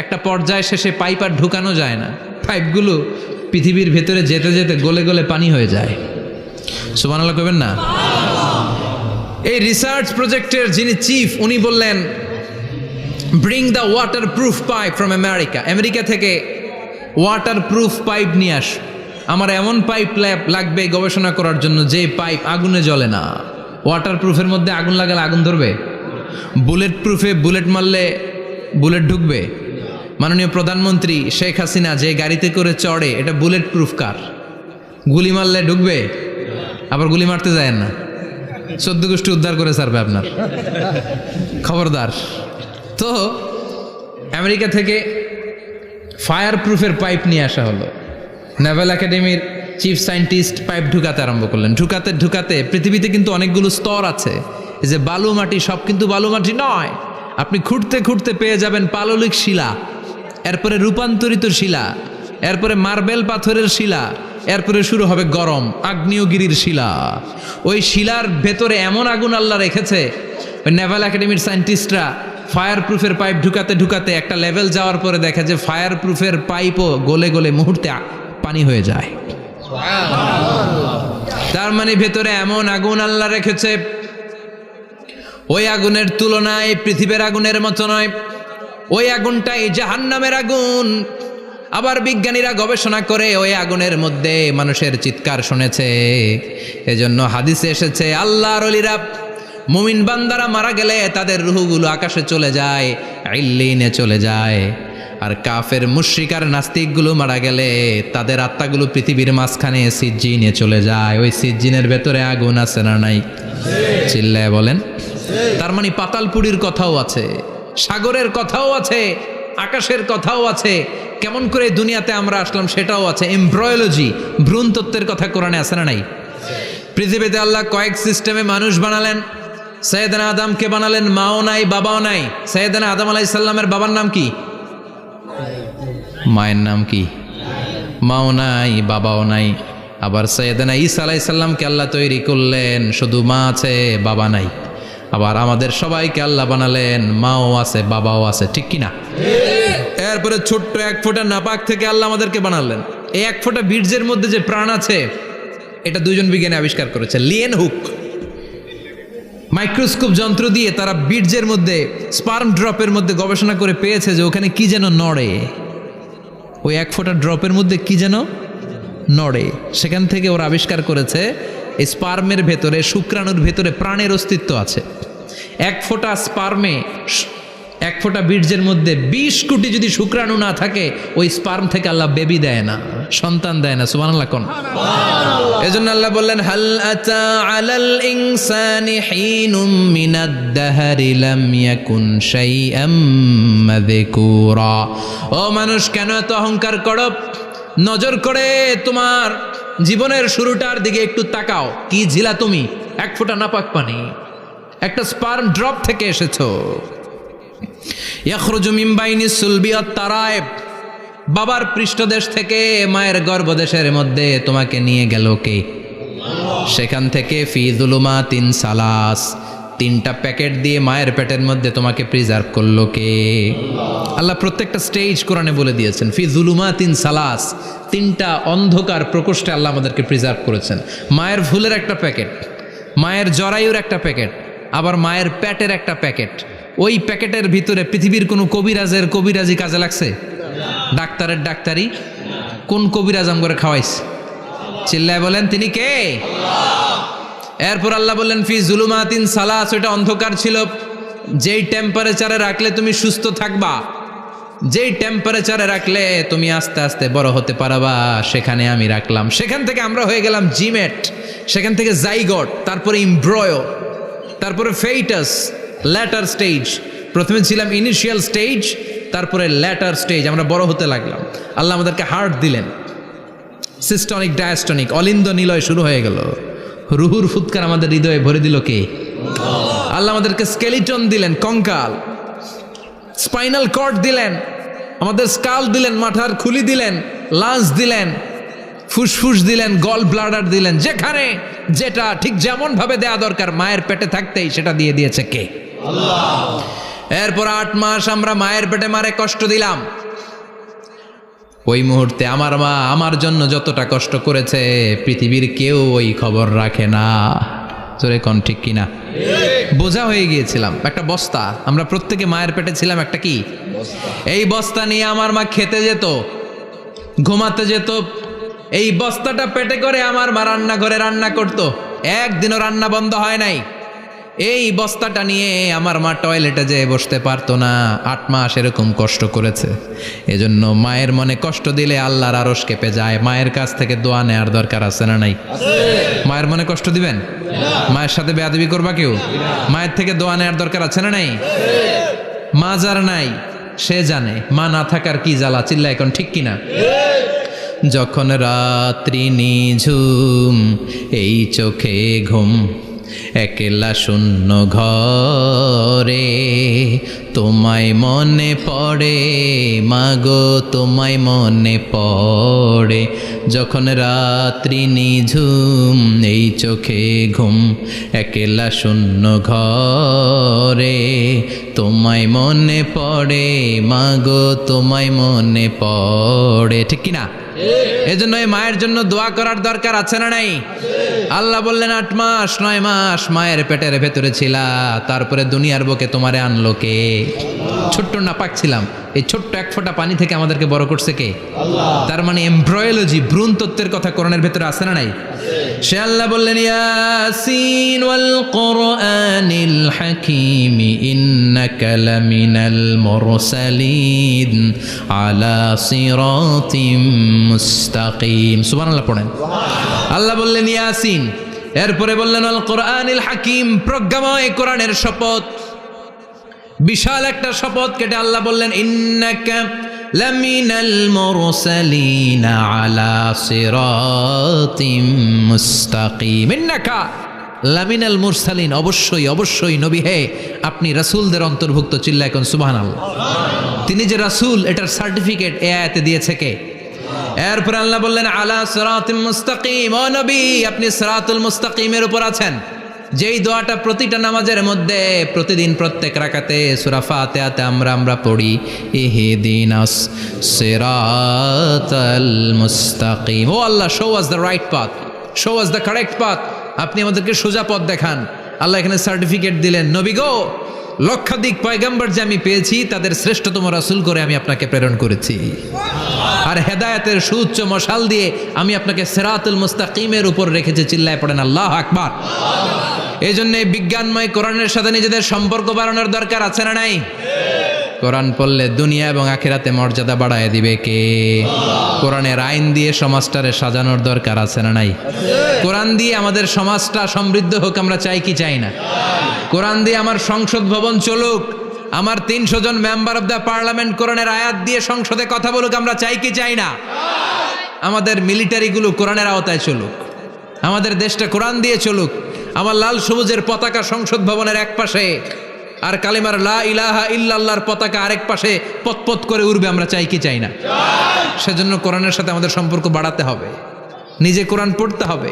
একটা পর্যায় শেষে পাইপ আর ঢুকানো যায় না। পাইপগুলো পৃথিবীর ভেতরে যেতে যেতে গলে গলে পানি হয়ে যায়। সুবহানাল্লাহ কইবেন না? এই রিসার্চ প্রজেক্টের যিনি চিফ, উনি বললেন bring the water proof pipe from America. America থেকে ওয়াটার প্রুফ পাইপ নিয়ে আস। আমার এমন পাইপ লাগবে গবেষণা করার জন্য যে পাইপ আগুনে জ্বলে না। ওয়াটার প্রুফের মধ্যে আগুন লাগালে আগুন ধরবে? বুলেট প্রুফে বুলেট মারলে বুলেট ঢুকবে? মাননীয় প্রধানমন্ত্রী শেখ হাসিনা যে গাড়িতে করে চড়ে, এটা বুলেট প্রুফ কার? গুলি মারলে ঢুকবে? আবার গুলি মারতে যায় না, 14 গোষ্ঠী উদ্ধার করে ছাড়বে আপনার, খবরদার। তো আমেরিকা থেকে ফায়ার প্রুফের পাইপ নিয়ে আসা হলো। নেভাল একাডেমির চিফ সায়েন্টিস্ট পাইপ ঢুকাতে আরম্ভ করলেন। ঢুকাতে ঢুকাতে পৃথিবীতে কিন্তু অনেকগুলো স্তর আছে। এই যে বালু মাটি, সব কিন্তু বালু মাটি নয়। আপনি খুঁড়তে খুঁড়তে পেয়ে যাবেন পাললিক শিলা, এরপরে রূপান্তরিত শিলা, এরপরে মার্বেল পাথরের শিলা, এরপরে শুরু হবে গরম আগ্নেয়গিরির শিলা। ওই শিলার ভেতরে এমন আগুন আল্লাহ রেখেছে, ওই নেভাল একাডেমির সায়েন্টিস্টরা ফায়ার প্রুফের পাইপ ঢুকাতে ঢুকাতে একটা লেভেল যাওয়ার পরে দেখে যে ফায়ার প্রুফের পাইপও গলে গলে মুহূর্তে পানি হয়ে যায়। তার মানে ভেতরে এমন আগুন আল্লাহ রেখেছে, ওই আগুনের তুলনায় পৃথিবীর আগুনের মতো নয়। ওই আগুনটাই জাহান্নামের আগুন। আবার বিজ্ঞানীরা গবেষণা করে ওই আগুনের মধ্যে মানুষের চিৎকার শুনেছে। এজন্য হাদিসে এসেছে আল্লাহর ওলিরা, মুমিন বান্দারা মারা গেলে তাদের রূহগুলো আকাশে চলে যায়, ইল্লিনে চলে যায়। আর কাফের মুশরিক আর নাস্তিকগুলো মারা গেলে তাদের আত্মাগুলো পৃথিবীর মাঝখানে সিজ্জিনে চলে যায়। ওই সিজ্জিনের ভেতরে আগুন আছে না নাই? চিল্লায় বলেন। তার মানে পাতালপুরীর কথাও আছে, সাগরের কথাও আছে, আকাশের কথাও আছে। কেমন করে দুনিয়াতে আমরা আসলাম সেটাও আছে। এমব্রয়োলজি, ভ্রূণতত্ত্বের কথা কোরআনে আছে না নাই? পৃথিবীতে আল্লাহ কয়েক সিস্টেমে মানুষ বানালেন। সৈয়দনা আদমকে বানালেন, মাও নাই বাবাও নাই। সৈয়দনা আদম আলাইহিস সালামের বাবার নাম কি? মায়ের নাম কি? মাও নাই বাবাও নাই। আবার সৈয়দনা ঈসা আলাইহিস সালামকে আল্লাহ তৈরি করলেন, শুধু মা আছে বাবা নাই। আবার আমাদের সবাইকে আল্লাহ বানালেন, মাও আছে বাবাও আছে, ঠিক কিনা? এরপরে ছোট্ট এক ফোঁটা নাপাক থেকে আল্লাহ আমাদেরকে বানালেন। এই এক ফোঁটা বীর্যের মধ্যে যে প্রাণ আছে, এটা দুজন বিজ্ঞানী আবিষ্কার করেছে। লিয়েন হুক মাইক্রোস্কোপ যন্ত্র দিয়ে তারা বীর্যের মধ্যে, স্পার্ম ড্রপের মধ্যে গবেষণা করে পেয়েছে যে ওখানে কি যেন নড়ে। ওই এক ফোঁটা ড্রপের মধ্যে কি যেন নড়ে। সেখান থেকে ওরা আবিষ্কার করেছে এই স্পার্মের ভেতরে, শুক্রাণুর ভেতরে প্রাণের অস্তিত্ব আছে। এক ফোঁটা স্পার্মে, এক ফোঁটা বীর্যের মধ্যে 20 কোটি যদি শুক্রাণু না থাকে, ওই স্পার্ম থেকে আল্লাহ বেবি দেয় না, সন্তান দেয় না। সুবহানাল্লাহ কোন? এজন্য আল্লাহ বললেন হাল আতা আলাল ইনসানি হিনুম মিনাদ দাহরি লাম ইয়াকুন শাইআম মাযকুরা। ও মানুষ, কেন এত অহংকার করো? নজর করে তোমার জীবনের শুরুটার দিকে একটু তাকাও। কি ঝিলা তুমি? এক ফোঁটা নাপাক পানি, একটা স্পার্ম ড্রপ থেকে এসেছো। ইয়াখরুজু মিন বাইনি সুলবি ওয়াত তারায়েব। বাবার পৃষ্ঠদেশ থেকে মায়ের গর্ভদেশের মধ্যে তোমাকে নিয়ে গেল কে? সেখান থেকে ফি যুলুমাতিন সালাস, 3টা প্যাকেট দিয়ে মায়ের পেটের মধ্যে তোমাকে প্রিজার্ভ করলো কে? আল্লাহ প্রত্যেকটা স্টেজ কোরআনে বলে দিয়েছেন। ফি যুলুমাতিন সালাস, 3টা অন্ধকার প্রকোষ্ঠে আল্লাহ আমাদেরকে প্রিজার্ভ করেছেন। মায়ের ভুলের একটা প্যাকেট, মায়ের জরায়ুর একটা প্যাকেট, আবার মায়ের পেটের একটা প্যাকেট। ওই প্যাকেটের ভিতরে পৃথিবীর কোনো কবিরাজের কবিরাজি কাজে লাগছে? ডাক্তারের ডাক্তারি? কোন কবিরাজ করে খাওয়াইছে? চিল্লায় বলেন তিনি কে? এরপর আল্লাহ বললেন ফি যুলুমাতিন সালাস, ওটা অন্ধকার ছিল। যেই টেম্পারেচারে রাখলে তুমি সুস্থ থাকবা, যেই টেম্পারেচারে রাখলে তুমি আস্তে আস্তে বড় হতে পারবা, সেখানে আমি রাখলাম। সেখান থেকে আমরা হয়ে গেলাম জিমেট, সেখান থেকে জাইগট, তারপরে ইমব্রয়ো, তারপরে ফেইটাস, ল্যাটার স্টেজ। প্রথমে ছিলাম ইনিশিয়াল স্টেজ, তারপরে ল্যাটার স্টেজ, আমরা বড় হতে লাগলাম। আল্লাহ আমাদেরকে হার্ট দিলেন, সিস্টনিক ডায়াস্টনিক, অলিন্দ নিলয় শুরু হয়ে গেল। রুহুর ফুৎকার আমাদের হৃদয়ে ভরে দিল কে? আল্লাহ আমাদেরকে স্কেলিটন দিলেন, কঙ্কাল, স্পাইনাল কর্ড দিলেন, আমাদের স্কাল দিলেন, মাথার খুলি দিলেন, লাঞ্চ দিলেন, ফুসফুস দিলেন, গল ব্লাডার দিলেন। যেখানে যেটা ঠিক যেমন ভাবে দেয়া দরকার মায়ের পেটে থাকতেই সেটা দিয়ে দিয়েছে কে? আল্লাহ। এরপর 8 মাস আমরা মায়ের পেটে মারে কষ্ট দিলাম। ওই মুহূর্তে আমার মা আমার জন্য যতটা কষ্ট করেছে পৃথিবীর কেউ ওই খবর রাখে না। জোরে কোন ঠিক কিনা? বোঝা হয়ে গিয়েছিলাম, একটা বস্তা। আমরা প্রত্যেকে মায়ের পেটে ছিলাম একটা কি? এই বস্তা নিয়ে আমার মা খেতে যেত, ঘুমাতে যেত। এই বস্তাটা পেটে করে আমার মা রান্নাঘরে রান্না করত। একদিনও রান্না বন্ধ হয় নাই। এই বস্তাটা নিয়ে আমার মা টয়লেটে যেয়ে বসতে পারতো না। 8 মাস এরকম কষ্ট করেছে। এজন্য মায়ের মনে কষ্ট দিলে আল্লাহর আরশ কেঁপে যায়। মায়ের কাছ থেকে দোয়া নেওয়ার দরকার আছে না নাই? মায়ের মনে কষ্ট দিবেন? মায়ের সাথে বেয়াদবি করবা কেউ? মায়ের থেকে দোয়া নেওয়ার দরকার আছে না নাই? মা যার নাই সে জানে মা না থাকার কি জ্বালা। চিল্লা এখন ঠিক কিনা? যখন রাত্রি নিঝুম, এই চোখে ঘুম, একলা শূন্য ঘরে, তোমায় মনে পড়ে মাগো, তোমায় মনে পড়ে। যখন রাত্রি নিঝুম, এই চোখে ঘুম, একলা শূন্য ঘরে, তোমায় মনে পড়ে মাগো, তোমায় মনে পড়ে। ঠিক কিনা? এজন্য এই মায়ের জন্য দোয়া করার দরকার আছে না নাই? আল্লাহ বললেন 8 মাস 9 মাস মায়ের পেটের ভেতরে ছিলা, তারপরে দুনিয়ার বুকে তোমারে আনলো কে? ছোট্ট নাপাক ছিলাম, এই ছোট্ট এক ফোঁটা পানি থেকে আমাদেরকে বড় করছে কে? আল্লাহ। তার মানে এমব্রয়োলজি, ভ্রূণ তত্ত্বের কথা কোরআনের ভেতরে আছে না নাই? সে আল্লাহ বললেন ইয়াসিন ওয়াল কোরআনিল হাকীম ইন্নাকা লামিনাল মুরসালিন আলা সিরাতিম মুস্তাকিম। সুবহানাল্লাহ পড়েন। আল্লাহ বললেন ইয়াসিন, এরপরে বললেন আল কোরআনিল হাকীম, প্রজ্ঞাময় কোরআনের শপথ। বিশাল একটা শপথ কেটে আল্লাহ বললেন ইন্নাকা লামিনাল মুরসালিন আলা সিরাতিম মুস্তাকিম। ইন্নাকা লামিনাল মুরসালিন, অবশ্যই অবশ্যই নবী হে আপনি রাসূলদের অন্তর্ভুক্ত। চিল্লা এখন সুবহানাল্লাহ। তিনি যে রাসূল এটার সার্টিফিকেট এই আয়াতে দিয়েছে কে? এরপর আল্লাহ বললেন আলা সিরাতিম মুস্তাকিম, ও নবী আপনি সিরাতুল মুস্তাকিমের উপর আছেন। যেই দোয়াটা প্রতিটা নামাজের মধ্যে প্রতিদিন প্রত্যেক রাকাতে সূরা ফাতিহাতে আমরা পড়ি, ইহদিনাস সিরাতাল মুস্তাকিম। ও আল্লাহ, show us the right path, show us the correct path. আপনি আমাদেরকে সোজা পথ দেখান। আল্লাহ এখানে সার্টিফিকেট দিলেন, নবী গো, লক্ষাধিক পয়গম্বর যে আমি পেয়েছি তাদের শ্রেষ্ঠতম রাসূল করে আমি আপনাকে প্রেরণ করেছি। আর হেদায়েতের সুউচ্চ মশাল দিয়ে আমি আপনাকে সিরাতুল মুস্তাকিমের উপর রেখেছি। চিল্লায় পড়েন আল্লাহু আকবার। এই জন্য বিজ্ঞানময় কোরআনের সাথে নিজেদের সম্পর্ক বাড়ানোর দরকার আছে না নাই? কোরআন পড়লে দুনিয়া এবং আখিরাতে মর্যাদা বাড়ায় দিবে কে? কোরআনের আইন দিয়ে সমাজটারে সাজানোর দরকার আছে না নাই? কোরআন দিয়ে আমাদের সমাজটা সমৃদ্ধ হোক আমরা চাই কি চাই না? কোরআন দিয়ে আমার সংসদ ভবন চলুক, আমার 300 জন মেম্বার অফ দ্য পার্লামেন্ট কোরআনের আয়াত দিয়ে সংসদে কথা বলুক আমরা চাই কি চাই না? আমাদের মিলিটারিগুলো কোরআনের আওতায় চলুক, আমাদের দেশটা কোরআন দিয়ে চলুক। আমার লাল সবুজের পতাকা সংসদ ভবনের এক পাশে, আর কালিমার লা ইলাহা ইল্লাল্লাহর পতাকা আরেক পাশে পতপত করে উড়বে আমরা চাই কি চাই না? সেজন্য কোরআনের সাথে আমাদের সম্পর্ক বাড়াতে হবে, নিজে কোরআন পড়তে হবে,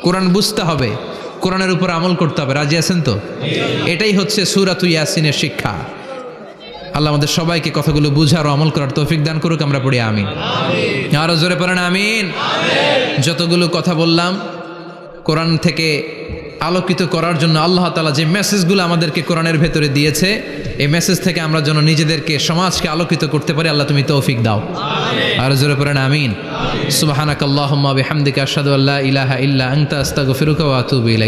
কোরআন বুঝতে হবে, কোরআনের উপর আমল করতে হবে। রাজি আছেন তো? এটাই হচ্ছে সূরাতু ইয়াসিনের শিক্ষা। আল্লাহ আমাদের সবাইকে কথাগুলো বুঝার ও আমল করার তৌফিক দান করুক। আমরা পড়ি আমিন। আরো জোরে পড়েন আমিন। যতগুলো কথা বললাম কোরআন থেকে আলোকিত করার জন্য আল্লাহ তাআলা যে মেসেজগুলো আমাদেরকে কোরআনের ভেতরে দিয়েছে, এই মেসেজ থেকে আমরা যেন নিজেদেরকে, সমাজকে আলোকিত করতে পারি। আল্লাহ তুমি তৌফিক দাও। আরো জোরে পড়েন আমিন। সুবহানাকাল্লাহুম্মা বিহামদিকা আশহাদু আল্লা ইলাহা ইল্লা আনতা আস্তাগফিরুকা ওয়া আতুবু ইলাইক।